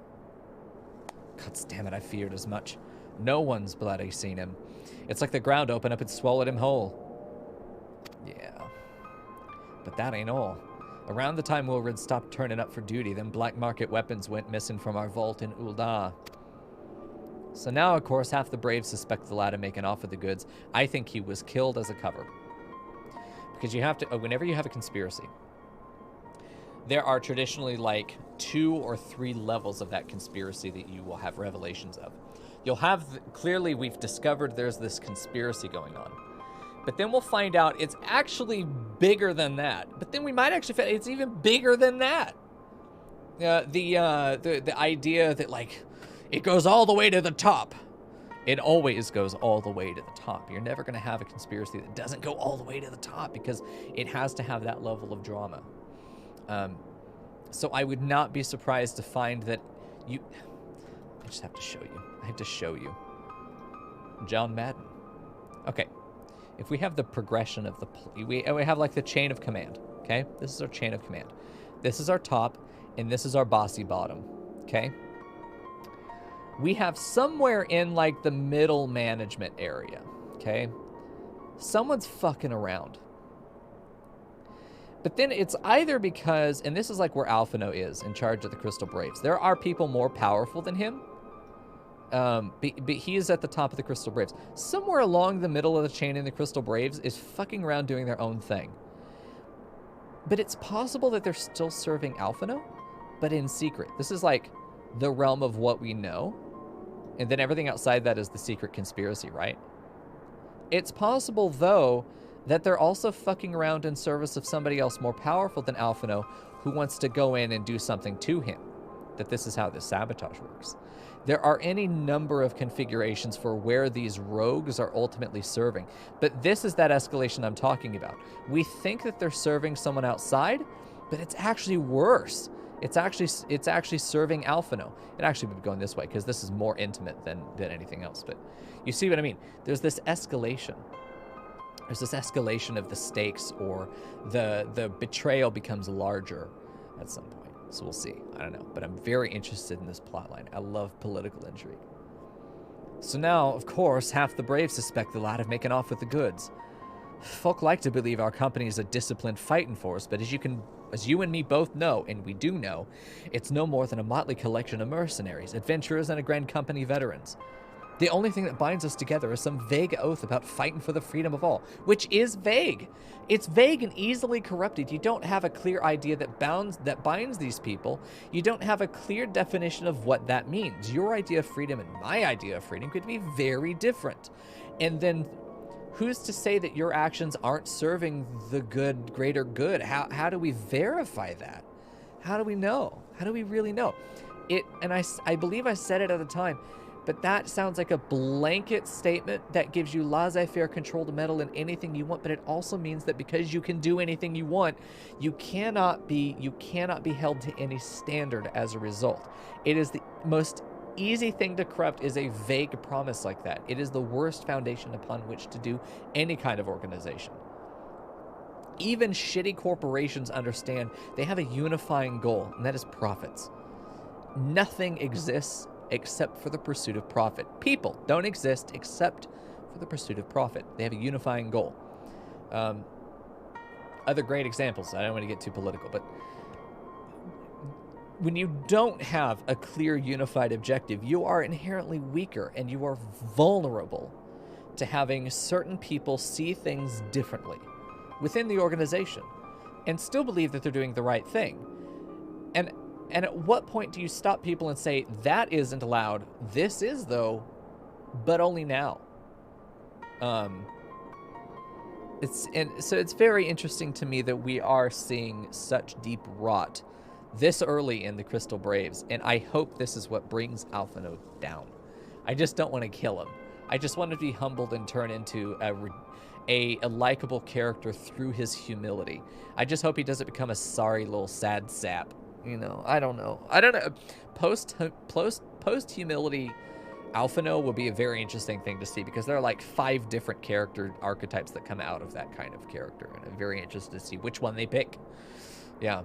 God damn it, I feared as much. No one's bloody seen him. It's like the ground opened up and swallowed him whole. Yeah. But that ain't all. Around the time Will Red stopped turning up for duty, then black market weapons went missing from our vault in Ul'dah. So now, of course, half the Braves suspect the lad of making off with the goods. I think he was killed as a cover. Because you have to, whenever you have a conspiracy, there are traditionally like 2 or 3 levels of that conspiracy that you will have revelations of. You'll have, clearly we've discovered there's this conspiracy going on. But then we'll find out it's actually bigger than that. But then we might actually find it's even bigger than that. The idea that like, it goes all the way to the top. It always goes all the way to the top. You're never going to have a conspiracy that doesn't go all the way to the top because it has to have that level of drama. So I would not be surprised to find that you... I just have to show you. I have to show you. John Madden. Okay. If we have the progression of the... We have like the chain of command. Okay? This is our chain of command. This is our top, and this is our bossy bottom. Okay? We have somewhere in like the middle management area, okay? Someone's fucking around. But then it's either because, and this is like where Alphino is in charge of the Crystal Braves. There are people more powerful than him, but he is at the top of the Crystal Braves. Somewhere along the middle of the chain in the Crystal Braves is fucking around doing their own thing. But it's possible that they're still serving Alphino, but in secret. This is like the realm of what we know. And then everything outside that is the secret conspiracy, right? It's possible, though, that they're also fucking around in service of somebody else more powerful than Alphino who wants to go in and do something to him. That this is how this sabotage works. There are any number of configurations for where these rogues are ultimately serving. But this is that escalation I'm talking about. We think that they're serving someone outside, but it's actually worse. It's actually serving Alphino. It actually would be going this way because this is more intimate than anything else. But you see what I mean? There's this escalation. There's this escalation of the stakes, or the betrayal becomes larger at some point. So we'll see. I don't know. But I'm very interested in this plotline. I love political intrigue. So now, of course, half the brave suspect the lad of making off with the goods. Folk like to believe our company is a disciplined fighting force, but as you and me both know, and we do know, it's no more than a motley collection of mercenaries, adventurers, and a grand company veterans. The only thing that binds us together is some vague oath about fighting for the freedom of all, which is vague. It's vague and easily corrupted. You don't have a clear idea that binds these people. You don't have a clear definition of what that means. Your idea of freedom and my idea of freedom could be very different. And then who's to say that your actions aren't serving the good, greater good? How do we verify that? How do we know? How do we really know? And I believe I said it at the time, but that sounds like a blanket statement that gives you laissez-faire control to meddle in anything you want, but it also means that because you can do anything you want, you cannot be held to any standard as a result. It is the most easy thing to corrupt is a vague promise like that. It is the worst foundation upon which to do any kind of organization. Even shitty corporations understand they have a unifying goal, and that is profits. Nothing exists except for the pursuit of profit. People don't exist except for the pursuit of profit. They have a unifying goal. Other great examples, I don't want to get too political, but when you don't have a clear unified objective, you are inherently weaker and you are vulnerable to having certain people see things differently within the organization and still believe that they're doing the right thing. And at what point do you stop people and say, that isn't allowed, this is though, but only now? So it's very interesting to me that we are seeing such deep rot this early in the Crystal Braves, and I hope this is what brings Alphino down. I just don't want to kill him. I just want to be humbled and turn into a likable character through his humility. I just hope he doesn't become a sorry little sad sap. You know, I don't know. Post-humility Alphino will be a very interesting thing to see, because there are like 5 different character archetypes that come out of that kind of character, and I'm very interested to see which one they pick. Yeah.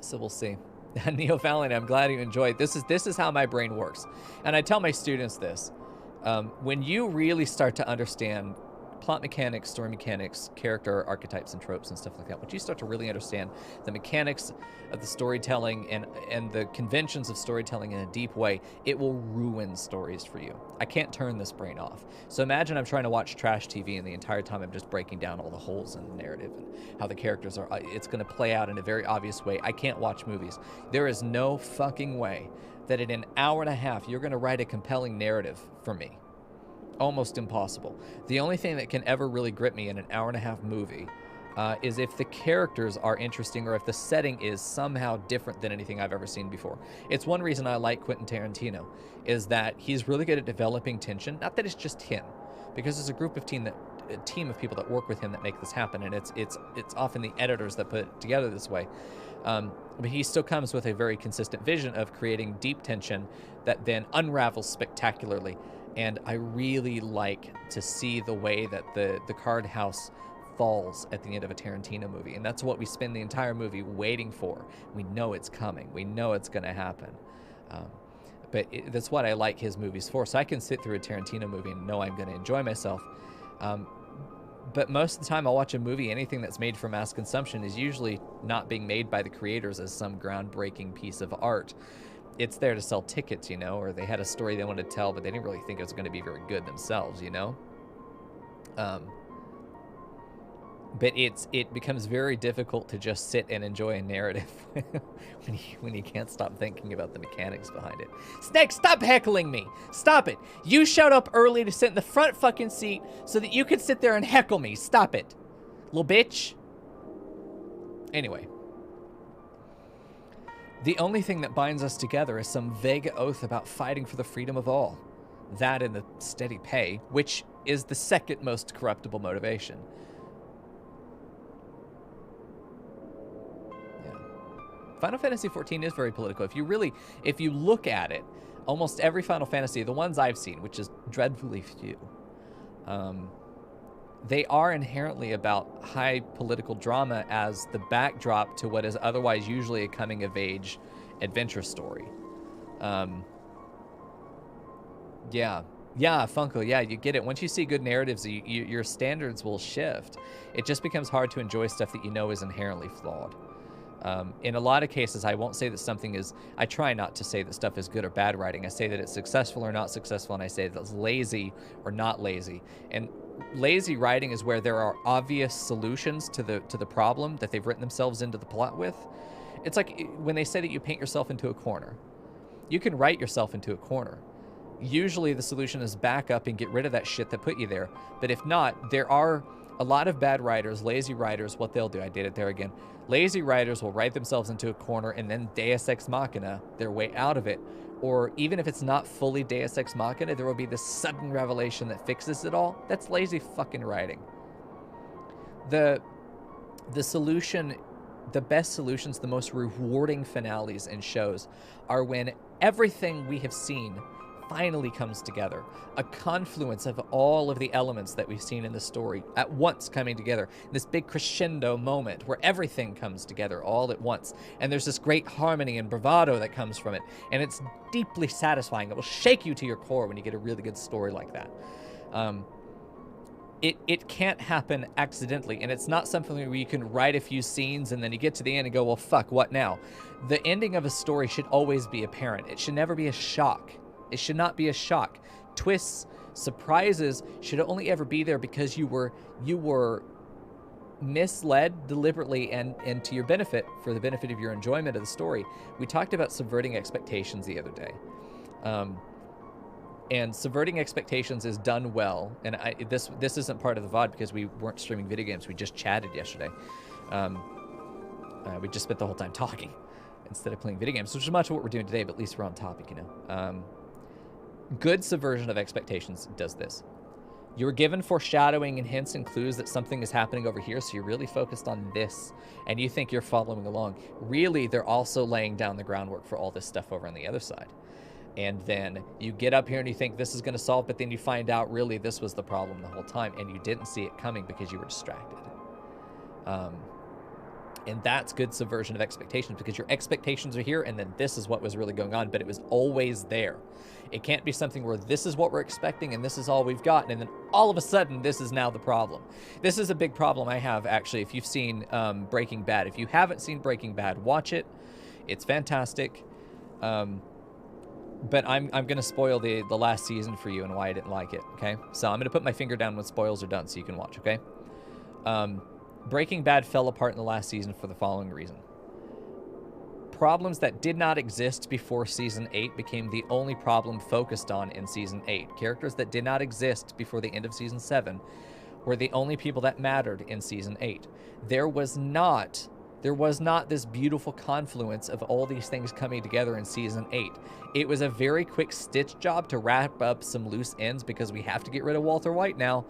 So we'll see. Neo Fallon, I'm glad you enjoyed. This is how my brain works. And I tell my students this. When you really start to understand plot mechanics, story mechanics, character archetypes and tropes and stuff like that, once you start to really understand the mechanics of the storytelling and the conventions of storytelling in a deep way, it will ruin stories for you. I can't turn this brain off. So imagine I'm trying to watch trash TV and the entire time I'm just breaking down all the holes in the narrative and how the characters are. It's going to play out in a very obvious way. I can't watch movies. There is no fucking way that in an hour and a half you're going to write a compelling narrative for me. Almost impossible. The only thing that can ever really grip me in an hour and a half movie is if the characters are interesting or if the setting is somehow different than anything I've ever seen before. It's one reason I like Quentin Tarantino, is that he's really good at developing tension. Not that it's just him, because there's a team of people that work with him that make this happen, and it's often the editors that put it together this way. But he still comes with a very consistent vision of creating deep tension that then unravels spectacularly. And I really like to see the way that the card house falls at the end of a Tarantino movie. And that's what we spend the entire movie waiting for. We know it's coming. We know it's going to happen. But that's what I like his movies for. So I can sit through a Tarantino movie and know I'm going to enjoy myself. But most of the time I'll watch a movie, anything that's made for mass consumption is usually not being made by the creators as some groundbreaking piece of art. It's there to sell tickets, you know, or they had a story they wanted to tell, but they didn't really think it was going to be very good themselves, you know? But it becomes very difficult to just sit and enjoy a narrative when you can't stop thinking about the mechanics behind it. Snake, stop heckling me! Stop it! You showed up early to sit in the front fucking seat so that you could sit there and heckle me. Stop it, little bitch. Anyway. The only thing that binds us together is some vague oath about fighting for the freedom of all. That and the steady pay, which is the second most corruptible motivation. Yeah. Final Fantasy XIV is very political. If you look at it, almost every Final Fantasy, the ones I've seen, which is dreadfully few, they are inherently about high political drama as the backdrop to what is otherwise usually a coming-of-age adventure story. Yeah, Funko, yeah, you get it. Once you see good narratives, your standards will shift. It just becomes hard to enjoy stuff that you know is inherently flawed. In a lot of cases, I won't say that something is... I try not to say that stuff is good or bad writing. I say that it's successful or not successful, and I say that it's lazy or not lazy. And lazy writing is where there are obvious solutions to the problem that they've written themselves into the plot with. It's like when they say that you paint yourself into a corner. You can write yourself into a corner. Usually the solution is back up and get rid of that shit that put you there. But if not, there are a lot of bad writers, lazy writers, what they'll do, I did it there again. Lazy writers will write themselves into a corner and then Deus Ex Machina their way out of it. Or even if it's not fully Deus Ex Machina, there will be this sudden revelation that fixes it all. That's lazy fucking writing. The solution, the best solutions, the most rewarding finales in shows are when everything we have seen finally comes together. A confluence of all of the elements that we've seen in the story at once coming together. This big crescendo moment where everything comes together all at once. And there's this great harmony and bravado that comes from it. And it's deeply satisfying. It will shake you to your core when you get a really good story like that. It can't happen accidentally, and it's not something where you can write a few scenes and then you get to the end and go, well, fuck, what now? The ending of a story should always be apparent. It should never be a shock. It should not be a shock. Twists, surprises should only ever be there because you were misled deliberately and to your benefit, for the benefit of your enjoyment of the story. We talked about subverting expectations the other day. And subverting expectations is done well. And this isn't part of the VOD because we weren't streaming video games. We just chatted yesterday. We just spent the whole time talking instead of playing video games, which is much of what we're doing today, but at least we're on topic, you know. Good subversion of expectations does this. You're given foreshadowing and hints and clues that something is happening over here, so you're really focused on this, and you think you're following along. Really, they're also laying down the groundwork for all this stuff over on the other side. And then you get up here and you think this is going to solve, but then you find out really this was the problem the whole time, and you didn't see it coming because you were distracted. And that's good subversion of expectations, because your expectations are here, and then this is what was really going on, but it was always there. It can't be something where this is what we're expecting and this is all we've got, and then all of a sudden this is now the problem. This is a big problem I have, actually, if you've seen Breaking Bad. If you haven't seen Breaking Bad, watch it. It's fantastic. But I'm going to spoil the last season for you and why I didn't like it, okay? So I'm going to put my finger down when spoils are done so you can watch, okay? Breaking Bad fell apart in the last season for the following reason. Problems that did not exist before Season 8 became the only problem focused on in Season 8. Characters that did not exist before the end of Season 7 were the only people that mattered in Season 8. There was not this beautiful confluence of all these things coming together in Season 8. It was a very quick stitch job to wrap up some loose ends because we have to get rid of Walter White now.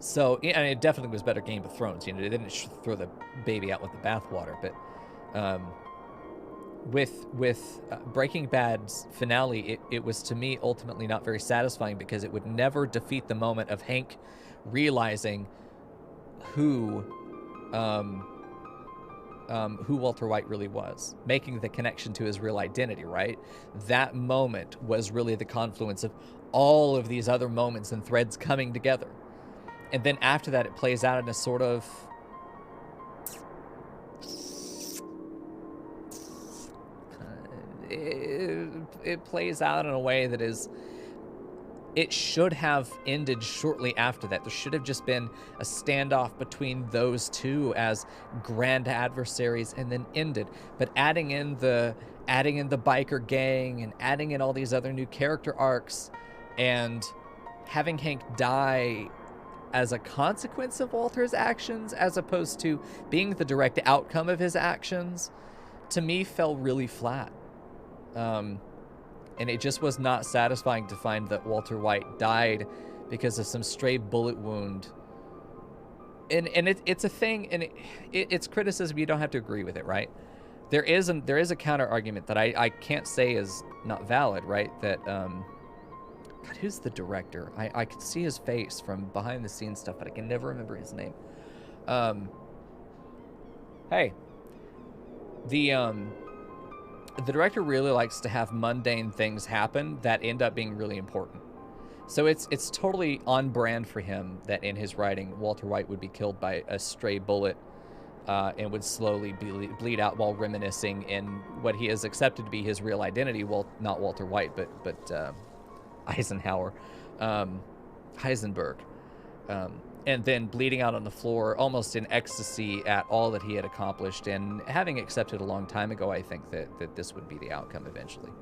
So, yeah, it definitely was better Game of Thrones. You know, they didn't throw the baby out with the bathwater. But with Breaking Bad's finale, it was, to me, ultimately not very satisfying because it would never defeat the moment of Hank realizing who Walter White really was, making the connection to his real identity, right? That moment was really the confluence of all of these other moments and threads coming together. And then after that, it plays out in a sort of... It plays out in a way that is... It should have ended shortly after that. There should have just been a standoff between those two as grand adversaries and then ended. But adding in the biker gang and adding in all these other new character arcs and having Hank die as a consequence of Walter's actions, as opposed to being the direct outcome of his actions, to me fell really flat. And it just was not satisfying to find that Walter White died because of some stray bullet wound. And it's a thing, and it's criticism. You don't have to agree with it, right? There is a counter argument that I can't say is not valid, right? That God, who's the director? I could see his face from behind the scenes stuff, but I can never remember his name. Hey, the director really likes to have mundane things happen that end up being really important. So it's totally on brand for him that in his writing, Walter White would be killed by a stray bullet and would slowly bleed out while reminiscing in what he has accepted to be his real identity. Well, not Walter White, but Heisenberg. And then bleeding out on the floor, almost in ecstasy at all that he had accomplished. And having accepted a long time ago, I think that this would be the outcome eventually.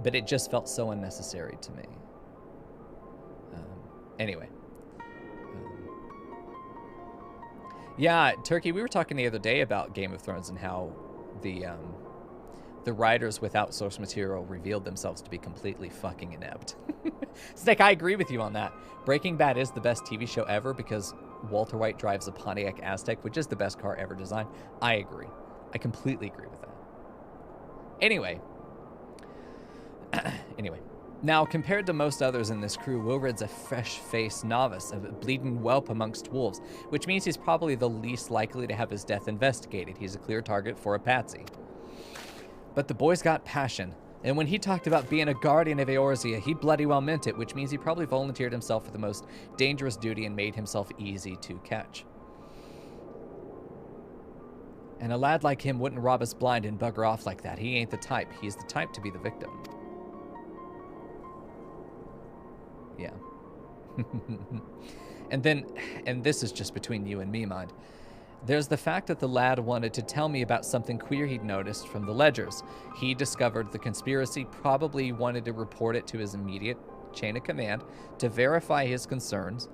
But it just felt so unnecessary to me. Anyway. Yeah, Turkey, we were talking the other day about Game of Thrones and how the writers without source material revealed themselves to be completely fucking inept. Snake, I agree with you on that. Breaking Bad is the best TV show ever because Walter White drives a Pontiac Aztek, which is the best car ever designed. I agree. I completely agree with that. Anyway. Now, compared to most others in this crew, Wilred's a fresh-faced novice, a bleeding whelp amongst wolves, which means he's probably the least likely to have his death investigated. He's a clear target for a patsy. But the boy's got passion, and when he talked about being a guardian of Eorzea, he bloody well meant it, which means he probably volunteered himself for the most dangerous duty and made himself easy to catch. And a lad like him wouldn't rob us blind and bugger off like that. He ain't the type. He's the type to be the victim. Yeah. And this is just between you and me, mind. There's the fact that the lad wanted to tell me about something queer he'd noticed from the ledgers. He discovered the conspiracy, probably wanted to report it to his immediate chain of command to verify his concerns,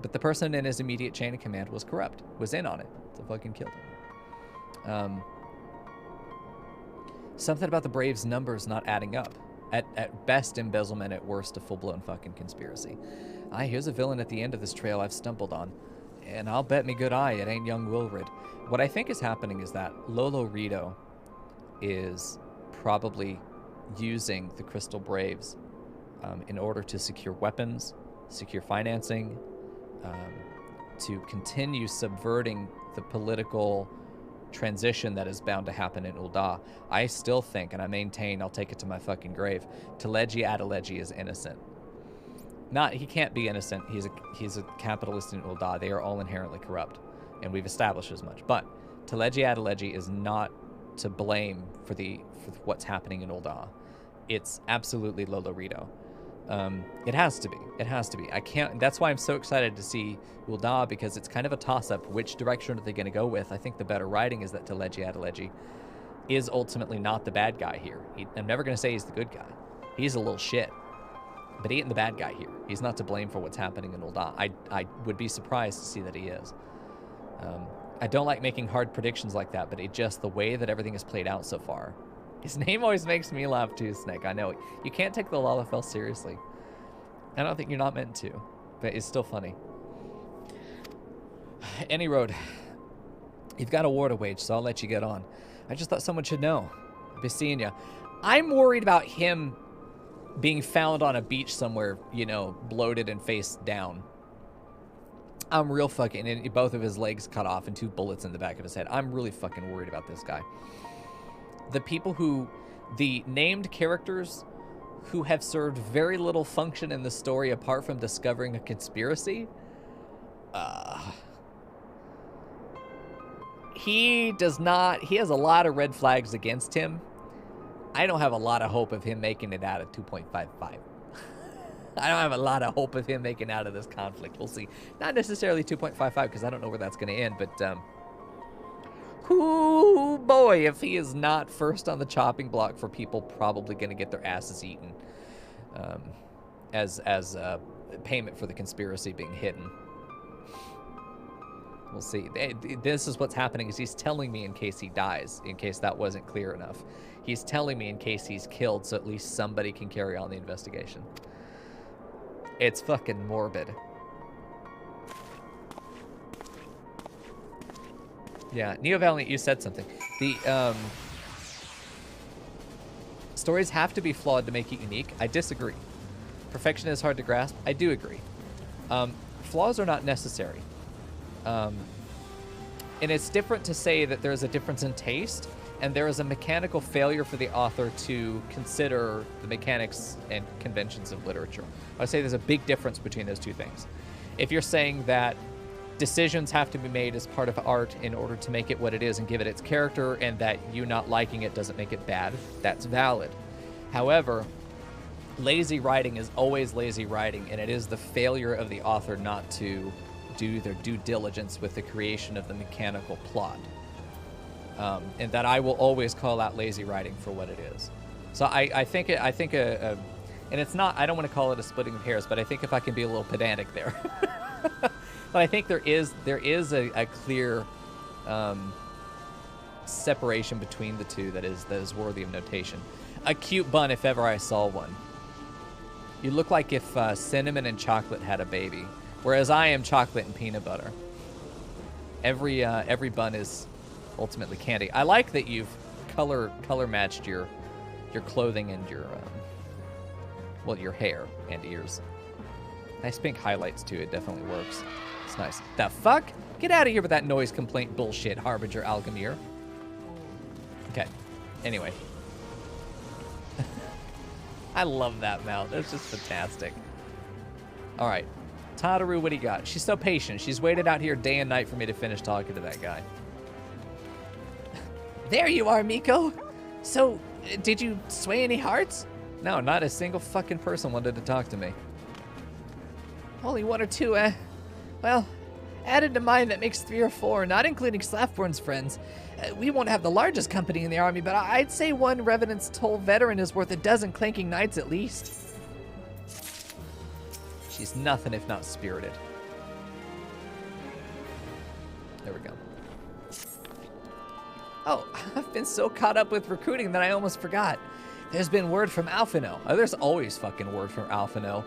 but the person in his immediate chain of command was corrupt, was in on it, so fucking killed him. Something about the Braves' numbers not adding up. At best embezzlement, at worst a full-blown fucking conspiracy. Here's a villain at the end of this trail I've stumbled on. And I'll bet me good eye it ain't young Wilred. What I think is happening is that Lolo Rito is probably using the Crystal Braves in order to secure weapons, secure financing, to continue subverting the political transition that is bound to happen in Ul'dah. I still think, and I maintain, I'll take it to my fucking grave, Teleji Adeleji is innocent. He can't be innocent. He's a capitalist in Ul'dah. They are all inherently corrupt, and we've established as much. But Teleji Adeleji is not to blame for what's happening in Ul'dah. It's absolutely Lolo Rito. It has to be. It has to be. I can't. That's why I'm so excited to see Ul'dah, because it's kind of a toss-up. Which direction are they going to go with? I think the better writing is that Teleji Adeleji is ultimately not the bad guy here. I'm never going to say he's the good guy. He's a little shit. But he ain't the bad guy here. He's not to blame for what's happening in Ul'dah. I would be surprised to see that he is. I don't like making hard predictions like that, but the way that everything has played out so far. His name always makes me laugh too, Snake. I know. You can't take the Lalafell seriously. I don't think you're not meant to, but it's still funny. Any road. You've got a war to wage, so I'll let you get on. I just thought someone should know. I'll be seeing you. I'm worried about him being found on a beach somewhere, bloated and face down. I'm real fucking... And both of his legs cut off and 2 bullets in the back of his head. I'm really fucking worried about this guy. The named characters who have served very little function in the story apart from discovering a conspiracy, he has a lot of red flags against him. I don't have a lot of hope of him making it out of 2.55. I don't have a lot of hope of him making out of this conflict. We'll see. Not necessarily 2.55, because I don't know where that's going to end, but ooh, boy, if he is not first on the chopping block for people probably going to get their asses eaten. As payment for the conspiracy being hidden. We'll see. This is what's happening, is he's telling me in case he dies, in case that wasn't clear enough. He's telling me in case he's killed, so at least somebody can carry on the investigation. It's fucking morbid. Yeah, Neo Valiant, you said something. The stories have to be flawed to make it unique. I disagree. Perfection is hard to grasp. I do agree. Flaws are not necessary. And it's different to say that there's a difference in taste and there is a mechanical failure for the author to consider the mechanics and conventions of literature. I say there's a big difference between those two things. If you're saying that decisions have to be made as part of art in order to make it what it is and give it its character, and that you not liking it doesn't make it bad, that's valid. However, lazy writing is always lazy writing, and it is the failure of the author not to do their due diligence with the creation of the mechanical plot. And that I will always call out lazy writing for what it is. So I think and it's not, I don't want to call it a splitting of hairs, but I think if I can be a little pedantic there. But I think there is a clear separation between the two that is worthy of notation. A cute bun if ever I saw one. You look like if cinnamon and chocolate had a baby, whereas I am chocolate and peanut butter. Every bun is ultimately candy. I like that you've color matched your clothing and your your hair and ears. Nice pink highlights too. It definitely works. It's nice. The fuck? Get out of here with that noise complaint bullshit, Harbinger Algamir. Okay. Anyway. I love that mount. That's just fantastic. All right. Tadaru, what do you got? She's so patient. She's waited out here day and night for me to finish talking to that guy. There you are, Mico. So, did you sway any hearts? No, not a single fucking person wanted to talk to me. Only one or two, well, added to mine that makes 3 or 4, not including Slafborn's friends. We won't have the largest company in the army, but I'd say one Revenant's Toll veteran is worth a dozen clanking knights at least. She's nothing if not spirited. There we go. Oh, I've been so caught up with recruiting that I almost forgot. There's been word from Alphino. Oh, there's always fucking word from Alphino.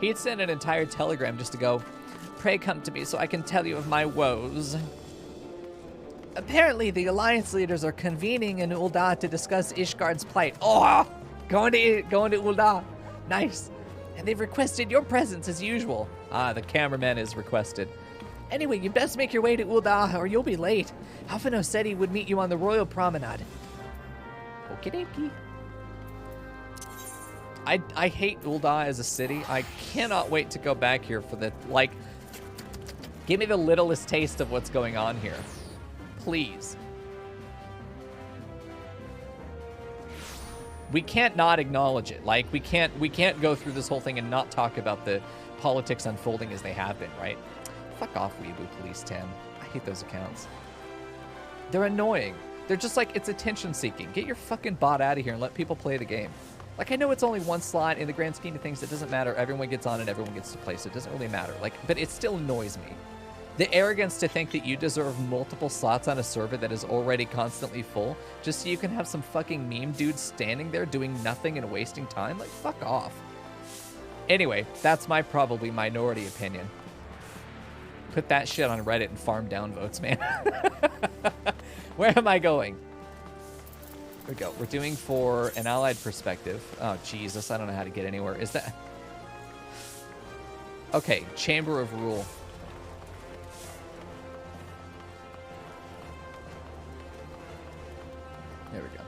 He'd sent an entire telegram just to go, "Pray come to me so I can tell you of my woes." Apparently, the Alliance leaders are convening in Ul'dah to discuss Ishgard's plight. Oh, going to Ul'dah. Nice. And they've requested your presence as usual. Ah, the cameraman is requested. Anyway, you best make your way to Ul'dah or you'll be late. Alphino said he would meet you on the Royal Promenade. Okie dokie. I hate Ul'dah as a city. I cannot wait to go back here for the, like, give me the littlest taste of what's going on here. Please. We can't not acknowledge it. Like, we can't go through this whole thing and not talk about the politics unfolding as they have been, right? Fuck off, Weeaboo Police 10. I hate those accounts. They're annoying. They're just like, it's attention seeking. Get your fucking bot out of here and let people play the game. Like, I know it's only one slot. In the grand scheme of things, it doesn't matter. Everyone gets on and everyone gets to play, so it doesn't really matter. Like, but it still annoys me. The arrogance to think that you deserve multiple slots on a server that is already constantly full just so you can have some fucking meme dude standing there doing nothing and wasting time. Like, fuck off. Anyway, that's my probably minority opinion. Put that shit on Reddit and farm down votes, man. Where am I going? Here we go. We're doing for an allied perspective. Oh, Jesus. I don't know how to get anywhere. Is that... Okay. Chamber of Rule. There we go.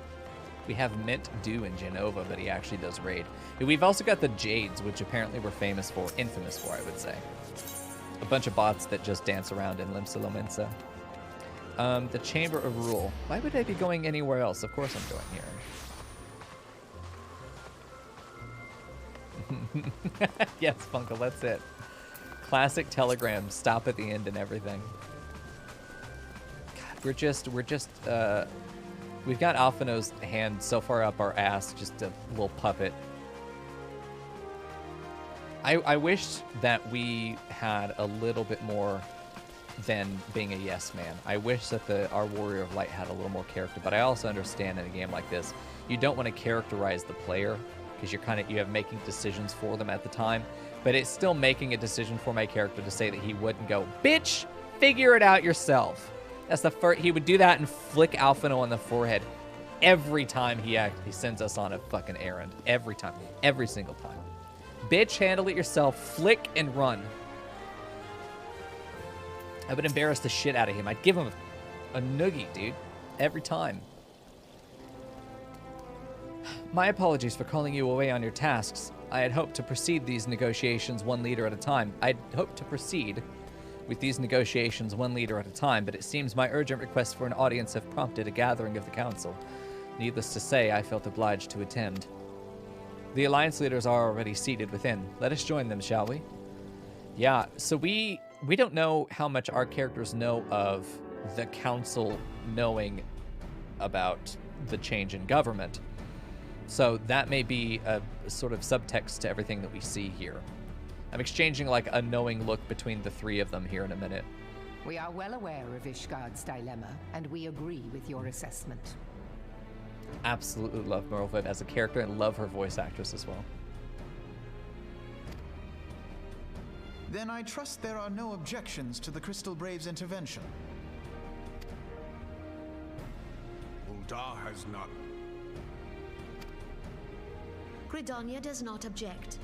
We have Mint Dew in Genova, but he actually does raid. We've also got the Jades, which apparently we're famous for. Infamous for, I would say. A bunch of bots that just dance around in Limsa Lomensa. The Chamber of Rule. Why would I be going anywhere else? Of course I'm going here. Yes, Funkle, that's it. Classic Telegram. Stop at the end and everything. God, we're just, we've got Alphino's hand so far up our ass, just a little puppet. I wish that we had a little bit more than being a yes man. I wish that our Warrior of Light had a little more character, but I also understand in a game like this, you don't want to characterize the player because you have making decisions for them at the time, but it's still making a decision for my character to say that he wouldn't go, bitch, figure it out yourself. That's the first, he would do that and flick Alphino on the forehead every time he sends us on a fucking errand. Every time. Every single time. Bitch, handle it yourself, flick and run. I would embarrass the shit out of him. I'd give him a noogie, dude. Every time. My apologies for calling you away on your tasks. I had hoped to proceed these negotiations one leader at a time. I'd hoped to proceed with these negotiations one leader at a time, but it seems my urgent requests for an audience have prompted a gathering of the council. Needless to say, I felt obliged to attend. The alliance leaders are already seated within. Let us join them, shall we? Yeah, so we don't know how much our characters know of the council knowing about the change in government. So that may be a sort of subtext to everything that we see here. I'm exchanging like a knowing look between the three of them here in a minute. We are well aware of Ishgard's dilemma, and we agree with your assessment. Absolutely love Merlwyb as a character and love her voice actress as well. Then I trust there are no objections to the Crystal Braves' intervention. Uldar has not. Gridania does not object.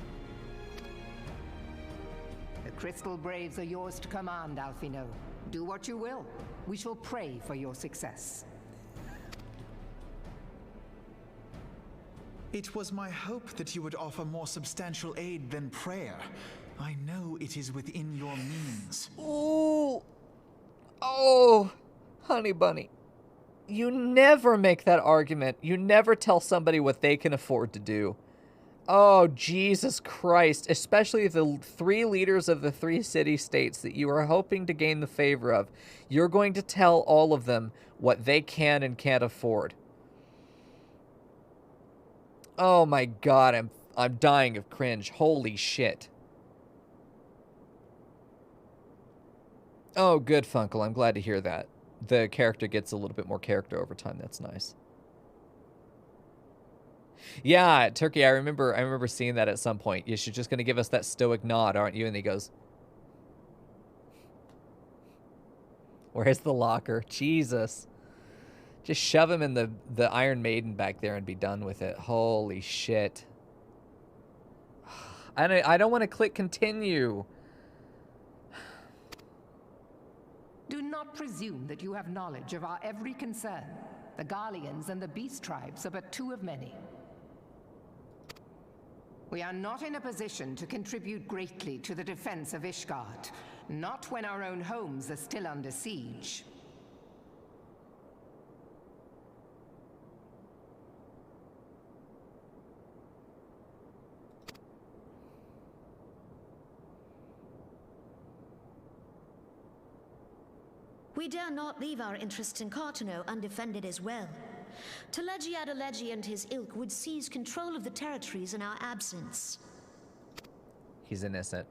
The Crystal Braves are yours to command, Alphino. Do what you will. We shall pray for your success. It was my hope that you would offer more substantial aid than prayer. I know it is within your means. Ooh. Oh, honey bunny. You never make that argument. You never tell somebody what they can afford to do. Oh, Jesus Christ. Especially the three leaders of the 3 city-states that you are hoping to gain the favor of. You're going to tell all of them what they can and can't afford. Oh my God, I'm dying of cringe. Holy shit. Oh, good, Funkle. I'm glad to hear that. The character gets a little bit more character over time. That's nice. Yeah, Turkey, I remember seeing that at some point. You're just going to give us that stoic nod, aren't you? And he goes, where's the locker? Jesus. Just shove him in the Iron Maiden back there and be done with it. Holy shit. I don't want to click continue. Do not presume that you have knowledge of our every concern. The Garleans and the Beast Tribes are but 2 of many. We are not in a position to contribute greatly to the defense of Ishgard, not when our own homes are still under siege. We dare not leave our interests in Cartano undefended as well. Telegi Adalegi and his ilk would seize control of the territories in our absence. He's innocent.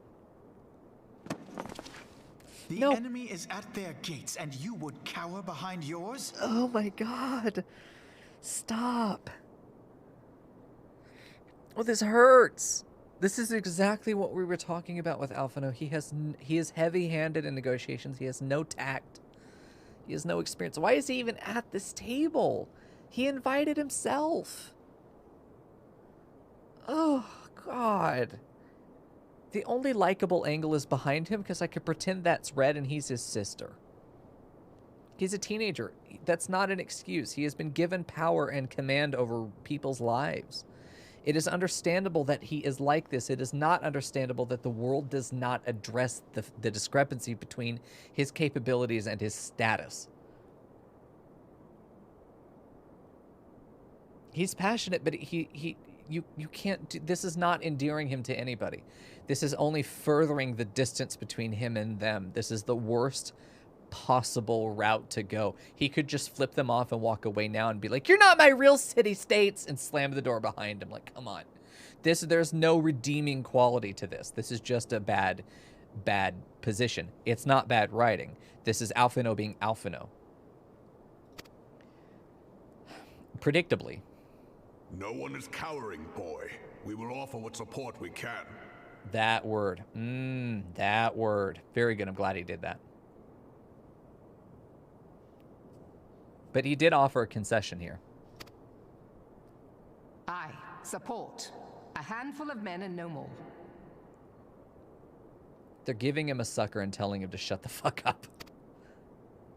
The enemy is at their gates, and you would cower behind yours? Oh my God. Stop. Oh, this hurts. This is exactly what we were talking about with Alphino. He is heavy-handed in negotiations. He has no tact. He has no experience. Why is he even at this table? He invited himself. Oh, God. The only likable angle is behind him because I could pretend that's Red and he's his sister. He's a teenager. That's not an excuse. He has been given power and command over people's lives. It is understandable that he is like this. It is not understandable that the world does not address the discrepancy between his capabilities and his status. He's passionate, but you can't. This is not endearing him to anybody. This is only furthering the distance between him and them. This is the worst possible route to go. He could just flip them off and walk away now and be like, "You're not my real city-states," and slam the door behind him. Like, come on. There's no redeeming quality to this. This is just a bad position. It's not bad writing. This is Alphino being Alphino. Predictably. No one is cowering, boy. We will offer what support we can. That word. That word. Very good. I'm glad he did that. But he did offer a concession here. Aye, support. A handful of men and no more. They're giving him a sucker and telling him to shut the fuck up.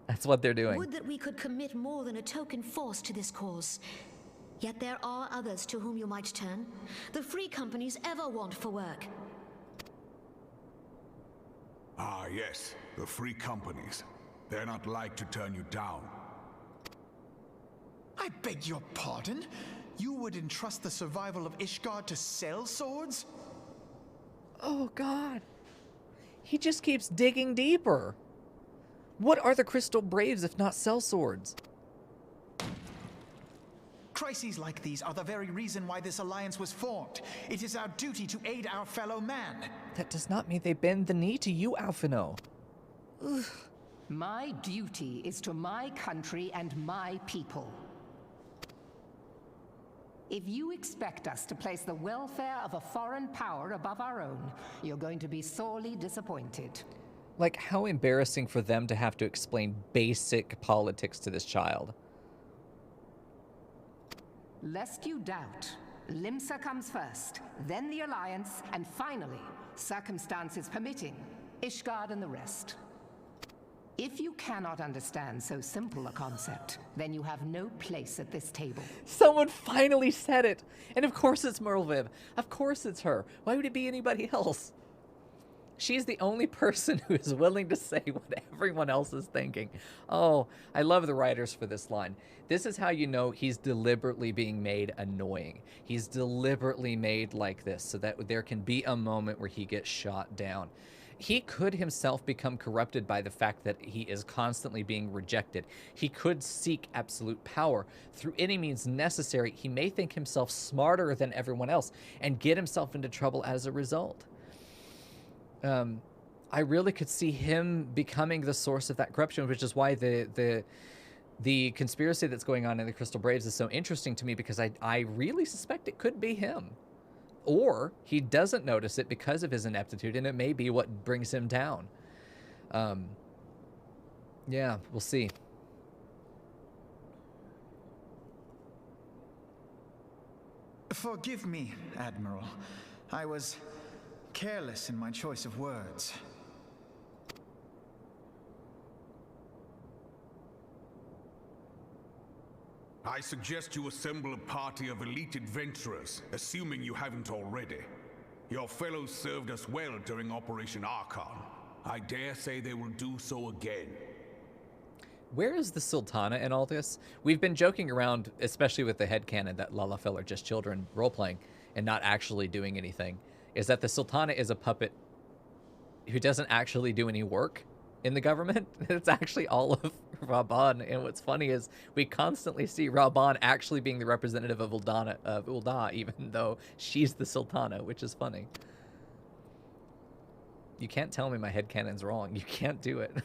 That's what they're doing. Would that we could commit more than a token force to this cause. Yet there are others to whom you might turn. The free companies ever want for work. Ah, yes, the free companies. They're not like to turn you down. I beg your pardon? You would entrust the survival of Ishgard to sell swords? Oh, God. He just keeps digging deeper. What are the Crystal Braves if not sellswords? Crises like these are the very reason why this alliance was formed. It is our duty to aid our fellow man. That does not mean they bend the knee to you, Alphino. Ugh. My duty is to my country and my people. If you expect us to place the welfare of a foreign power above our own, you're going to be sorely disappointed. Like, how embarrassing for them to have to explain basic politics to this child. Lest you doubt, Limsa comes first, then the Alliance, and finally, circumstances permitting, Ishgard and the rest. If you cannot understand so simple a concept, then you have no place at this table. Someone finally said it! And of course it's Merlviv. Of course it's her. Why would it be anybody else? She's the only person who is willing to say what everyone else is thinking. Oh, I love the writers for this line. This is how you know he's deliberately being made annoying. He's deliberately made like this so that there can be a moment where he gets shot down. He could himself become corrupted by the fact that he is constantly being rejected. He could seek absolute power. Through any means necessary, he may think himself smarter than everyone else and get himself into trouble as a result. I really could see him becoming the source of that corruption, which is why the conspiracy that's going on in the Crystal Braves is so interesting to me, because I really suspect it could be him. Or he doesn't notice it because of his ineptitude, and it may be what brings him down. Yeah, we'll see. Forgive me, Admiral. I was careless in my choice of words. I suggest you assemble a party of elite adventurers, assuming you haven't already. Your fellows served us well during Operation Archon. I dare say they will do so again. Where is the Sultana in all this? We've been joking around, especially with the headcanon that Lalafell are just children role-playing and not actually doing anything, is that the Sultana is a puppet who doesn't actually do any work in the government. It's actually all of Raban, and what's funny is we constantly see Raban actually being the representative of Ulda, even though she's the Sultana, which is funny. You can't tell me my headcanon's wrong. You can't do it.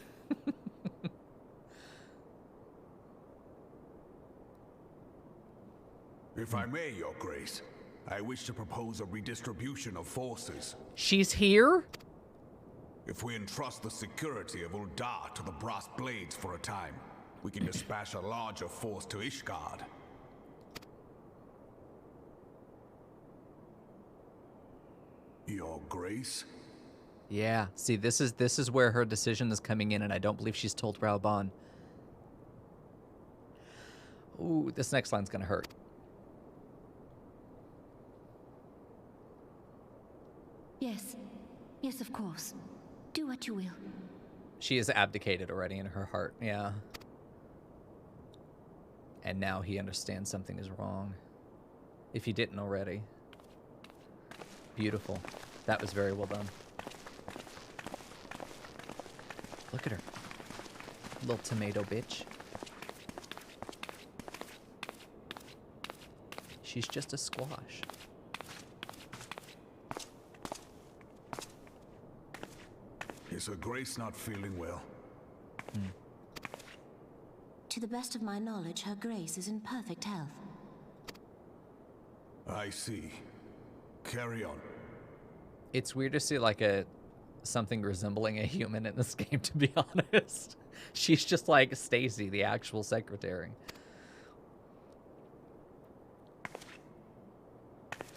If I may, Your Grace, I wish to propose a redistribution of forces. She's here? If we entrust the security of Ulda to the Brass Blades for a time, we can dispatch a larger force to Ishgard. Your Grace? Yeah, see, this is where her decision is coming in, and I don't believe she's told Raoban. Ooh, this next line's gonna hurt. Yes. Yes, of course. Do what you will. She has abdicated already in her heart, yeah. And now he understands something is wrong. If he didn't already. Beautiful. That was very well done. Look at her. Little tomato bitch. She's just a squash. Is Her Grace not feeling well? To the best of my knowledge, Her Grace is in perfect health. I see. Carry on. It's weird to see like something resembling a human in this game, to be honest. She's just like Stacy, the actual secretary.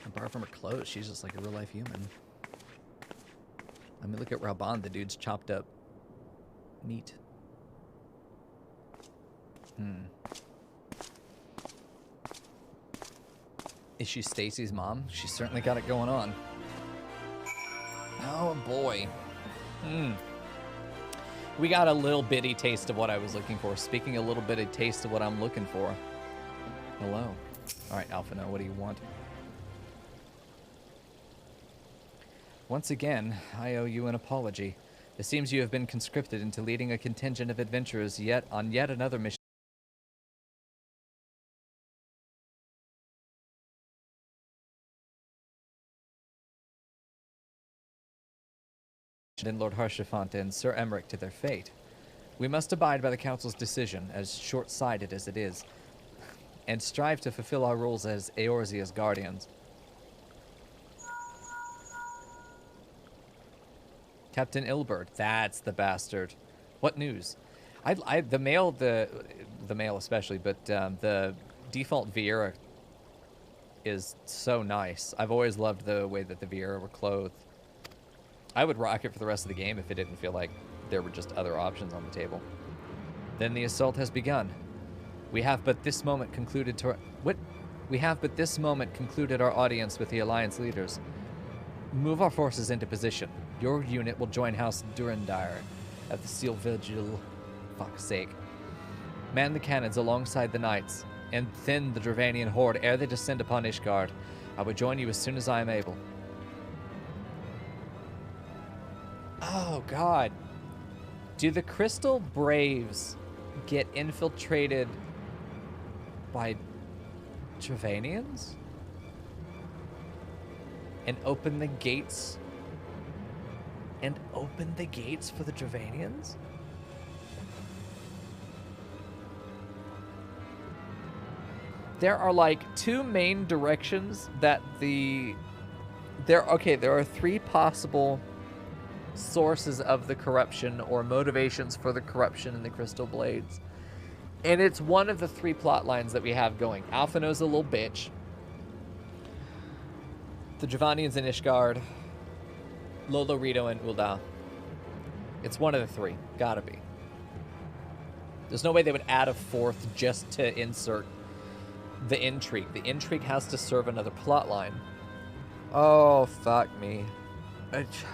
Apart from her clothes, she's just like a real life human. I mean, look at Raban, the dude's chopped up meat. Is she Stacy's mom? She's certainly got it going on. Oh boy. We got a little bitty taste of what I was looking for. Speaking a little bitty taste of what I'm looking for. Hello. All right, Alphino, what do you want? Once again, I owe you an apology. It seems you have been conscripted into leading a contingent of adventurers on yet another mission. And Lord Harshaphant and Sir Emmerich to their fate. We must abide by the Council's decision, as short-sighted as it is, and strive to fulfill our roles as Eorzea's guardians. Captain Ilbert, that's the bastard. What news? The male especially, but the default Viera is so nice. I've always loved the way that the Viera were clothed. I would rock it for the rest of the game if it didn't feel like there were just other options on the table. Then the assault has begun. We have but this moment concluded our audience with the Alliance leaders. Move our forces into position. Your unit will join House Durandire at the Seal Vigil. Fuck's sake. Man the cannons alongside the knights, and thin the Dravanian horde ere they descend upon Ishgard. I will join you as soon as I am able. Oh, God. Do the Crystal Braves get infiltrated by Dravanians? And open the gates? And open the gates for the Dravanians? There are like two main directions that there are three possible sources of the corruption or motivations for the corruption in the Crystal Blades. And it's one of the three plot lines that we have going. Alphino's a little bitch. The Dravanians and Ishgard. Lolo, Rito, and Ul'dah. It's one of the three. Gotta be. There's no way they would add a fourth just to insert the intrigue. The intrigue has to serve another plot line. Oh, fuck me.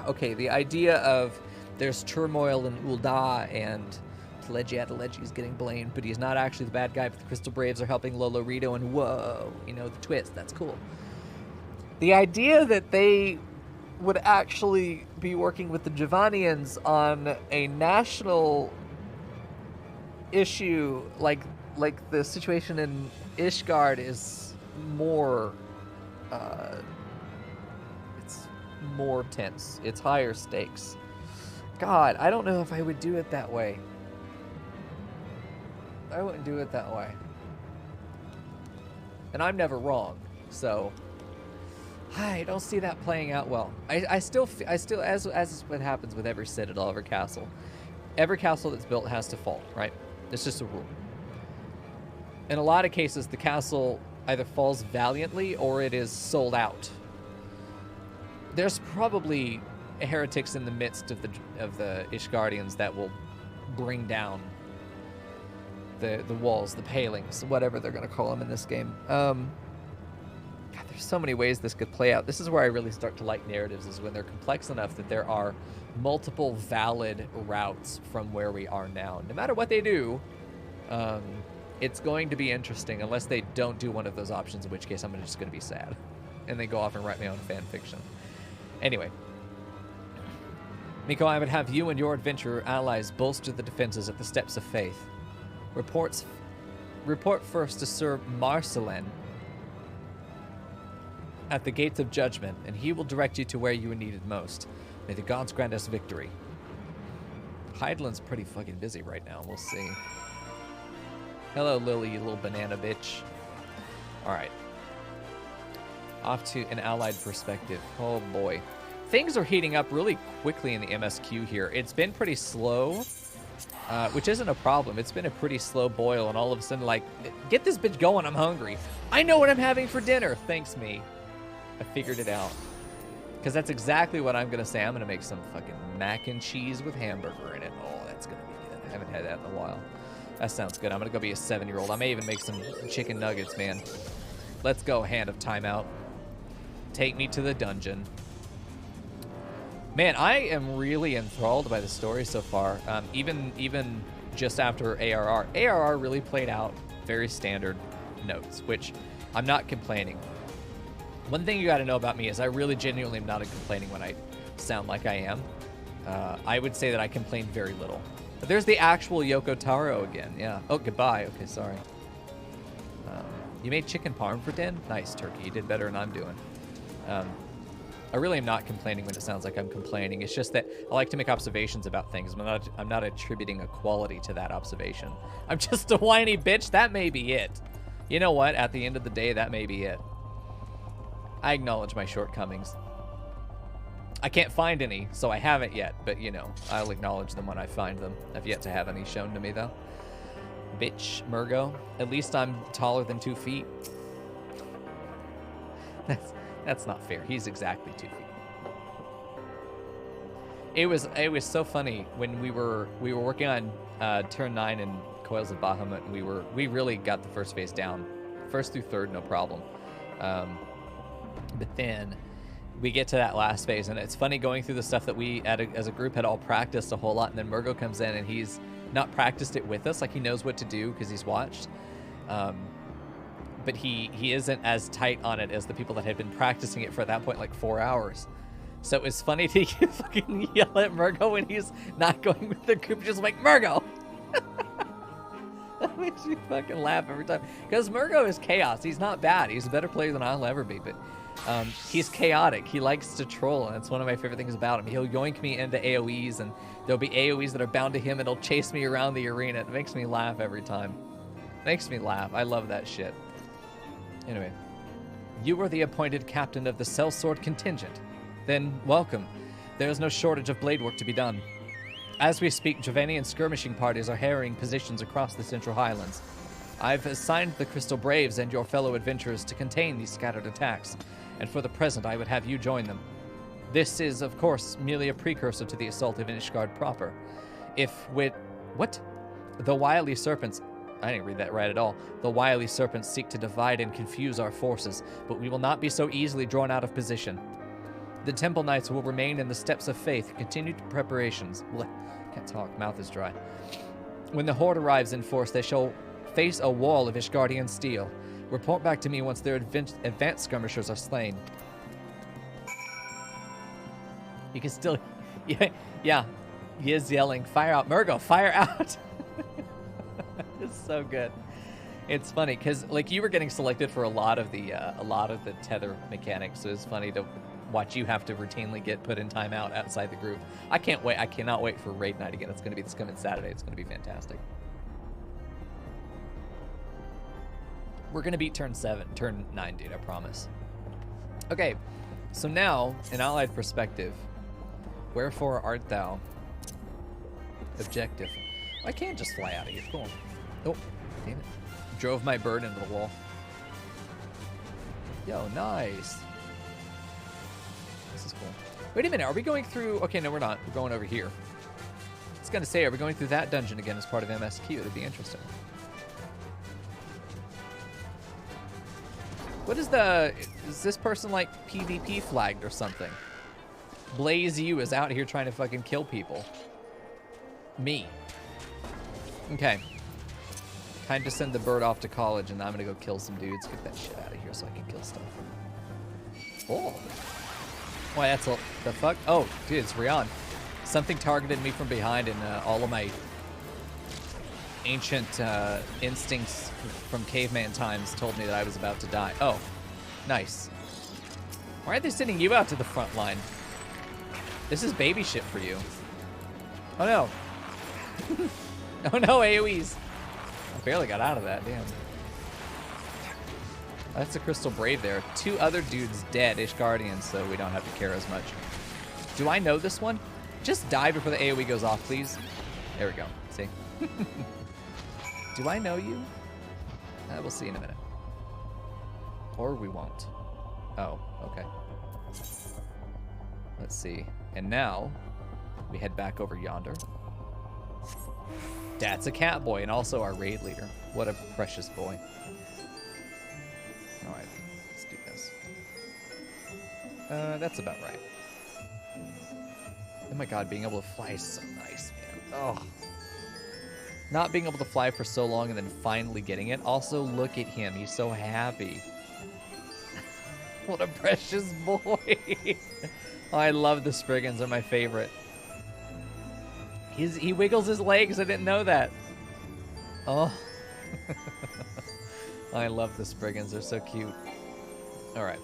Okay, the idea of there's turmoil in Ul'dah and Teleji is getting blamed, but he's not actually the bad guy, but the Crystal Braves are helping Lolo Rito, and whoa, you know, the twist, that's cool. The idea that they would actually be working with the Dravanians on a national issue like the situation in Ishgard is more it's more tense. It's higher stakes. God, I don't know if I would do it that way. I wouldn't do it that way. And I'm never wrong, so I don't see that playing out well. I still, as is what happens with every citadel, every castle that's built has to fall, right? It's just a rule. In a lot of cases, the castle either falls valiantly or it is sold out. There's probably heretics in the midst of the Ishgardians that will bring down the walls, the palings, whatever they're going to call them in this game. God, there's so many ways this could play out. This is where I really start to like narratives, is when they're complex enough that there are multiple valid routes from where we are now. No matter what they do, it's going to be interesting unless they don't do one of those options, in which case I'm just going to be sad. And they go off and write my own fan fiction. Anyway. Mico, I would have you and your adventurer allies bolster the defenses at the Steps of Faith. Report first to Sir Marcelin at the Gates of Judgment, and he will direct you to where you are needed most. May the gods grant us victory. Hydalen's pretty fucking busy right now. We'll see. Hello, Lily, you little banana bitch. All right. Off to an allied perspective. Oh, boy. Things are heating up really quickly in the MSQ here. It's been pretty slow, which isn't a problem. It's been a pretty slow boil, and all of a sudden, like, get this bitch going. I'm hungry. I know what I'm having for dinner. Thanks, me. I figured it out. Because that's exactly what I'm going to say. I'm going to make some fucking mac and cheese with hamburger in it. Oh, that's going to be good. I haven't had that in a while. That sounds good. I'm going to go be a 7-year-old. I may even make some chicken nuggets, man. Let's go, Hand of Timeout. Take me to the dungeon. Man, I am really enthralled by the story so far. Even just after ARR. ARR really played out very standard notes, which I'm not complaining. One thing you got to know about me is I really genuinely am not complaining when I sound like I am. I would say that I complain very little. But there's the actual Yoko Taro again. Yeah. Oh, goodbye. Okay, sorry. You made chicken parm for din? Nice, Turkey. You did better than I'm doing. I really am not complaining when it sounds like I'm complaining. It's just that I like to make observations about things. I'm not attributing a quality to that observation. I'm just a whiny bitch. That may be it. You know what? At the end of the day, that may be it. I acknowledge my shortcomings. I can't find any, so I haven't yet. But, you know, I'll acknowledge them when I find them. I've yet to have any shown to me, though. Bitch, Murgo. At least I'm taller than 2 feet. That's not fair. He's exactly 2 feet. It was so funny when we were working on turn 9 in Coils of Bahamut, and we really got the first phase down, first through third, no problem. But then we get to that last phase, and it's funny going through the stuff that we as a group had all practiced a whole lot, and then Murgo comes in and he's not practiced it with us, like he knows what to do because he's watched. But he isn't as tight on it as the people that had been practicing it for at that point like 4 hours. So it was funny to fucking yell at Murgo when he's not going with the group, just like, Murgo! That makes me fucking laugh every time. Because Murgo is chaos. He's not bad. He's a better player than I'll ever be, but he's chaotic. He likes to troll, and it's one of my favorite things about him. He'll yoink me into AoEs, and there'll be AoEs that are bound to him, and he'll chase me around the arena. It makes me laugh every time. Makes me laugh. I love that shit. Anyway, you were the appointed captain of the Sellsword contingent. Then, welcome. There is no shortage of blade work to be done. As we speak, Dravanian skirmishing parties are harrying positions across the Central Highlands. I've assigned the Crystal Braves and your fellow adventurers to contain these scattered attacks, and for the present I would have you join them. This is, of course, merely a precursor to the assault of Ishgard proper. What? The wily serpents... I didn't read that right at all. The wily serpents seek to divide and confuse our forces, but we will not be so easily drawn out of position. The Temple Knights will remain in the steps of faith, continued preparations. Blech, can't talk, mouth is dry. When the Horde arrives in force, they shall face a wall of Ishgardian steel. Report back to me once their advanced skirmishers are slain. You can still... Yeah, he is yelling, fire out. Murgo, fire out! It's so good. It's funny because like you were getting selected for a lot of the tether mechanics, so it's funny to watch you have to routinely get put in timeout outside the group. I can't wait. I cannot wait for raid night again. It's going to be this coming Saturday. It's going to be fantastic. We're going to beat turn 9, dude. I promise. Okay, so now an allied perspective. Wherefore art thou? Objective. I can't just fly out of here. Cool. Oh, damn it. Drove my bird into the wall. Yo, nice. This is cool. Wait a minute. Are we going through... Okay, no, we're not. We're going over here. I was going to say, are we going through that dungeon again as part of MSQ? That'd be interesting. What is the... Is this person, like, PvP flagged or something? Blaze U is out here trying to fucking kill people. Me. Okay. Time to send the bird off to college, and I'm gonna go kill some dudes. Get that shit out of here so I can kill stuff. Oh. Why, that's the fuck? Oh, dude, it's Rion. Something targeted me from behind, and all of my ancient instincts from caveman times told me that I was about to die. Oh, nice. Why aren't they sending you out to the front line? This is baby shit for you. Oh no. Oh no, AoEs. I barely got out of that, damn. That's a Crystal Brave there. 2 other dudes dead, Ishgardians, so we don't have to care as much. Do I know this one? Just die before the AoE goes off, please. There we go. See? Do I know you? We'll see in a minute. Or we won't. Oh, okay. Let's see. And now, we head back over yonder. That's a Catboy, and also our raid leader. What a precious boy. Alright, let's do this. That's about right. Oh my god, being able to fly is so nice, man. Oh. Not being able to fly for so long and then finally getting it. Also, look at him. He's so happy. What a precious boy. Oh, I love the Spriggans. They're my favorite. He wiggles his legs. I didn't know that. Oh. I love the Spriggans. They're so cute. All right.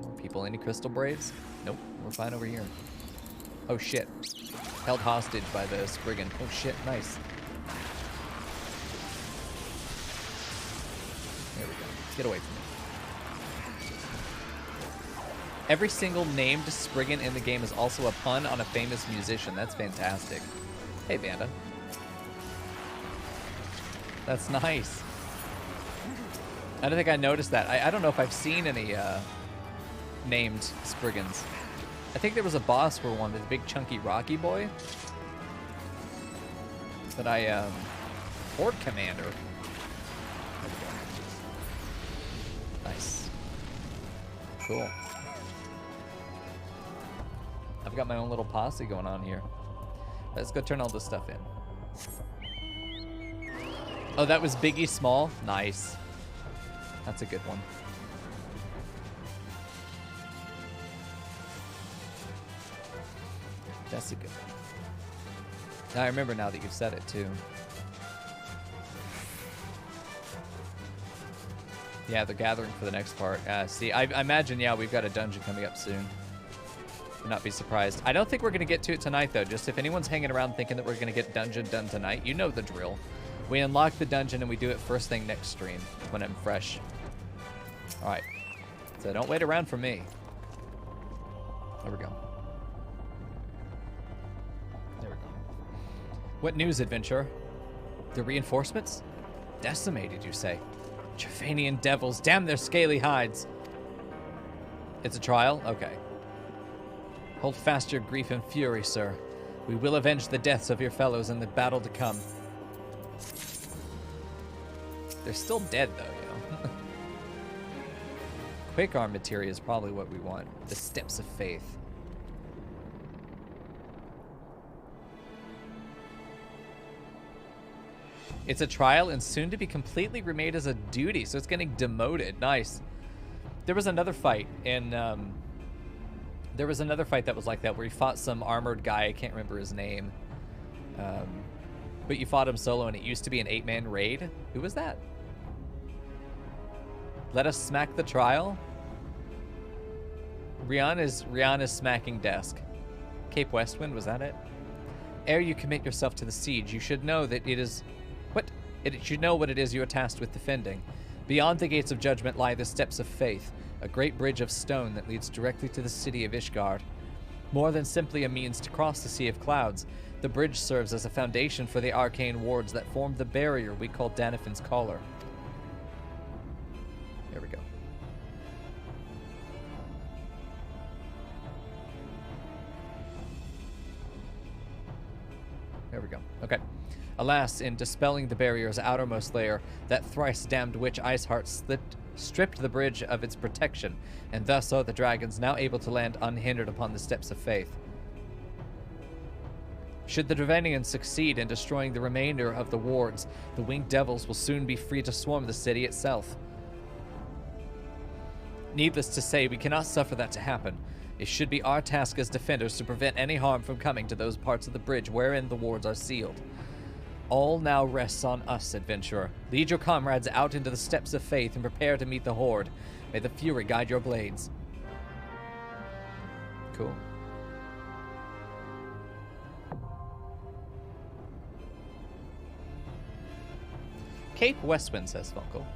More people. Any Crystal Braves? Nope. We're fine over here. Oh, shit. Held hostage by the Spriggan. Oh, shit. Nice. There we go. Get away from me. Every single named Spriggan in the game is also a pun on a famous musician. That's fantastic. Hey, Vanda. That's nice. I don't think I noticed that. I don't know if I've seen any named Spriggans. I think there was a boss for one, this big chunky rocky boy. But Horde Commander. Nice. Cool. I've got my own little posse going on here. Let's go turn all this stuff in. Oh, that was Biggie Small? Nice. That's a good one. That's a good one. I remember now that you've said it, too. Yeah, they're gathering for the next part. See, I imagine, yeah, we've got a dungeon coming up soon. Would not be surprised. I don't think we're going to get to it tonight, though. Just if anyone's hanging around thinking that we're going to get dungeon done tonight, you know the drill. We unlock the dungeon and we do it first thing next stream when I'm fresh. All right. So don't wait around for me. There we go. There we go. What news, adventurer? The reinforcements? Decimated, you say? Trevanian devils, damn their scaly hides. It's a trial? Okay. Hold fast your grief and fury, sir. We will avenge the deaths of your fellows in the battle to come. They're still dead, though, you know. Quick arm materia is probably what we want. The Steps of Faith. It's a trial and soon to be completely remade as a duty, so it's getting demoted. Nice. There was another fight in... There was another fight that was like that where he fought some armored guy. I can't remember his name. But you fought him solo and it used to be an 8-man raid. Who was that? Let us smack the trial? Rihanna's smacking desk. Cape Westwind, was that it? Ere you commit yourself to the siege, you should know that it is... What? It should know what it is you are tasked with defending. Beyond the gates of judgment lie the Steps of Faith, a great bridge of stone that leads directly to the city of Ishgard. More than simply a means to cross the Sea of Clouds, the bridge serves as a foundation for the arcane wards that form the barrier we call Danifin's Collar. There we go. There we go. Okay. Alas, in dispelling the barrier's outermost layer, that thrice-damned witch Iceheart stripped the bridge of its protection, and thus are the dragons now able to land unhindered upon the Steps of Faith. Should the Drevanians succeed in destroying the remainder of the wards, the winged devils will soon be free to swarm the city itself. Needless to say, we cannot suffer that to happen. It should be our task as defenders to prevent any harm from coming to those parts of the bridge wherein the wards are sealed. All now rests on us, adventurer. Lead your comrades out into the Steps of Faith and prepare to meet the Horde. May the Fury guide your blades. Cool. Cape Westwind, says Funkel,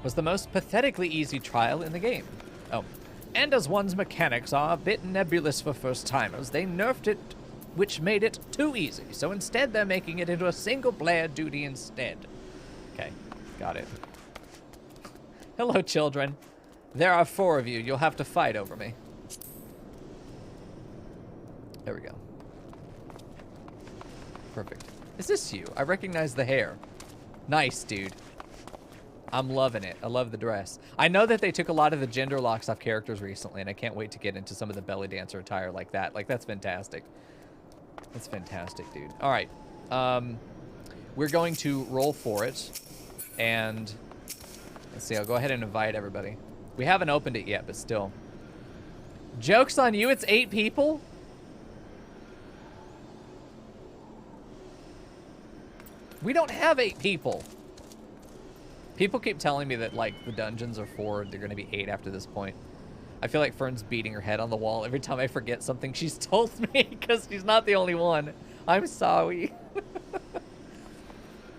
was the most pathetically easy trial in the game. Oh, and as one's mechanics are a bit nebulous for first-timers, they nerfed it, which made it too easy. So instead, they're making it into a single-player duty instead. Okay, got it. Hello, children. There are 4 of you. You'll have to fight over me. There we go. Perfect. Is this you? I recognize the hair. Nice, dude. I'm loving it. I love the dress. I know that they took a lot of the gender locks off characters recently, and I can't wait to get into some of the belly dancer attire like that. Like, that's fantastic. That's fantastic, dude. All right. We're going to roll for it, and let's see. I'll go ahead and invite everybody. We haven't opened it yet, but still. Joke's on you. It's 8 people? We don't have 8 people. People keep telling me that, like, the dungeons are 4. They're going to be 8 after this point. I feel like Fern's beating her head on the wall every time I forget something she's told me, because she's not the only one. I'm sorry.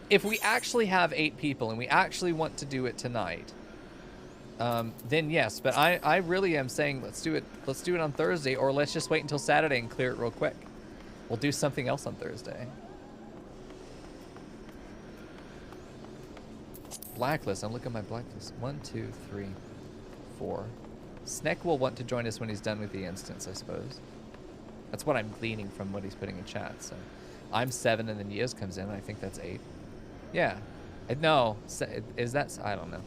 If we actually have 8 people and we actually want to do it tonight, then yes. But I really am saying let's do it. Let's do it on Thursday, or let's just wait until Saturday and clear it real quick. We'll do something else on Thursday. Blacklist. I'm looking at my blacklist. 1, 2, 3, 4. Sneck will want to join us when he's done with the instance, I suppose. That's what I'm gleaning from what he's putting in chat. So I'm 7, and then Yiz comes in. And I think that's 8. Yeah. No. Is that? I don't know.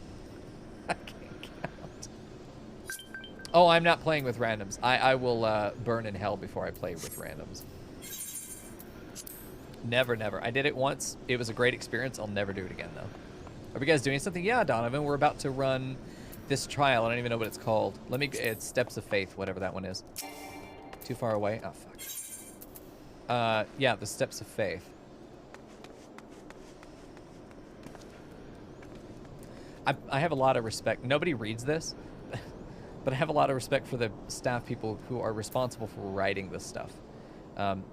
I can't count. Oh, I'm not playing with randoms. I will burn in hell before I play with randoms. Never, never. I did it once. It was a great experience. I'll never do it again, though. Are you guys doing something? Yeah, Donovan, we're about to run this trial. I don't even know what it's called. It's Steps of Faith, whatever that one is. Too far away? Oh, fuck. Yeah, the Steps of Faith. I have a lot of respect. Nobody reads this, but I have a lot of respect for the staff people who are responsible for writing this stuff.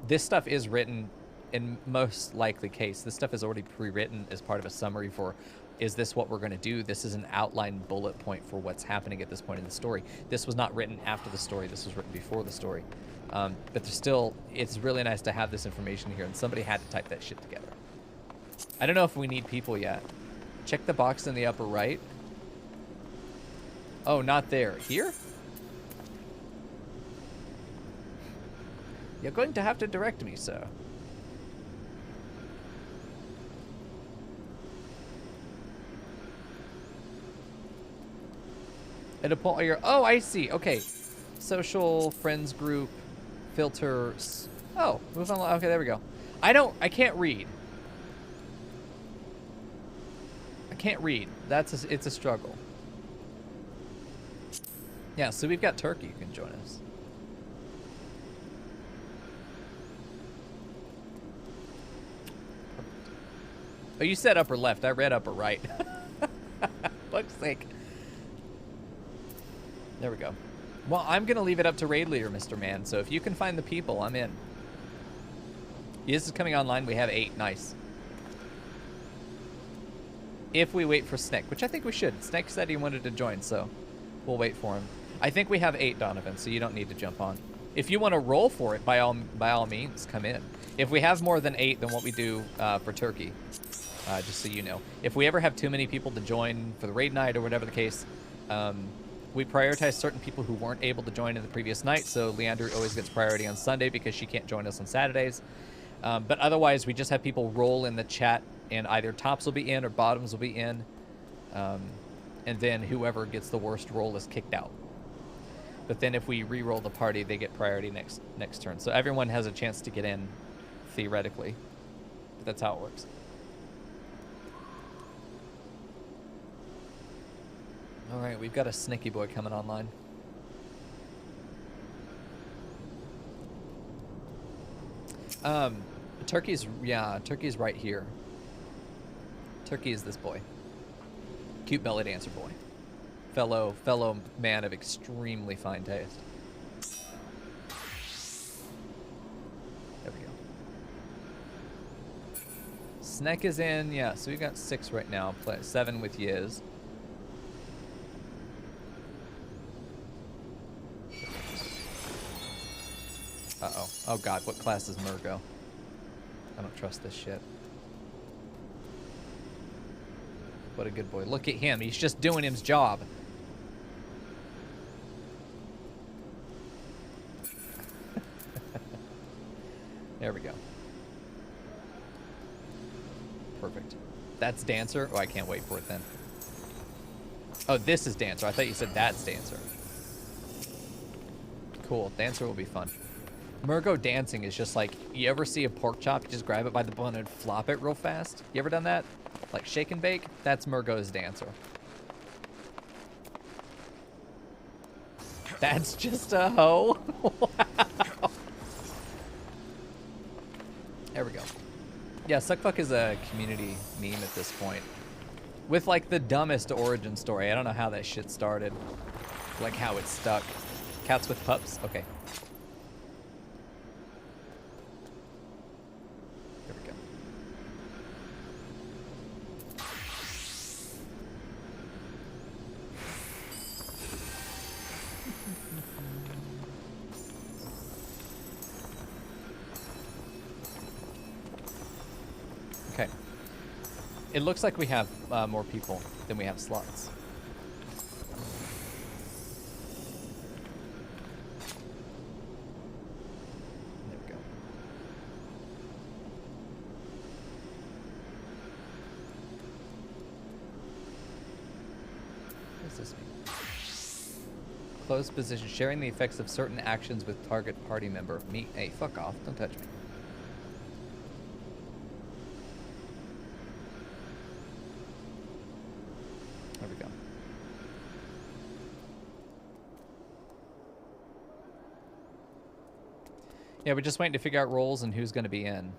This stuff is written, in most likely case, this stuff is already pre-written as part of a summary for, is this what we're going to do? This is an outline bullet point for what's happening at this point in the story. This was not written after the story. This was written before the story. But there's still, it's really nice to have this information here, and somebody had to type that shit together. I don't know if we need people yet. Check the box in the upper right. Oh, not there. Here? You're going to have to direct me, sir. At a point where you're, oh, I see. Okay. Social, friends group, filters. Oh, move on. Okay, there we go. I can't read. I can't read. It's a struggle. Yeah, so we've got Turkey who can join us. Oh, you said upper left. I read upper right. Fuck's sake. There we go. Well, I'm going to leave it up to Raid Leader, Mr. Man. So if you can find the people, I'm in. This is coming online. We have 8. Nice. If we wait for Snick, which I think we should. Snick said he wanted to join, so we'll wait for him. I think we have 8, Donovan, so you don't need to jump on. If you want to roll for it, by all means, come in. If we have more than 8, then what we do for Turkey, just so you know. If we ever have too many people to join for the raid night or whatever the case, we prioritize certain people who weren't able to join in the previous night, so Leander always gets priority on Sunday because she can't join us on Saturdays. But otherwise, we just have people roll in the chat, and either tops will be in or bottoms will be in. And then whoever gets the worst roll is kicked out. But then if we re-roll the party, they get priority next turn. So everyone has a chance to get in, theoretically. But that's how it works. All right, we've got a Snicky boy coming online. Turkey's right here. Turkey is this boy. Cute belly dancer boy. Fellow man of extremely fine taste. There we go. Snek is in, yeah, so we got 6 right now. 7 with Yiz. Uh-oh. Oh god, what class is Murgo? I don't trust this shit. What a good boy. Look at him. He's just doing his job. There we go. Perfect. That's Dancer? Oh, I can't wait for it then. Oh, this is Dancer. I thought you said that's Dancer. Cool. Dancer will be fun. Murgo dancing is just like, you ever see a pork chop, you just grab it by the bone and flop it real fast? You ever done that? Like shake and bake? That's Murgo's Dancer. That's just a hoe? Wow. There we go. Yeah, Suckfuck is a community meme at this point. With like the dumbest origin story. I don't know how that shit started. Like how it stuck. Cats with pups? Okay. There we go. Okay. It looks like we have more people than we have slots. There we go. What does this mean? Closed position. Sharing the effects of certain actions with target party member. Me. Hey, fuck off. Don't touch me. There we go. Yeah, we're just waiting to figure out roles and who's going to be in.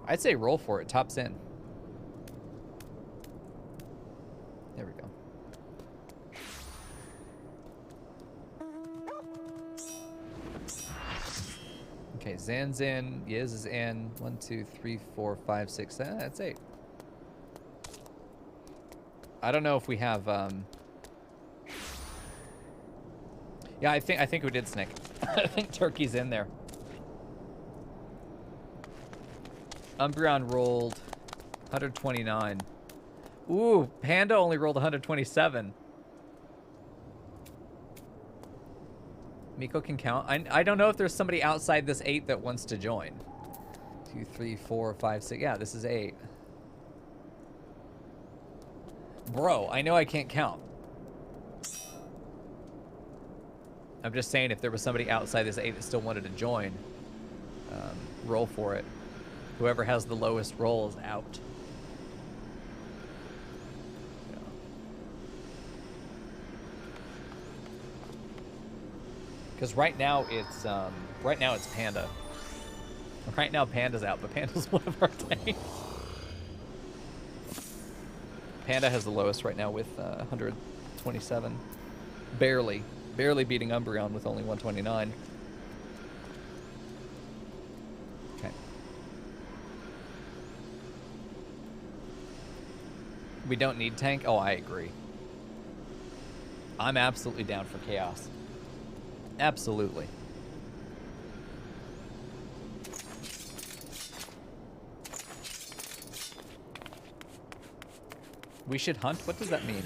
I'd say roll for it. Top's in. There we go. Okay, Zan's in. Yiz is in. 1, 2, 3, 4, 5, 6. That's 8. I don't know if we have. Yeah, I think we did Snick. I think Turkey's in there. Umbreon rolled 129. Ooh, Panda only rolled 127. Mico can count. I don't know if there's somebody outside this 8 that wants to join. 2, 3, 4, 5, 6. Yeah, this is 8. Bro, I know I can't count. I'm just saying if there was somebody outside this 8 that still wanted to join, roll for it. Whoever has the lowest roll is out. Because right now it's Panda. Right now Panda's out, but Panda's one of our tanks. Panda has the lowest right now with 127. Barely beating Umbreon with only 129. Okay. We don't need tank? Oh, I agree. I'm absolutely down for chaos. Absolutely. We should hunt? What does that mean?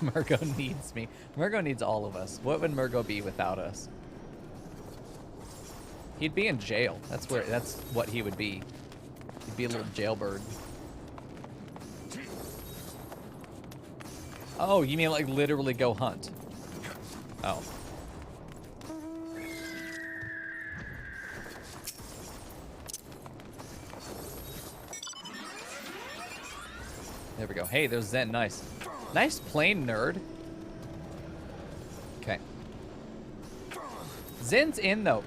Murgo needs me. Murgo needs all of us. What would Murgo be without us? He'd be in jail. That's what he would be. He'd be a little jailbird. Oh, you mean like literally go hunt? Oh. There we go. Hey, there's Zen. Nice. Nice plane, nerd. Okay. Zen's in, though.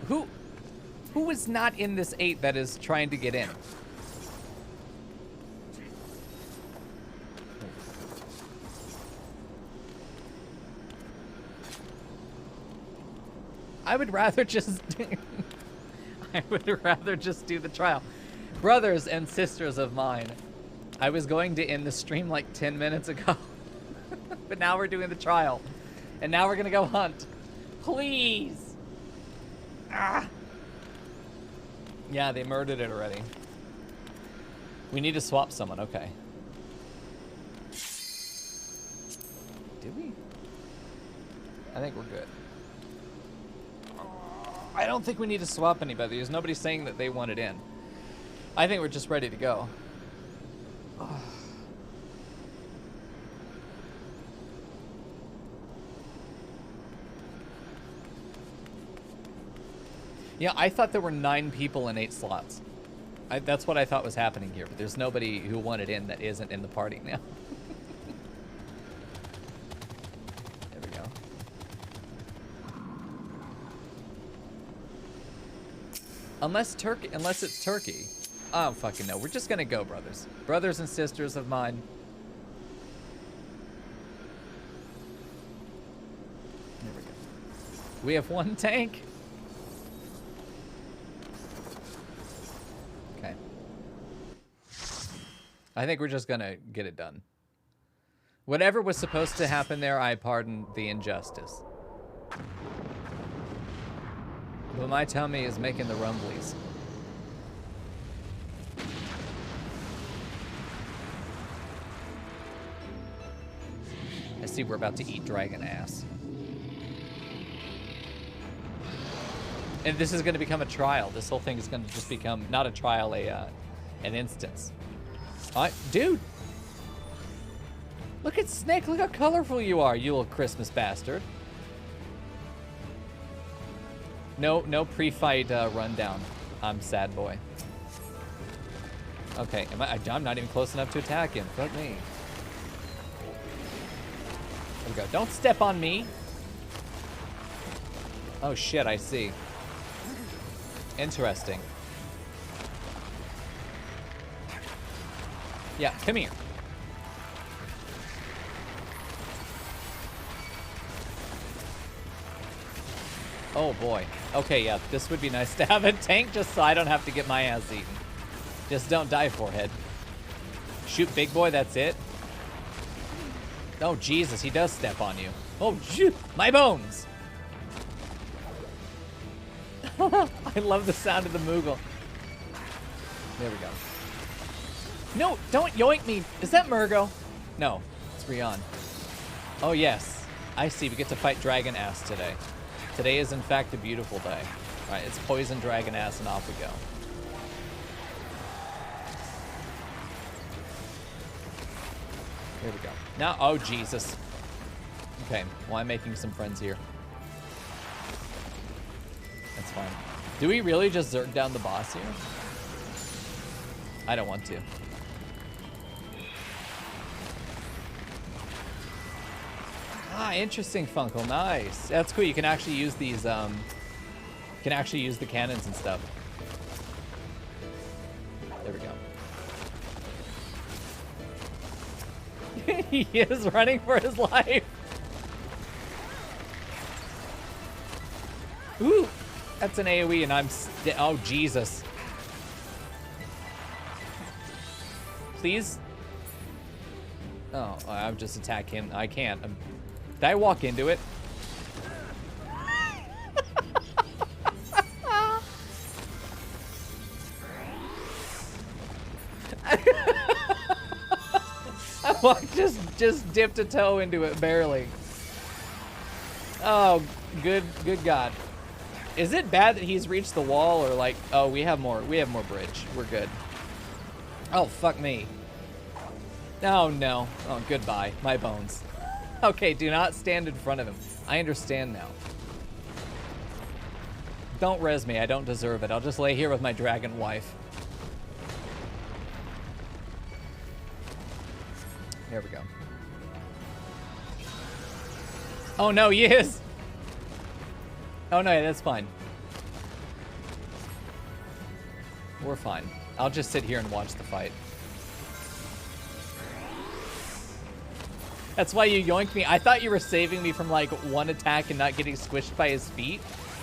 Who is not in this 8 that is trying to get in? I would rather just... I would rather just do the trial. Brothers and sisters of mine, I was going to end the stream like 10 minutes ago. But now we're doing the trial. And now we're gonna go hunt. Please! Ah! Yeah, they murdered it already. We need to swap someone, okay. Did we? I think we're good. I don't think we need to swap anybody. There's nobody saying that they want it in. I think we're just ready to go. Yeah, I thought there were 9 people in 8 slots. That's what I thought was happening here, but there's nobody who wanted in that isn't in the party now. There we go. Unless it's Turkey. I don't fucking know. We're just gonna go, brothers. Brothers and sisters of mine. There we go. We have 1 tank. Okay. I think we're just gonna get it done. Whatever was supposed to happen there, I pardon the injustice. But my tummy is making the rumblies. I see we're about to eat dragon ass. And this is going to become a trial. This whole thing is going to just become, not a trial, an instance. Dude! Look at Snake, look how colorful you are, you little Christmas bastard. No pre-fight rundown. I'm sad boy. Okay, I'm not even close enough to attack him. Fuck me. There we go. Don't step on me. Oh shit, I see. Interesting. Yeah, come here. Oh boy. Okay, yeah, this would be nice to have a tank just so I don't have to get my ass eaten. Just don't die, forehead. Shoot big boy, that's it. Oh Jesus, he does step on you. Oh shoot, my bones. I love the sound of the Moogle. There we go. No, don't yoink me. Is that Murgo? No, it's Rion. Oh yes, I see. We get to fight dragon ass today. Today is in fact a beautiful day. All right, it's poison dragon ass and off we go. Here we go. Now, oh Jesus. Okay, well I'm making some friends here. That's fine. Do we really just zerg down the boss here? I don't want to. Ah, interesting, Funkle. Nice. That's cool. You can actually use these, you can actually use the cannons and stuff. There we go. He is running for his life. Ooh, that's an AoE and I'm oh, Jesus. Please. Oh, I'll just attack him. I can't. Did I walk into it? I walked, just dipped a toe into it, barely. Oh, good God. Is it bad that he's reached the wall or like, oh, we have more bridge. We're good. Oh, fuck me. Oh, no. Oh, goodbye. My bones. Okay, do not stand in front of him. I understand now. Don't res me. I don't deserve it. I'll just lay here with my dragon wife. There we go. Oh, no, he is. Oh, no, that's fine. We're fine. I'll just sit here and watch the fight. That's why you yoinked me. I thought you were saving me from like one attack and not getting squished by his feet.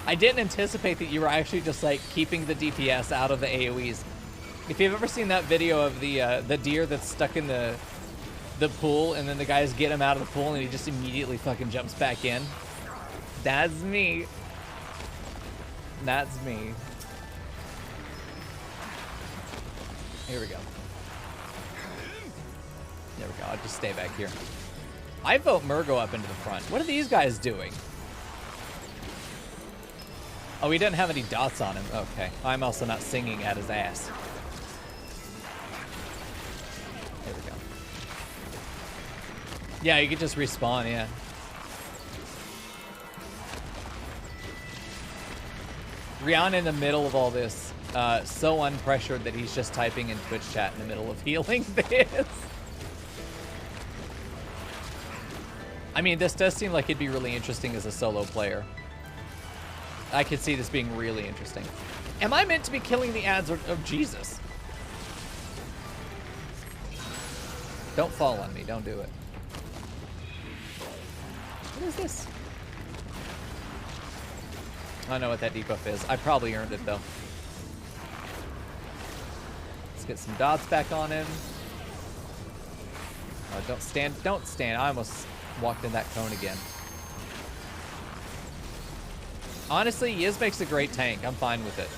I didn't anticipate that you were actually just like keeping the DPS out of the AoEs. If you've ever seen that video of the deer that's stuck in the pool, and then the guys get him out of the pool and he just immediately fucking jumps back in. That's me. That's me. Here we go. There we go. I'll just stay back here. I vote Murgo up into the front. What are these guys doing? Oh, he doesn't have any dots on him. Okay. I'm also not singing at his ass. There we go. Yeah, you could just respawn, yeah. Rihanna in the middle of all this, so unpressured that he's just typing in Twitch chat in the middle of healing this. I mean, this does seem like it'd be really interesting as a solo player. I could see this being really interesting. Am I meant to be killing the ads of Jesus? Don't fall on me. Don't do it. What is this? I don't know what that debuff is. I probably earned it, though. Let's get some dots back on him. Oh, don't stand. Don't stand. I almost walked in that cone again. Honestly, Yiz makes a great tank. I'm fine with it.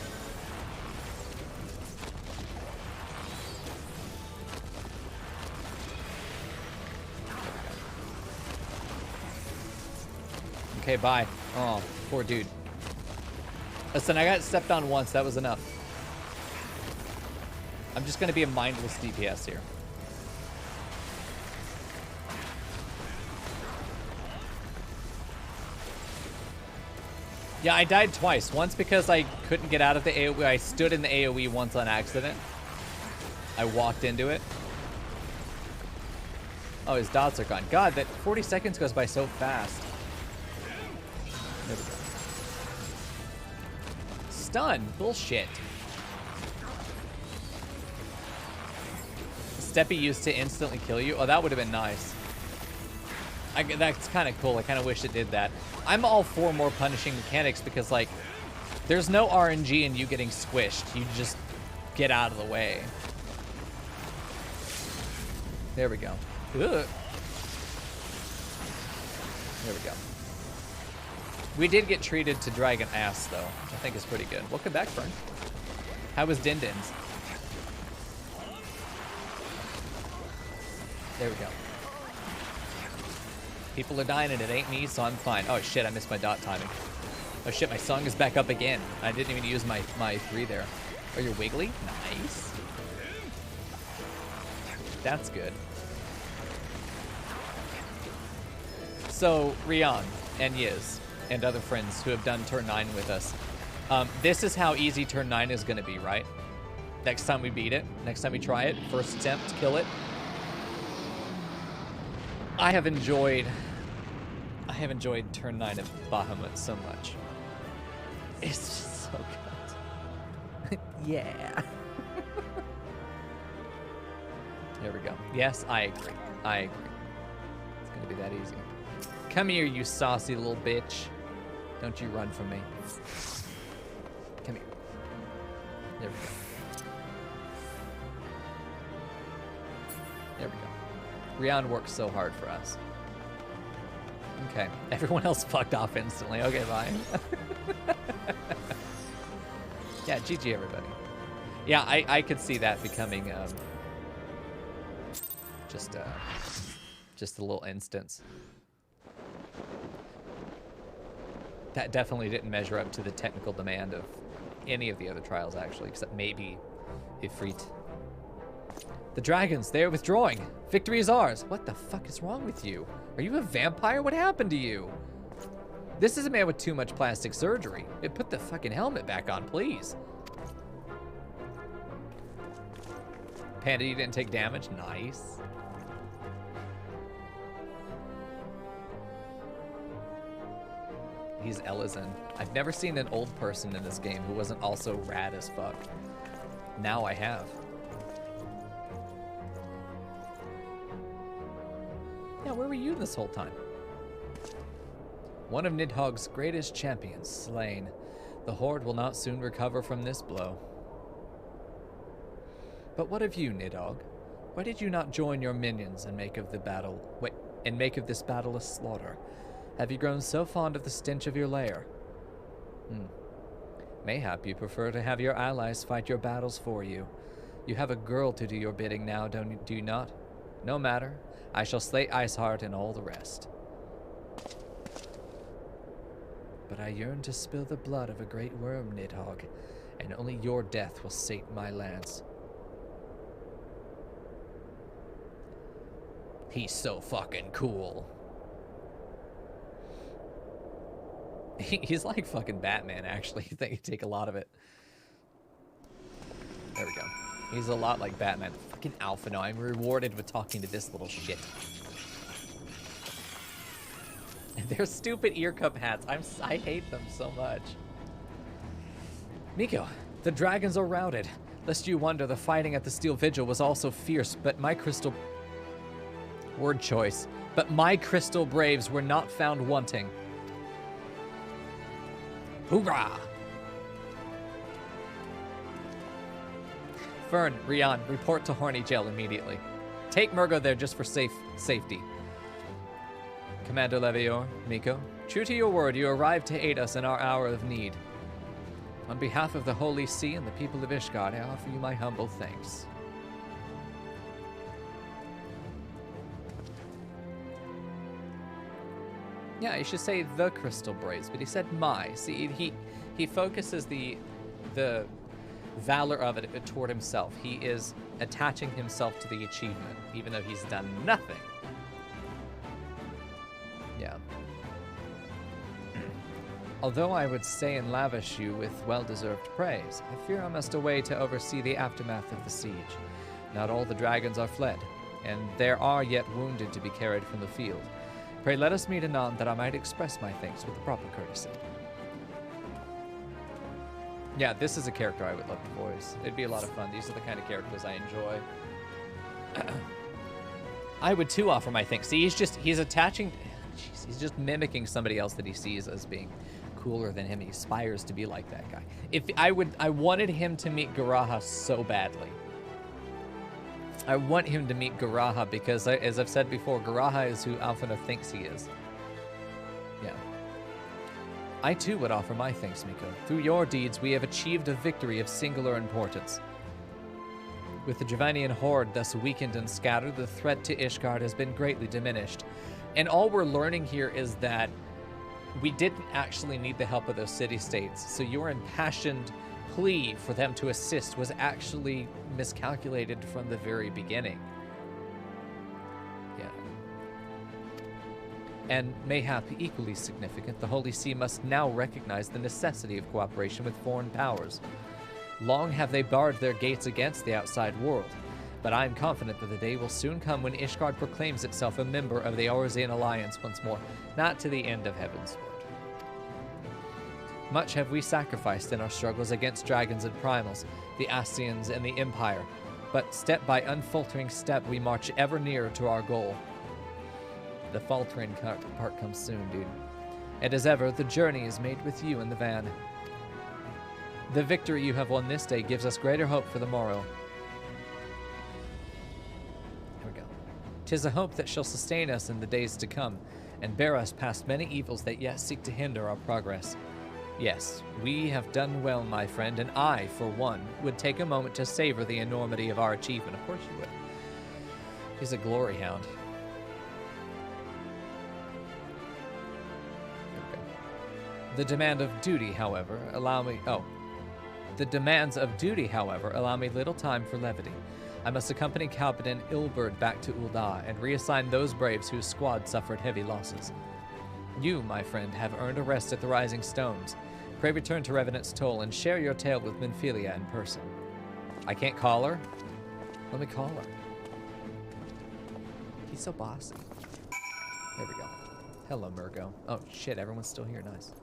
Okay, bye. Oh, poor dude. Listen, I got stepped on once. That was enough. I'm just going to be a mindless DPS here. Yeah, I died twice. Once because I couldn't get out of the AoE. I stood in the AoE once on accident. I walked into it. Oh, his dots are gone. God, that 40 seconds goes by so fast. There we go. Stun. Bullshit. Steppy used to instantly kill you. Oh, that would have been nice. That's kind of cool. I kind of wish it did that. I'm all for more punishing mechanics because, like, there's no RNG in you getting squished. You just get out of the way. There we go. Ugh. There we go. We did get treated to Dragon Ass, though. I think is pretty good. Welcome back, Fern. How was Dindins? There we go. People are dying and it ain't me, so I'm fine. Oh shit, I missed my dot timing. Oh shit, my song is back up again. I didn't even use my 3 there. Oh, you're wiggly? Nice. That's good. So, Rian and Yiz and other friends who have done turn 9 with us, this is how easy turn 9 is going to be, right? Next time we beat it, next time we try it, first attempt, kill it. I have enjoyed turn 9 of Bahamut so much. It's just so good. Yeah. There we go. Yes, I agree. I agree. It's gonna be that easy. Come here, you saucy little bitch. Don't you run from me. Come here. There we go. There we go. Rian works so hard for us. Okay, everyone else fucked off instantly. Okay, bye. Yeah, GG everybody. Yeah, I could see that becoming just a little instance. That definitely didn't measure up to the technical demand of any of the other trials, actually, except maybe Ifrit. The dragons, they are withdrawing. Victory is ours. What the fuck is wrong with you? Are you a vampire? What happened to you? This is a man with too much plastic surgery. Put the fucking helmet back on, please. Panda, you didn't take damage? Nice. He's Elizan. I've never seen an old person in this game who wasn't also rad as fuck. Now I have. Yeah, where were you this whole time? One of Nidhogg's greatest champions slain. The Horde will not soon recover from this blow. But what of you, Nidhogg? Why did you not join your minions and make of this battle a slaughter? Have you grown so fond of the stench of your lair? Mayhap you prefer to have your allies fight your battles for you. You have a girl to do your bidding now, do you not? No matter. I shall slay Iceheart and all the rest. But I yearn to spill the blood of a great Wyrm, Nidhogg, and only your death will sate my lance. He's so fucking cool. He's like fucking Batman, actually. I think you take a lot of it. There we go. He's a lot like Batman. Fucking Alpha, no, I'm rewarded with talking to this little shit. And their stupid ear cup hats. I hate them so much. Mico, the dragons are routed. Lest you wonder, the fighting at the Steel Vigil was also fierce, but my crystal... Word choice. But my crystal braves were not found wanting. Hoorah! Fern, Rian, report to Horny Jail immediately. Take Murgo there just for safety. Commander Levior, Mico, true to your word, you arrived to aid us in our hour of need. On behalf of the Holy See and the people of Ishgard, I offer you my humble thanks. Yeah, you should say the Crystal Braves, but he said my. See, he focuses the valor of it toward himself. He is attaching himself to the achievement, even though he's done nothing. Yeah. Although I would stay and lavish you with well-deserved praise, I fear I must away to oversee the aftermath of the siege. Not all the dragons are fled, and there are yet wounded to be carried from the field. Pray let us meet anon that I might express my thanks with the proper courtesy. Yeah, this is a character I would love to voice. It'd be a lot of fun. These are the kind of characters I enjoy. I would too offer my thanks. See, he's attaching... Jeez, he's just mimicking somebody else that he sees as being cooler than him. He aspires to be like that guy. I wanted him to meet Garaha so badly. I want him to meet Garaha because, as I've said before, Garaha is who Alphina thinks he is. Yeah. I too would offer my thanks, Mico. Through your deeds, we have achieved a victory of singular importance. With the Dravanian horde thus weakened and scattered, the threat to Ishgard has been greatly diminished. And all we're learning here is that we didn't actually need the help of those city-states, so your impassioned plea for them to assist was actually miscalculated from the very beginning. Yeah. And mayhap equally significant, the Holy See must now recognize the necessity of cooperation with foreign powers. Long have they barred their gates against the outside world, but I am confident that the day will soon come when Ishgard proclaims itself a member of the Orzean Alliance once more, not to the end of Heavensward. Much have we sacrificed in our struggles against dragons and primals, the Ascians and the Empire, but step by unfaltering step we march ever nearer to our goal. The faltering part comes soon, dude. And as ever, the journey is made with you in the van. The victory you have won this day gives us greater hope for the morrow. Here we go. 'Tis a hope that shall sustain us in the days to come, and bear us past many evils that yet seek to hinder our progress. Yes, we have done well, my friend, and I, for one, would take a moment to savor the enormity of our achievement. Of course you would. He's a glory hound. Okay. The demands of duty, however, allow me little time for levity. I must accompany Captain Ilberd back to Ul'dah and reassign those braves whose squad suffered heavy losses. You, my friend, have earned a rest at the Rising Stones. Pray return to Revenant's Toll and share your tale with Minfilia in person. I can't call her? Let me call her. He's so bossy. There we go. Hello, Murgo. Oh, shit, everyone's still here. Nice.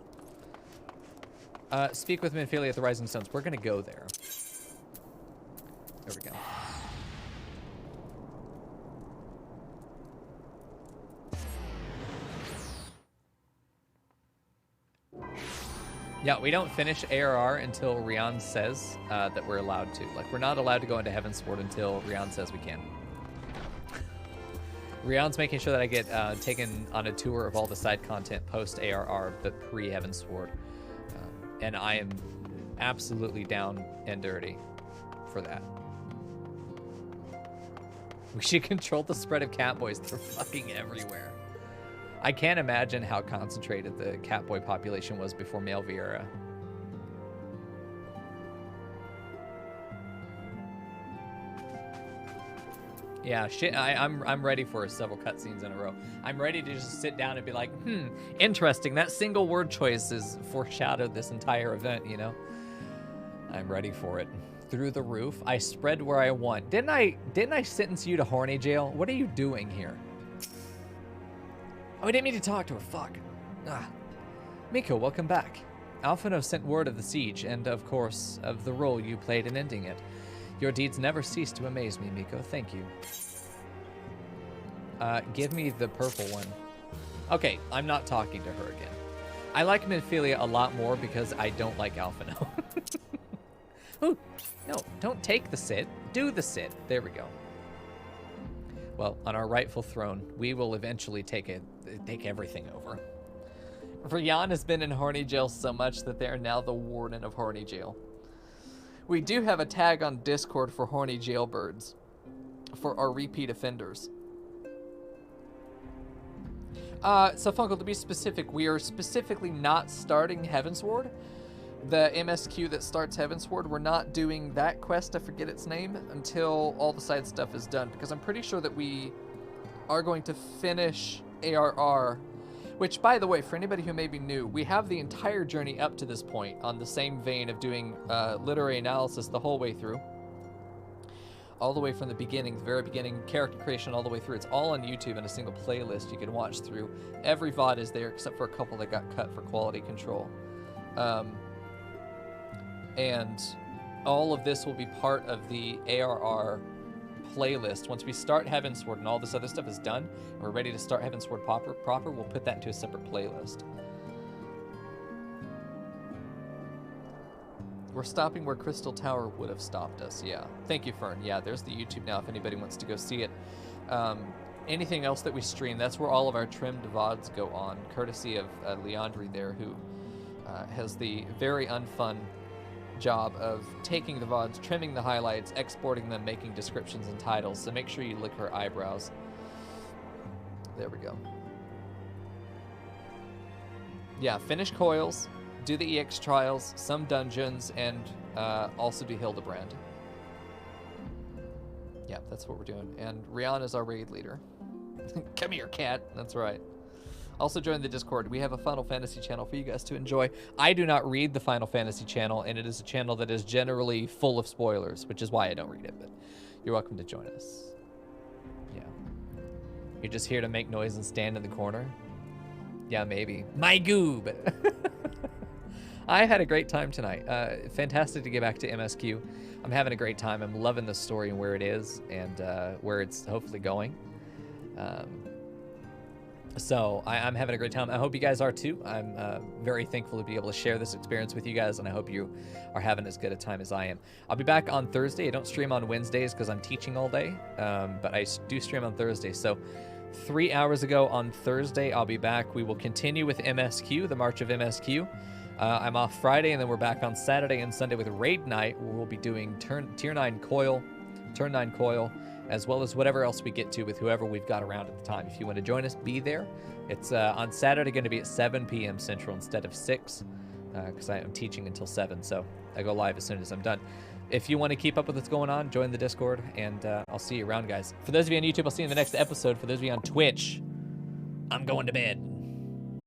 Speak with Minfilia at the Rising Stones. We're gonna go there. There we go. Yeah, we don't finish ARR until Rian says that we're allowed to. Like, we're not allowed to go into Heavensward until Rian says we can. Rian's making sure that I get taken on a tour of all the side content post ARR, but pre Heavensward, and I am absolutely down and dirty for that. We should control the spread of catboys. They're fucking everywhere. I can't imagine how concentrated the catboy population was before Malviera. Yeah, shit. I'm ready for several cutscenes in a row. I'm ready to just sit down and be like, interesting. That single word choice has foreshadowed this entire event, you know? I'm ready for it. Through the roof. I spread where I want. Didn't I sentence you to horny jail? What are you doing here? Oh, I didn't mean to talk to her. Fuck. Ah. Mico, welcome back. Alphino sent word of the siege and, of course, of the role you played in ending it. Your deeds never cease to amaze me, Mico. Thank you. Give me the purple one. Okay, I'm not talking to her again. I like Minfilia a lot more because I don't like Alphino. Ooh, no, don't take the sit. Do the sit. There we go. Well, on our rightful throne, we will eventually take everything over. Rian has been in Horny Jail so much that they are now the warden of Horny Jail. We do have a tag on Discord for Horny Jailbirds, for our repeat offenders. So Funkel, to be specific, we are specifically not starting Heavensward. The MSQ that starts Heavensward, we're not doing that quest, I forget its name, until all the side stuff is done, because I'm pretty sure that we are going to finish ARR, which, by the way, for anybody who may be new, we have the entire journey up to this point on the same vein of doing literary analysis the whole way through. All the way from the beginning, the very beginning, character creation all the way through. It's all on YouTube in a single playlist you can watch through. Every VOD is there except for a couple that got cut for quality control. And all of this will be part of the ARR playlist. Once we start Heavensward and all this other stuff is done, and we're ready to start Heavensward proper, we'll put that into a separate playlist. We're stopping where Crystal Tower would have stopped us, yeah. Thank you, Fern. Yeah, there's the YouTube now if anybody wants to go see it. Anything else that we stream, that's where all of our trimmed VODs go on, courtesy of Leandri there, who has the very unfun job of taking the VODs, trimming the highlights, exporting them, making descriptions and titles. So make sure you lick her eyebrows. There we go. Yeah, finish Coils, do the EX trials, some dungeons, and also do Hildebrand. Yeah, that's what we're doing. And Rian is our raid leader. Come here, cat. That's right. Also join the Discord. We have a Final Fantasy channel for you guys to enjoy. I do not read the Final Fantasy channel, and it is a channel that is generally full of spoilers, which is why I don't read it, but you're welcome to join us. Yeah. You're just here to make noise and stand in the corner? Yeah, maybe. My goob! I had a great time tonight. Fantastic to get back to MSQ. I'm having a great time. I'm loving the story and where it is, and where it's hopefully going. So I'm having a great time. I hope you guys are too. I'm very thankful to be able to share this experience with you guys, and I hope you are having as good a time as I am. I'll be back on Thursday. I don't stream on Wednesdays because I'm teaching all day, but I do stream on Thursday. So 3 hours ago on Thursday, I'll be back. We will continue with MSQ, the March of MSQ. I'm off Friday, and then we're back on Saturday and Sunday with Raid Night, where we'll be doing Tier 9 Coil, Turn 9 Coil, as well as whatever else we get to with whoever we've got around at the time. If you want to join us, be there. It's on Saturday going to be at 7 p.m. Central instead of 6, because I am teaching until 7, so I go live as soon as I'm done. If you want to keep up with what's going on, join the Discord, and I'll see you around, guys. For those of you on YouTube, I'll see you in the next episode. For those of you on Twitch, I'm going to bed.